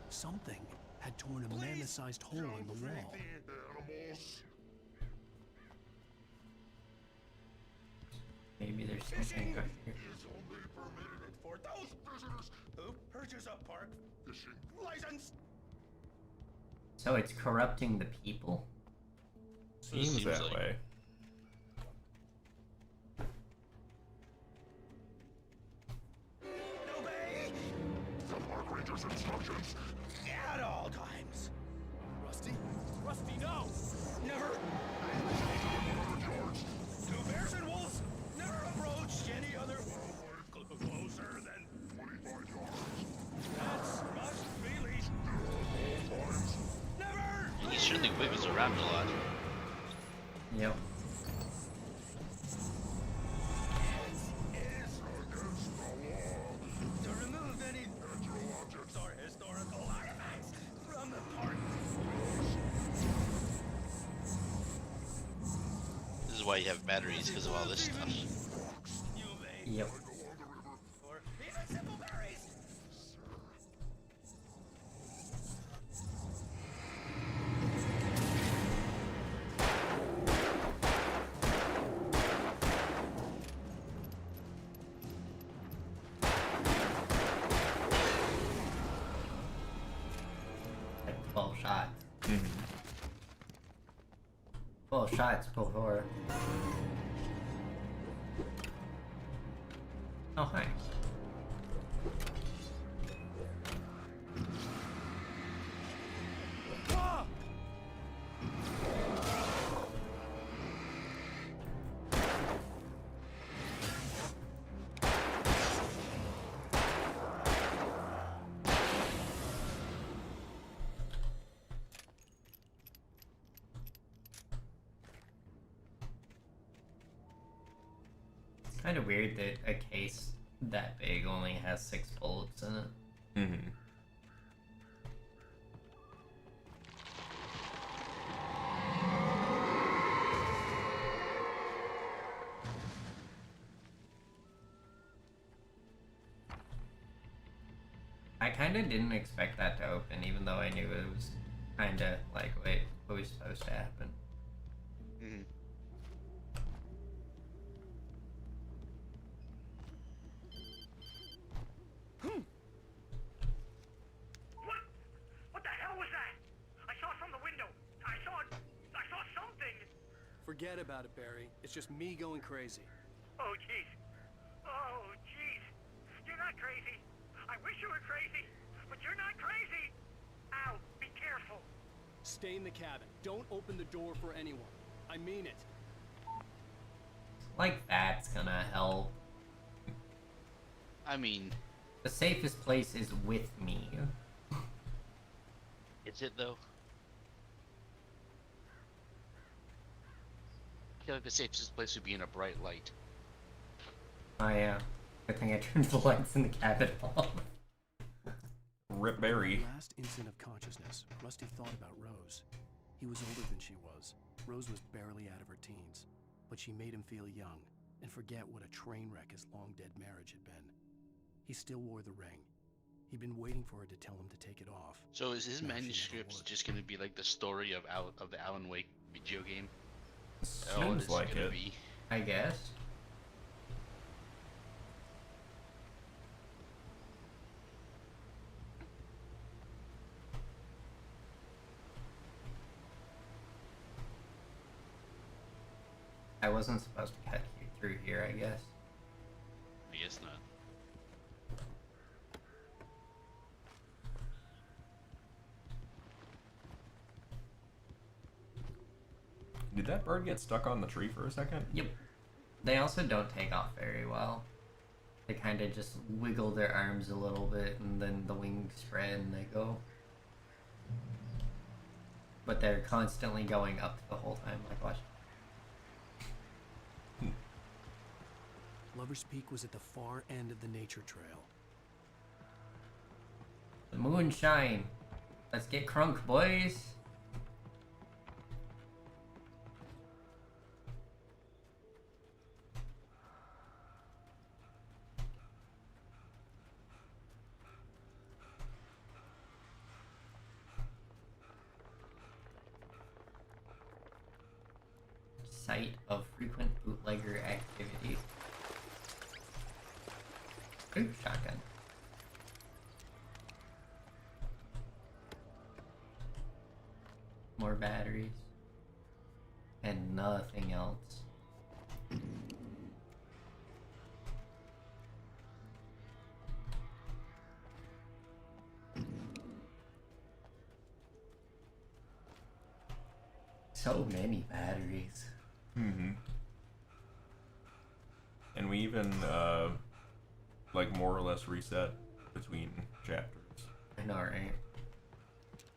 Something had torn a mammoth-sized hole in the wall. Maybe there's something back here. Is only permitted for those prisoners who purchase a park fishing license. So it's corrupting the people? Seems that like way. Obey the park ranger's instructions at all times. Rusty? Rusty, no! Never! Two bears and wolves never approached any other closer than 25 yards. That must be least. Never! He certainly wiggles around a lot. Yep. To remove any natural objects or historical artifacts from the park. This is why you have batteries, because of all this stuff. Yep. Or even simple berries. Like 12 shots. 12 shots before. Oh, hi. It's kind of weird that a case that big only has 6 bullets in it. Mm-hmm. I kind of didn't expect that to open, even though I knew it was kind of like what was supposed to happen. Mm-hmm. What the hell was that? I saw it from the window. I saw something. Forget about it, Barry. It's just me going crazy. Oh, jeez. Oh, jeez. You're not crazy. I wish you were crazy, but you're not crazy. Ow, be careful. Stay in the cabin. Don't open the door for anyone. I mean it. Like that's gonna help. I mean, The safest place is with me. is it though? I feel like the safest place would be in a bright light. Oh yeah. Good thing I turned the lights in the cabin off. Rip Barry. Last instant of consciousness, Rusty thought about Rose. He was older than she was. Rose was barely out of her teens, but she made him feel young and forget what a train wreck his long-dead marriage had been. He still wore the ring. He'd been waiting for her to tell him to take it off. So is his Now she never manuscript would. just gonna be like the story of the Alan Wake video game? Seems like it. I guess. I wasn't supposed to cut through here, I guess. I guess not. Did that bird get stuck on the tree for a second? Yep. They also don't take off very well. They kind of just wiggle their arms a little bit and then the wings spread and they go. But they're constantly going up the whole time, like watch. Lover's Peak was at the far end of the nature trail. The moonshine. Let's get crunk, boys. Site of frequent bootlegger activity. Ooh, shotgun. More batteries. And nothing else. So many batteries. Mm-hmm. And we even, like, more or less reset between chapters. I know, right?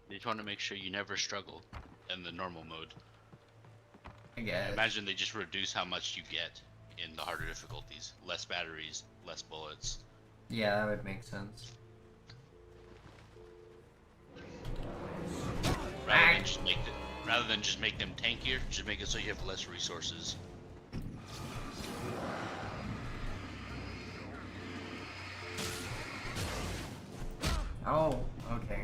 They just want to make sure you never struggle in the normal mode. I guess. Imagine they just reduce how much you get in the harder difficulties. Less batteries, less bullets. Yeah, that would make sense. Rather than just make them tankier, just make it so you have less resources. Oh, okay.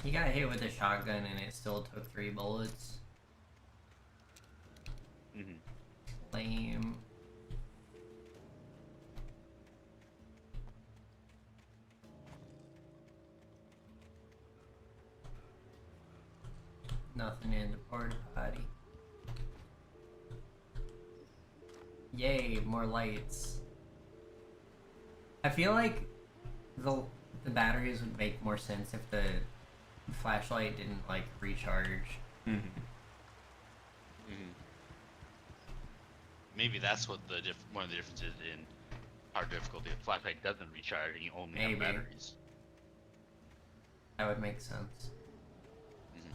He got hit with a shotgun and it still took 3 bullets. Mm-hmm. Lame. Nothing in the porta potty. Yay, more lights. I feel like the batteries would make more sense if the flashlight didn't like recharge. Mm-hmm. Mm-hmm. Maybe that's what one of the differences in hard difficulty. The flashlight doesn't recharge and you only have batteries. That would make sense. Mm-hmm.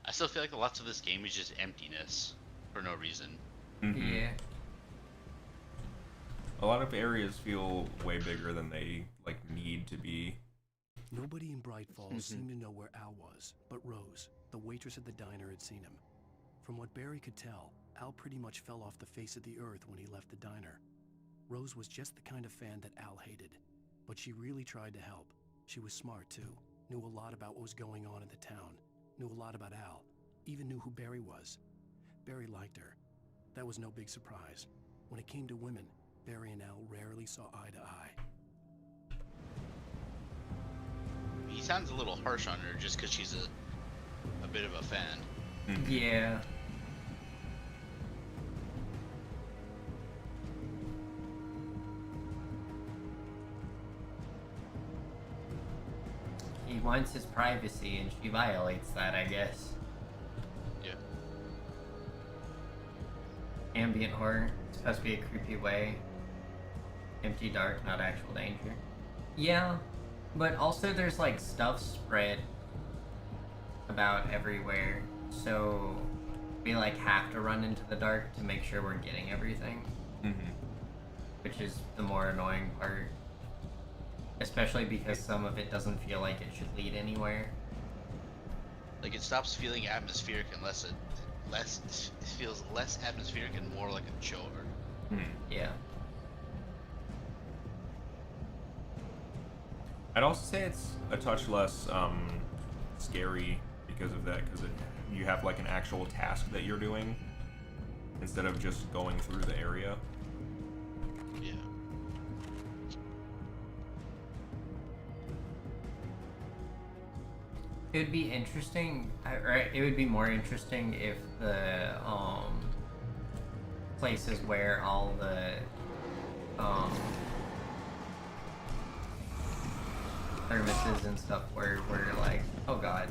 I still feel like lots of this game is just emptiness for no reason. Mm-hmm. Yeah. A lot of areas feel way bigger than they like need to be. Nobody in Bright Falls seemed to know where Al was, but Rose, the waitress at the diner, had seen him. From what Barry could tell, Al pretty much fell off the face of the earth when he left the diner. Rose was just the kind of fan that Al hated, but she really tried to help. She was smart too, knew a lot about what was going on in the town, knew a lot about Al, even knew who Barry was. Barry liked her. That was no big surprise. When it came to women, Barry and Al rarely saw eye to eye. He sounds a little harsh on her just because she's a bit of a fan. Yeah. He wants his privacy and she violates that, I guess. Yeah. Ambient horror. It's supposed to be a creepy way. Empty, dark, not actual danger. Yeah, but also there's like stuff spread about everywhere, so we like have to run into the dark to make sure we're getting everything. Mm-hmm. Which is the more annoying part. Especially because some of it doesn't feel like it should lead anywhere. Like it stops feeling atmospheric unless it feels less atmospheric and more like a chore. Yeah. I'd also say it's a touch less scary because of that, because you have like an actual task that you're doing instead of just going through the area. Yeah. It would be interesting, right? It would be more interesting if the places where all the thermoses and stuff were like, oh god.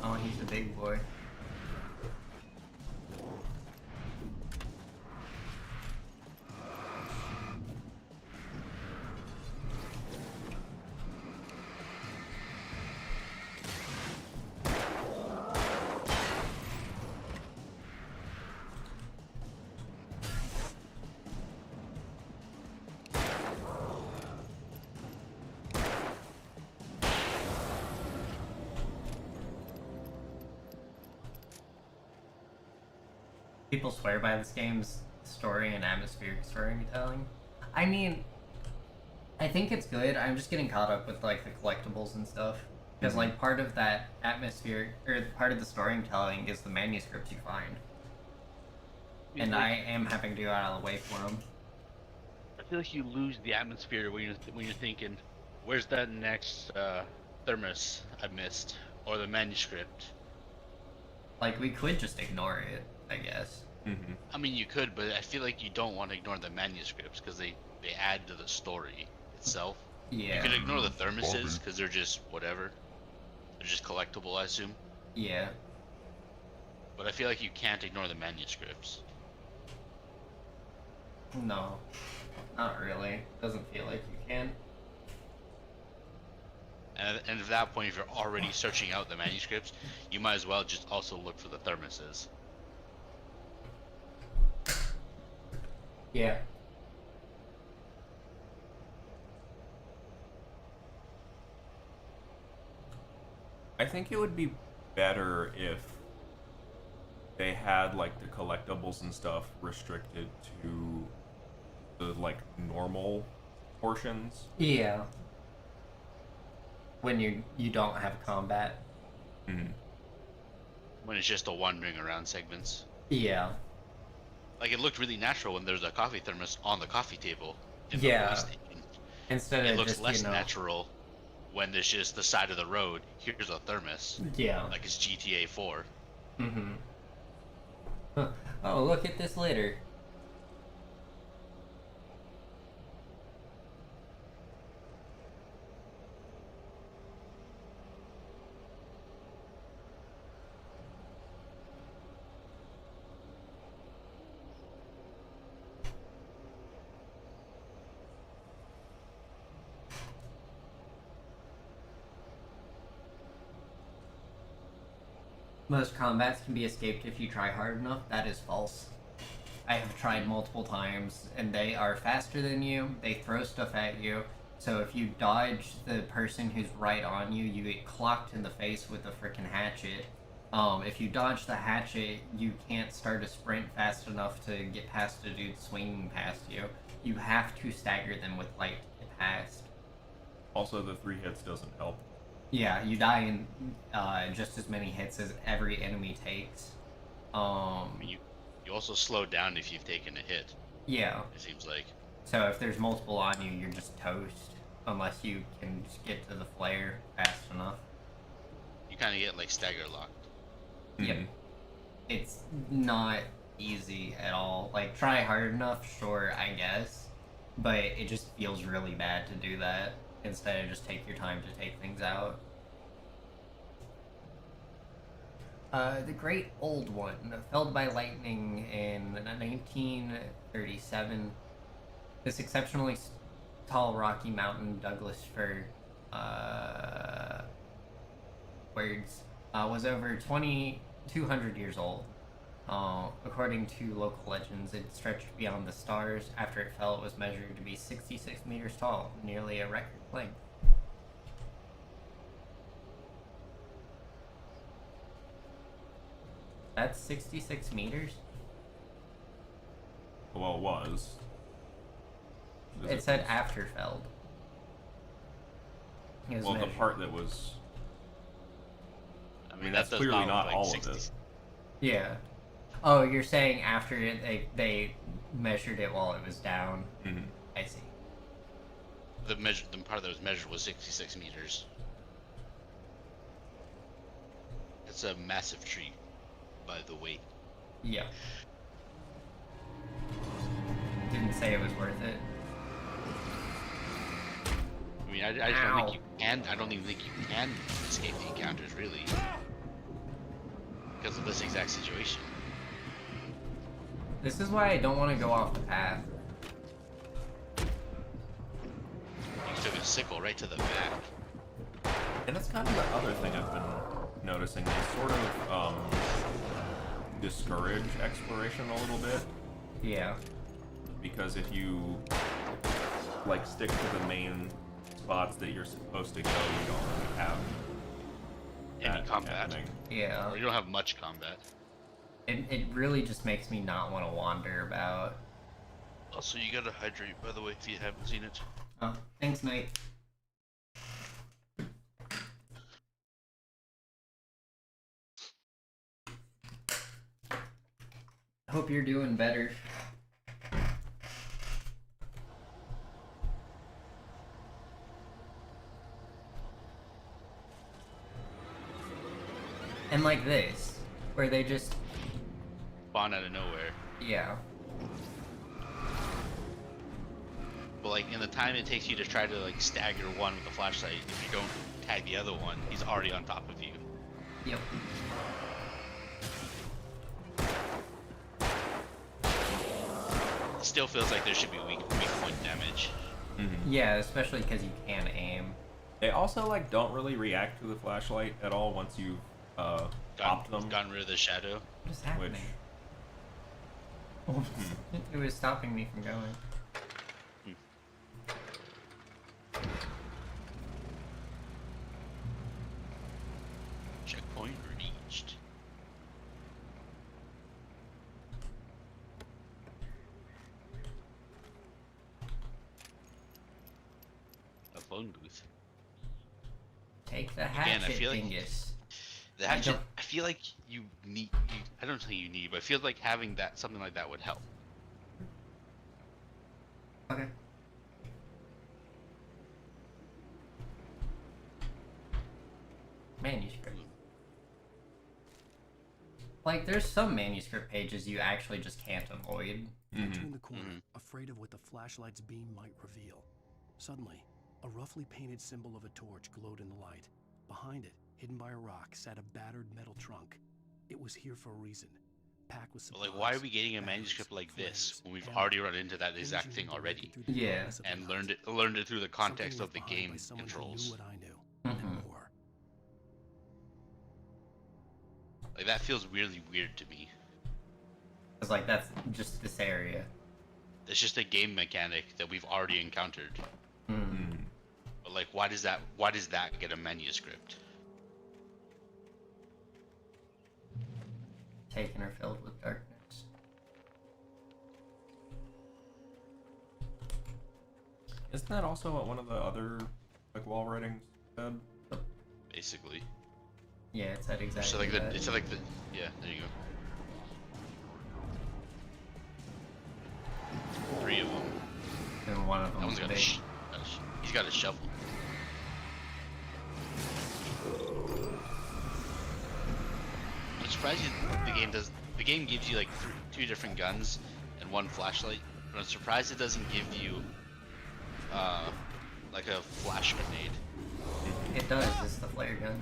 Oh, he's a big boy. People swear by this game's story and atmospheric storytelling. I mean, I think it's good. I'm just getting caught up with like the collectibles and stuff. Because like part of that atmosphere, or part of the storytelling is the manuscripts you find. And I am having to go out of the way for them. I feel like you lose the atmosphere when you're thinking, where's that next thermos I missed? Or the manuscript? Like, we could just ignore it, I guess. Mm-hmm. I mean, you could, but I feel like you don't want to ignore the manuscripts because they add to the story itself. Yeah. You can ignore the thermoses because they're just whatever. They're just collectible, I assume. Yeah. But I feel like you can't ignore the manuscripts. No. Not really. Doesn't feel like you can. And at that point, if you're already searching out the manuscripts, you might as well just also look for the thermoses. Yeah. I think it would be better if they had like the collectibles and stuff restricted to the like normal portions. Yeah. When you don't have combat. Mm-hmm. When it's just the wandering around segments. Yeah. Like, it looked really natural when there's a coffee thermos on the coffee table. In Yeah. The police station. Instead it of looks just, less you know... natural when there's just the side of the road. Here's a thermos. Yeah. Like it's GTA 4. Mm-hmm. Huh. Oh, look at this litter. Most combats can be escaped if you try hard enough. That is false. I have tried multiple times, and they are faster than you. They throw stuff at you. So if you dodge the person who's right on you, you get clocked in the face with a freaking hatchet. If you dodge the hatchet, you can't start a sprint fast enough to get past a dude swinging past you. You have to stagger them with light to get past. Also, the 3 hits doesn't help. Yeah, you die in just as many hits as every enemy takes. You also slow down if you've taken a hit. Yeah. It seems like. So if there's multiple on you, you're just toast. Unless you can just get to the flare fast enough. You kind of get like stagger locked. Yep. It's not easy at all. Like, try hard enough, sure, I guess. But it just feels really bad to do that. Instead of just take your time to take things out. The Great Old One, felled by lightning in 1937. This exceptionally tall Rocky Mountain Douglas fir was over 200 years old. According to local legends, it stretched beyond the stars. After it fell, it was measured to be 66 meters tall, nearly a record length. That's 66 meters? Well, it was. It said Afterfeld. Well, the part that was... I mean, that's that does clearly not not look like all 60. of it. Yeah. Oh, you're saying after it, they measured it while it was down? Mm-hmm. I see. The part that was measured was 66 meters. It's a massive tree, by the way. Yeah. Didn't say it was worth it. I mean, I just don't think you can. I don't even think you can escape the encounters, really, because of this exact situation. This is why I don't want to go off the path. You took a sickle right to the back. And that's kind of the other thing I've been noticing. They sort of discourage exploration a little bit. Yeah. Because if you like stick to the main spots that you're supposed to go, you don't really have any combat. happening. Yeah. Or you don't have much combat. It really just makes me not want to wander about. Also, you gotta hydrate, by the way, if you haven't seen it. Oh, thanks, mate. Hope you're doing better. And like this, where they just Spawn out of nowhere. yeah. But like in the time it takes you to try to like stagger one with a flashlight, if you don't tag the other one, he's already on top of you. Yep. It still feels like there should be weak point damage. Mm-hmm. Yeah, especially because you can aim. They also like don't really react to the flashlight at all once you've popped them. Gotten rid of the shadow. What is happening? It was stopping me from going. Checkpoint reached. A phone booth. Take the hatchet, Again, I feel like dingus. the hatchet. I feel like you need. I don't think you need, but I feel like having that something like that would help. Okay. Manuscript. Like, there's some manuscript pages you actually just can't avoid. I turned the corner, afraid of what the flashlight's beam might reveal. Suddenly, a roughly painted symbol of a torch glowed in the light. Behind it, hidden by a rock, sat a battered metal trunk. It was here for a reason. Packed with But supplies. like, why are we getting a manuscript like this when we've already run into that exact thing already? Yeah. And learned it through the context of the Something left game behind by someone who controls. knew what I knew, and more. Like that feels really weird to me. It's like, that's just this area. It's just a game mechanic that we've already encountered. Mm-hmm. But like, why does that get a manuscript? Taken or filled with darkness. Isn't that also what one of the other like wall writings said? Basically. Yeah, it said exactly So like that. it's like the yeah. There you go. 3 of them. And one of them That one's got big. he's got a shovel. I'm surprised the game gives you like 2 different guns and 1 flashlight, but I'm surprised it doesn't give you like a flash grenade. It does, it's the flare gun.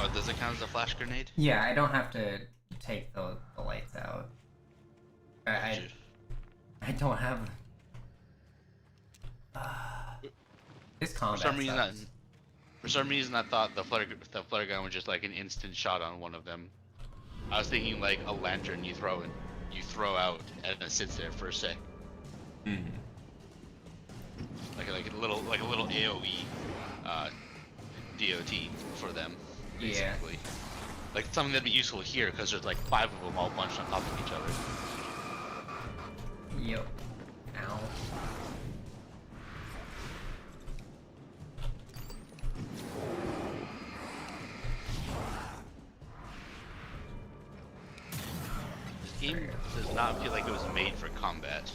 Oh, does it count as a flash grenade? Yeah, I don't have to take the lights out. I don't have... this combat For some reason, I thought the flare gun was just like an instant shot on one of them. I was thinking like a lantern you throw out and it sits there for a sec. Mm-hmm. Like a little AOE DOT for them, basically. Like something that'd be useful here because there's like 5 of them all bunched on top of each other. Yep. Ow. This game does not feel like it was made for combat.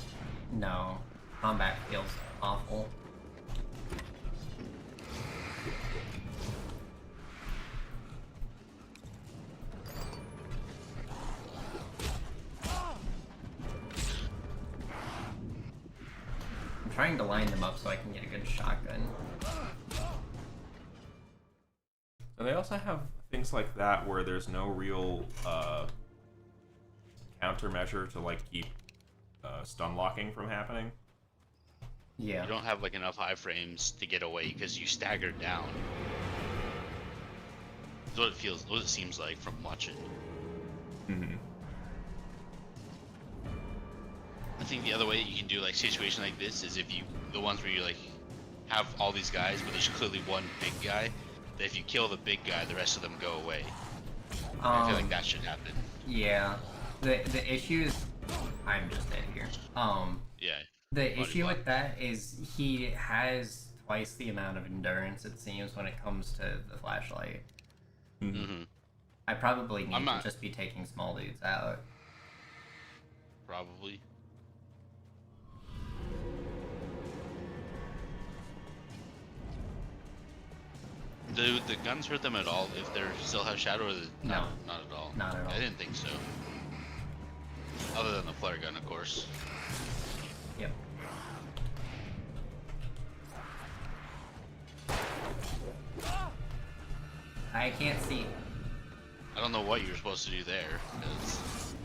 No. Combat feels awful. I'm trying to line them up so I can get a good shotgun. And they also have things like that where there's no real countermeasure to like keep stun locking from happening. Yeah. You don't have like enough iframes to get away because you staggered down. That's what it feels, what it seems like from watching. Mm-hmm. I think the other way you can do like situation like this is if you the ones where you like have all these guys, but there's clearly one big guy. That if you kill the big guy, the rest of them go away. I feel like that should happen. Yeah. The issue is I'm just dead here. Yeah. The issue with that is he has twice the amount of endurance, it seems, when it comes to the flashlight. Mm-hmm. I probably need not- to just be taking small dudes out. Probably. Do the guns hurt them at all if they still have shadow? Or No. Not at all. Not at all. I didn't think so. Other than the flare gun, of course. Yep. I can't see. I don't know what you were supposed to do there. 'Cause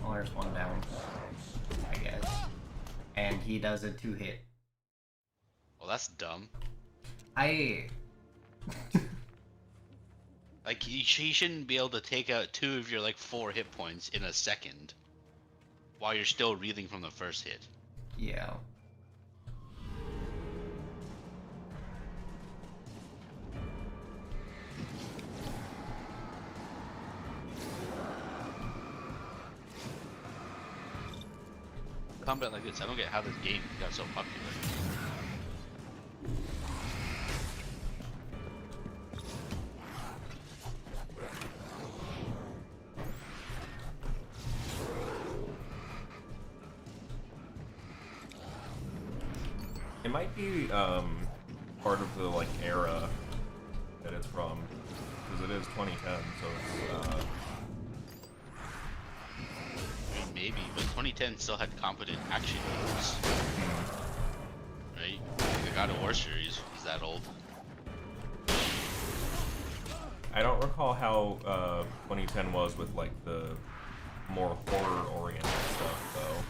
Well, there's one down, I guess. And he does a 2-hit. well, that's dumb. I... Like, he shouldn't be able to take out 2 of your, like, 4 hit points in a second. While you're still reeling from the first hit. Yeah. Combat like this, I don't get how this game got so popular. It might be part of the like era that it's from, because it is 2010, so it's I mean, maybe, but 2010 still had competent action games. Right? The God of War series is that old. I don't recall how 2010 was with like the more horror-oriented stuff, though.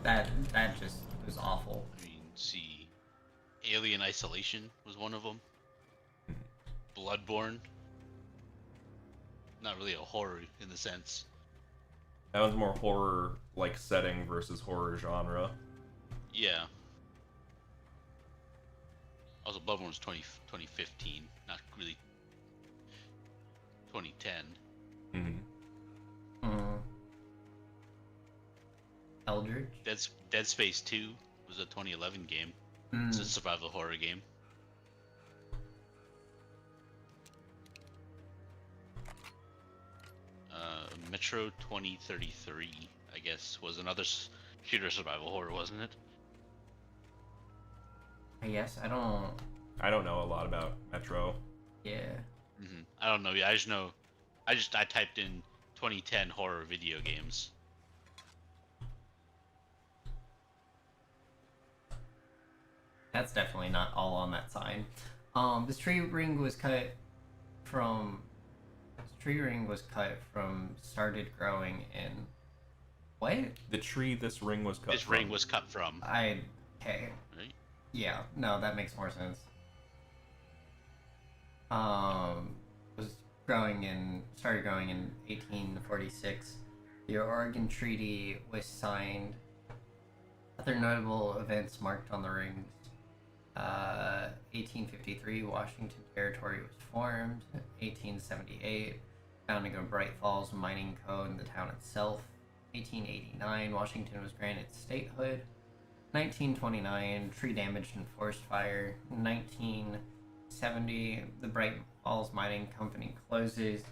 That just was awful. I mean, see, Alien Isolation was one of them. Bloodborne. Not really a horror in the sense. That was more horror like setting versus horror genre. Yeah. Also, Bloodborne was 2015, not really 2010. Mm. Eldritch? Dead Space 2 was a 2011 game. It's a survival horror game. Metro 2033, I guess, was another shooter survival horror, wasn't it? I guess, I don't know a lot about Metro. Yeah. I don't know. Yeah, I just know. I typed in 2010 horror video games. That's definitely not all on that sign. This tree ring was cut from started growing in what? The tree this ring was cut This ring was cut from. Okay. Right? Yeah, no, that makes more sense. Started growing in 1846. The Oregon Treaty was signed. Other notable events marked on the rings 1853, Washington Territory was formed. 1878, founding of Bright Falls Mining Co. in the town itself. 1889, Washington was granted statehood. 1929, tree damage and forest fire. 1970, the Bright Falls Mining Company closes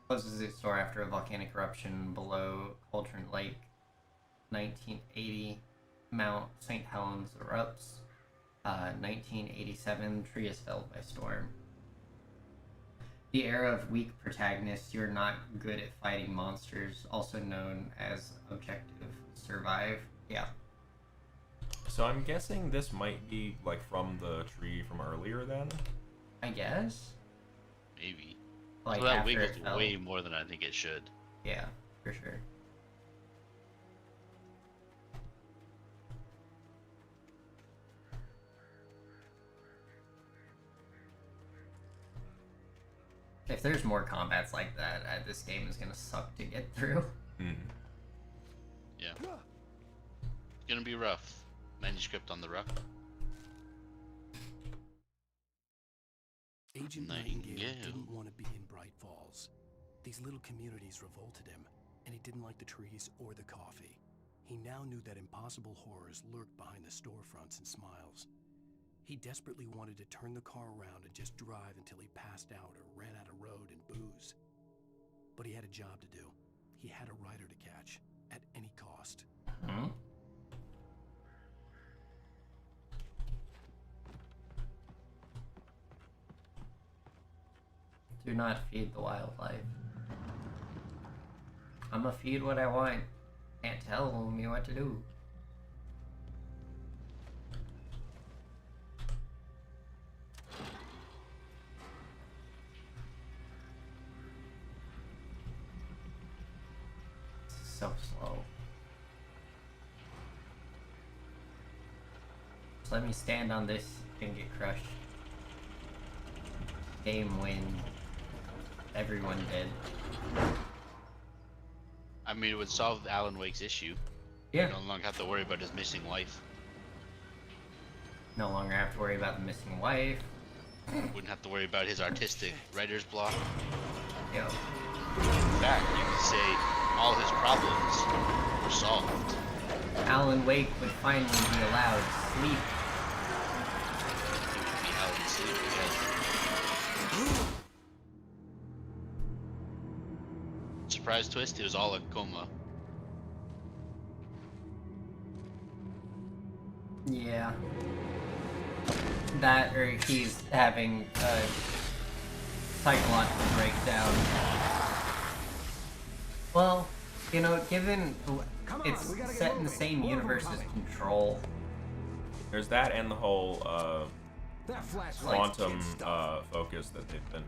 its door after a volcanic eruption below Cauldron Lake. 1980, Mount St. Helens erupts. 1987, tree is felled by storm. The era of weak protagonists, you're not good at fighting monsters, also known as objective survive. Yeah. So I'm guessing this might be like from the tree from earlier then? I guess. Maybe. Like so that after wiggles it fell. way more than I think it should. Yeah, for sure. If there's more combats like that, this game is gonna suck to get through. Yeah. It's gonna be rough. Manuscript on the rough. Agent Nightingale didn't want to be in Bright Falls. These little communities revolted him, and he didn't like the trees or the coffee. He now knew that impossible horrors lurked behind the storefronts and smiles. He desperately wanted to turn the car around and just drive until he passed out or ran out of road and booze. But he had a job to do. He had a rider to catch, at any cost. Do not feed the wildlife. I'ma feed what I want. Can't tell me what to do. So slow. Just let me stand on this and get crushed. Game win. Everyone did. I mean, it would solve Alan Wake's issue. Yeah. You no longer have to worry about his missing wife. No longer have to worry about the missing wife. Wouldn't have to worry about his artistic writer's block. Yo. In fact, you could say all his problems were solved. Alan Wake would finally be allowed sleep. He would be Alan Sleep again. Surprise twist, it was all a coma. Yeah. That, or he's having a psychological breakdown. Well, you know, given it's set in the same universe as Control. There's that and the whole quantum focus that they've been.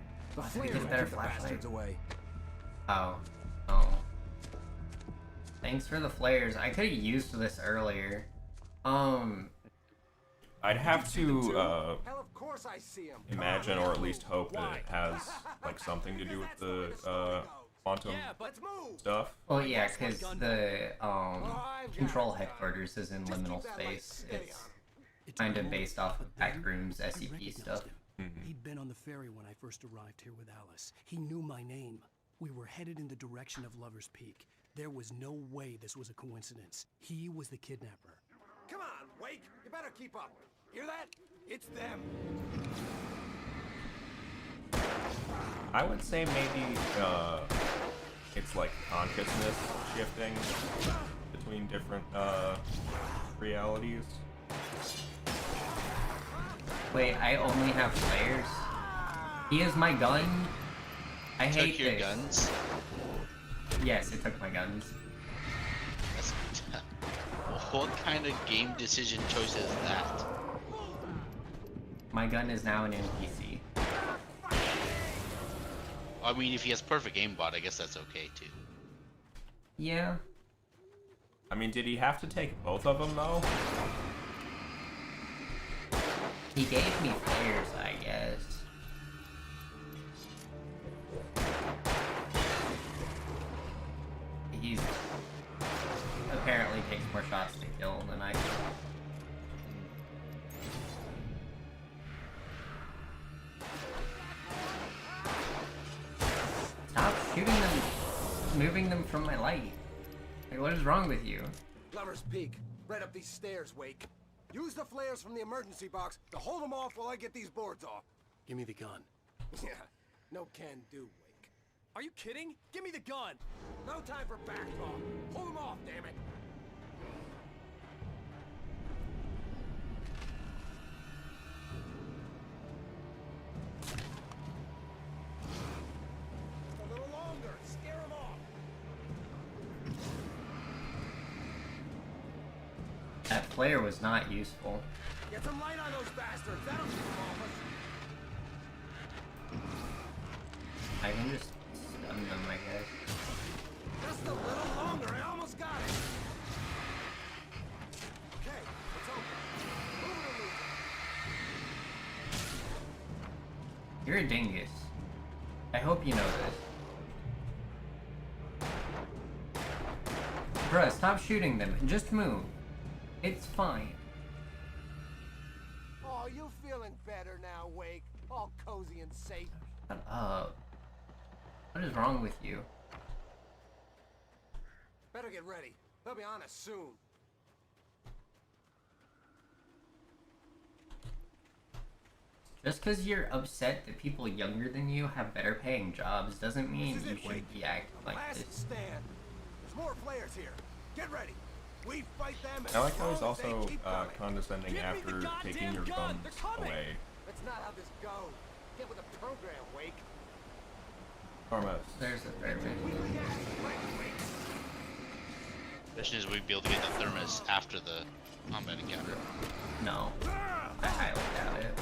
Get better flashlight. Oh. Oh. Thanks for the flares. I could have used this earlier. I'd have to imagine or at least hope that it has like something to do with the quantum stuff. Well, yeah, because the Control headquarters is in liminal space. It's kind of based off of Backroom's SCP stuff. He'd been on the ferry when I first arrived here with Alice. He knew my name. We were headed in the direction of Lover's Peak. There was no way this was a coincidence. He was the kidnapper. Come on, Wake! You better keep up. Hear that? It's them. I would say maybe it's like consciousness shifting between different realities. Wait, I only have flares? He is my gun? I hate Took your this. guns? Yes, it took my guns. That's, what kind of game decision choice is that? My gun is now an NPC. I mean, if he has perfect aimbot, I guess that's okay too. Yeah. I mean, did he have to take both of them though? He gave me flares, I guess. He's apparently takes more shots to kill than I do. shooting them, moving them from my light. Like, what is wrong with you? Lover's Peak, right up these stairs, Wake. Use the flares from the emergency box to hold them off while I get these boards off. Give me the gun. Yeah, no can do, Wake. Are you kidding? Give me the gun! No time for back talk. Hold them off, damn it. A little longer. Scare them off. That flare was not useful. Get some light on those bastards. That'll keep them off us. I can just stun them, I guess. Just a little longer. I almost got it. Okay, it's open. Move it or lose it. You're a dingus. I hope you know this. Bruh, stop shooting them and just move. It's fine. Oh, you feeling better now, Wake? All cozy and safe. Shut up. What is wrong with you? Better get ready. They'll be on us soon. Just because you're upset that people younger than you have better paying jobs doesn't mean you should be acting like Last this. stand. There's more players here. Get ready. We fight them. I like how he's as long as they also keep coming. condescending Give me the after taking goddamn your gun. guns They're coming. away. That's not how this goes. Get with the program, Wake. Tormos. There's a thermos. Question is, we'd be able to get the thermos after the combat encounter. No. I highly doubt it.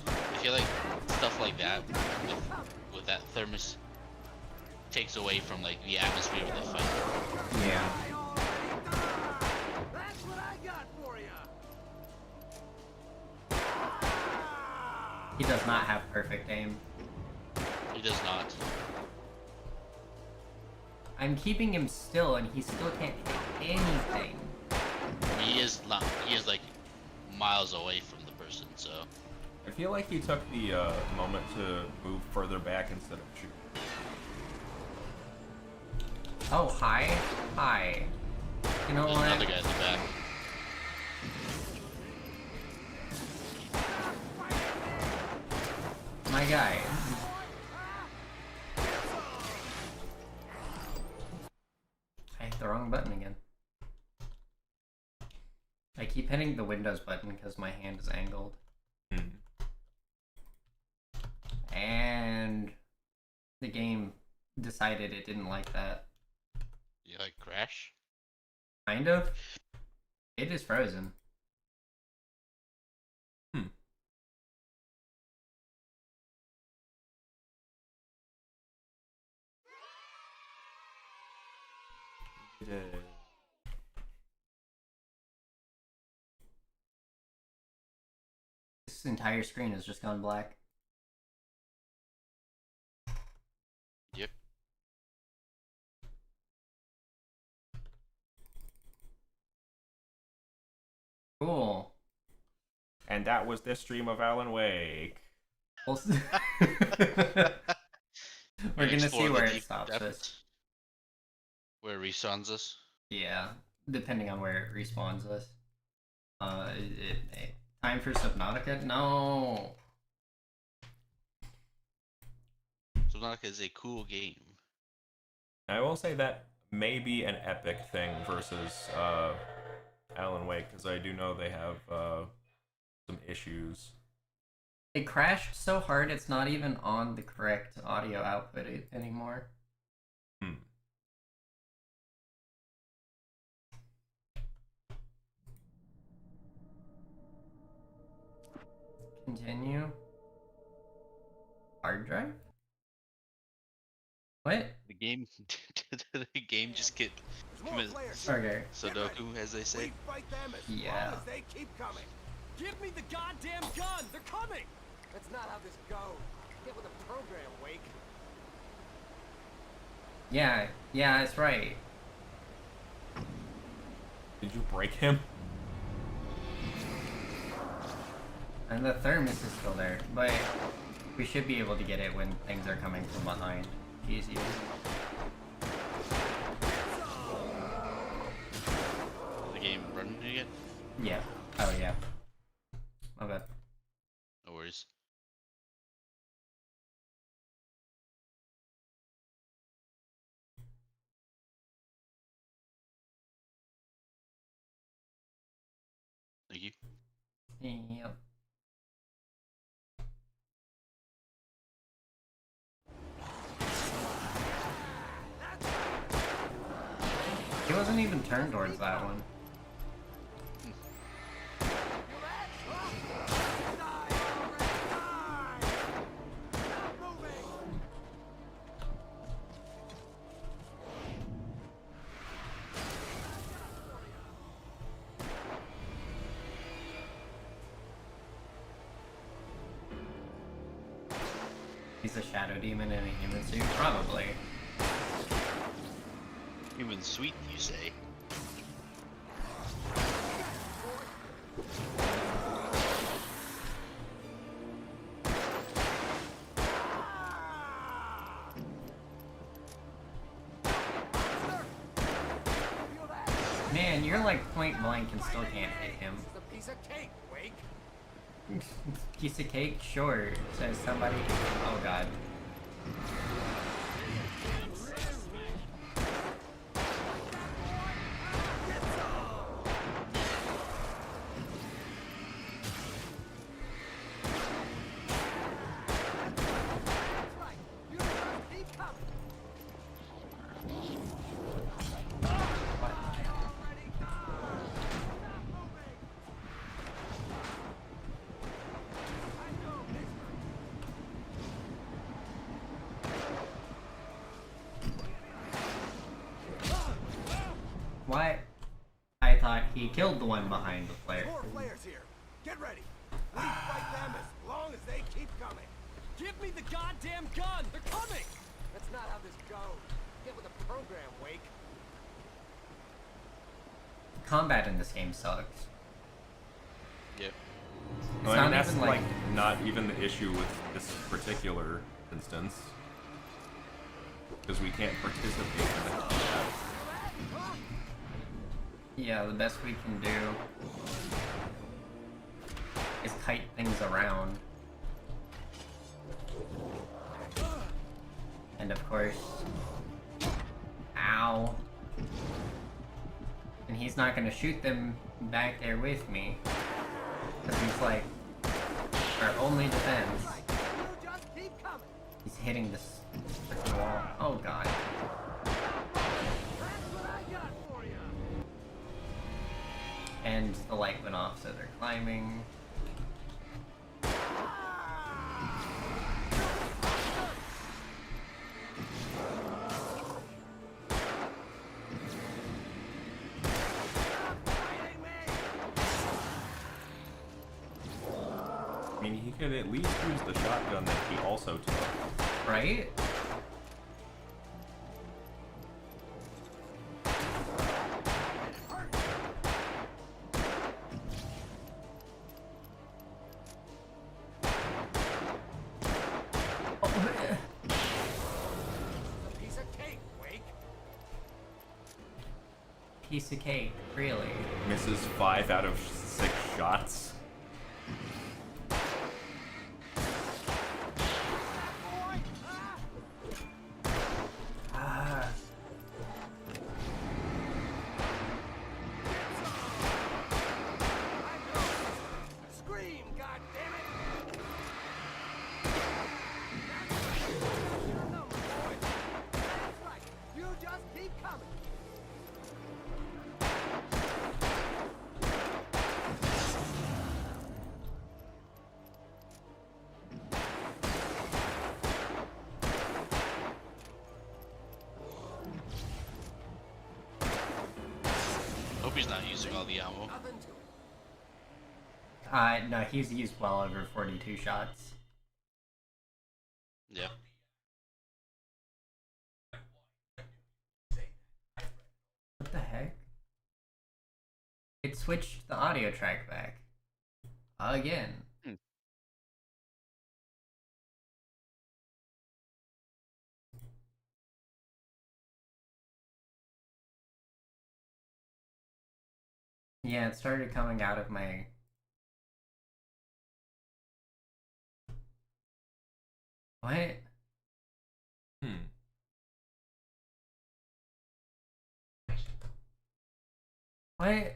I feel like stuff like that with that thermos takes away from like the atmosphere of the fight. Yeah. That's what I got for you. He does not have perfect aim. He does not. I'm keeping him still and he still can't hit anything. He is not. He is like miles away from the person. So I feel like he took the moment to move further back instead of shooting. Oh, hi. Hi. You know there's what? another guy in the back. My guy. I hit the wrong button again. I keep hitting the Windows button because my hand is angled. And the game decided it didn't like that. You like Crash? Kind of. It is frozen. This entire screen has just gone black. Yep. Cool. And that was this stream of Alan Wake. We'll We're gonna see where it stops us. Where it respawns us? Yeah, depending on where it respawns us. Time for Subnautica? No. Subnautica is a cool game. I will say that may be an Epic thing versus Alan Wake, because I do know they have some issues. It crashed so hard it's not even on the correct audio output anymore. Continue. Hard drive? What? The game, the game just get Okay. Sudoku, as they say. Yeah. They keep coming. Give me the goddamn gun! They're coming! That's not how this goes. Get with the program, Wake. Yeah, that's right. Did you break him? And the thermos is still there, but we should be able to get it when things are coming from behind. Easier. The game running again? Yeah. Oh yeah. My bad. No worries. Thank you. Yep. He wasn't even turned towards that one. He's a shadow demon in a human suit? Probably. Human sweet, you say? Man, you're like point blank and still can't hit him. It's a piece of cake, Wake. Piece of cake? Sure, says somebody. Oh god. What? I thought he killed the one behind the flare. More flares here. Get ready. We fight them as long as they keep coming. Give me the goddamn gun! They're coming! That's not how this goes. Get with the program, Wake. Combat in this game sucks. Yep. It's I not mean, that's even like not even the issue with this particular instance. Because we can't participate in the combat. Yeah, the best we can do is kite things around. And of course... Ow. And he's not gonna shoot them back there with me. Because he's like... our only defense. He's hitting this freaking wall. Oh god. And the light went off, so they're climbing. I mean, he could at least use the shotgun that he also took. Right? Piece of cake, Wake. Piece of cake, really. Misses 5 out of 6 shots. Ah. Scream, goddammit! You just keep coming. Hope he's not using all the ammo. No, he's used well over 42 shots. Yeah. What the heck? switched the audio track back. Again. Yeah, it started coming out of my... What? What?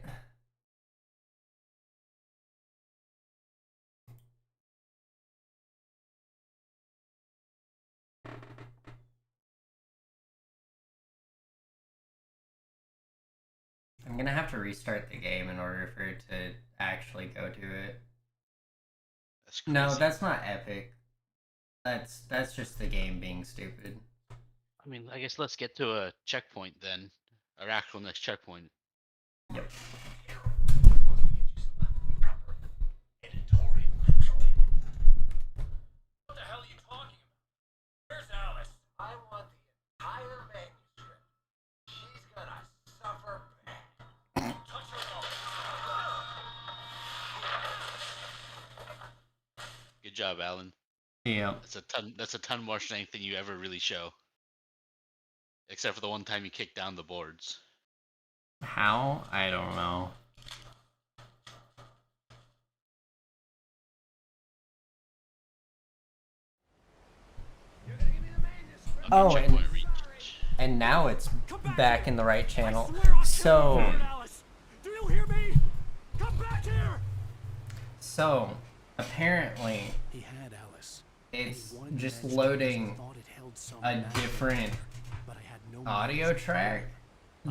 I'm gonna have to restart the game in order for it to actually go to it. No, that's not epic. That's just the game being stupid. I mean, I guess let's get to a checkpoint then. Our actual next checkpoint. Yep. What the hell are you talking about? Where's Alice? I want the entire manuscript. She's gonna suffer bad. Touch her nose. Good job, Alan. Yeah. That's a ton more strength than you ever really show. Except for the one time you kicked down the boards. How? I don't know. Oh, and now it's back in the right channel. So, Do you hear me? Come back here! So, apparently, He had Alice. it's just loading a different audio track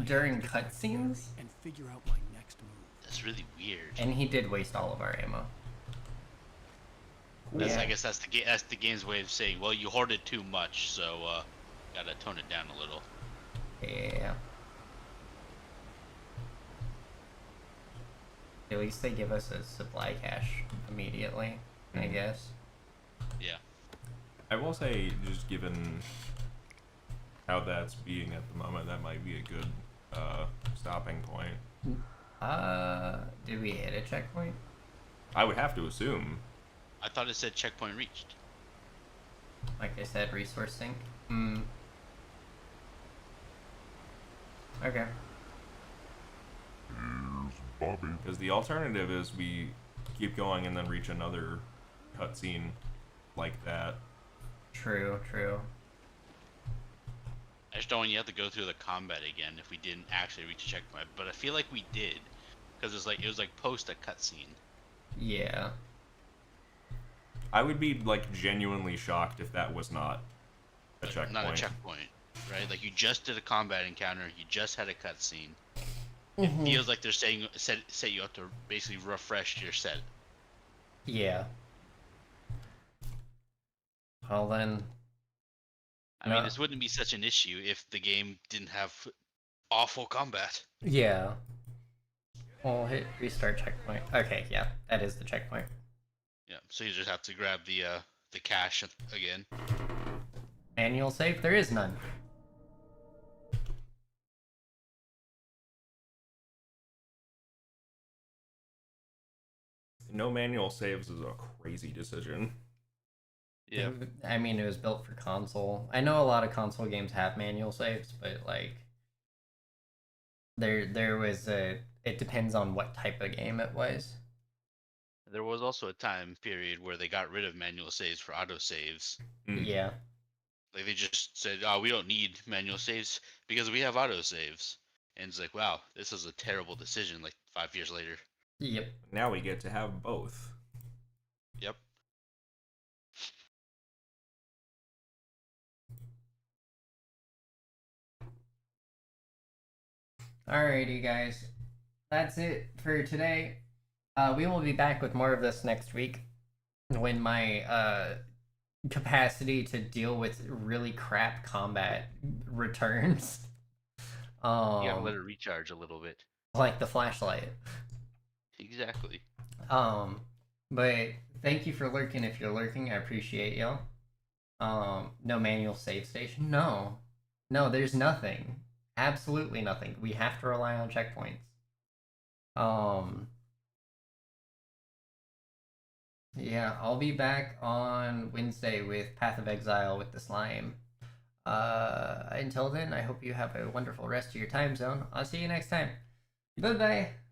during cutscenes. And figure out my next move. That's really weird. And he did waste all of our ammo. I guess that's the game's way of saying, well, you hoarded too much, so gotta tone it down a little. Yeah. At least they give us a supply cache immediately, I guess. Yeah. I will say, just given how that's being at the moment, that might be a good stopping point. Did we hit a checkpoint? I would have to assume. I thought it said checkpoint reached. Like I said, resource sink. Okay. Because the alternative is we keep going and then reach another cutscene like that. True, true. I just don't want you to have to go through the combat again if we didn't actually reach a checkpoint, but I feel like we did, because it was like post a cutscene. Yeah. I would be like genuinely shocked if that was not a checkpoint. Not a checkpoint, right? Like you just did a combat encounter, you just had a cutscene. Mhm. It feels like they're set you up to basically refresh your set. Yeah. Well then. I mean, this wouldn't be such an issue if the game didn't have awful combat. Yeah. We'll hit restart checkpoint. Okay, yeah, that is the checkpoint. Yeah, so you just have to grab the cache again. Manual save? There is none. No manual saves is a crazy decision. Yeah. I mean, it was built for console. I know a lot of console games have manual saves, but like there was it depends on what type of game it was. There was also a time period where they got rid of manual saves for autosaves. Yeah. Like they just said, "Oh, we don't need manual saves because we have autosaves." And it's like, wow, this is a terrible decision. Like 5 years later. Yep. Now we get to have both. Yep. Alrighty, guys. That's it for today. We will be back with more of this next week when my capacity to deal with really crap combat returns. You gotta let it recharge a little bit. Like the flashlight. Exactly. But thank you for lurking if you're lurking. I appreciate y'all. No manual save station? No. No, there's nothing. Absolutely nothing. We have to rely on checkpoints. Yeah, I'll be back on Wednesday with Path of Exile with the slime. Until then, I hope you have a wonderful rest of your time zone. I'll see you next time. Bye-bye.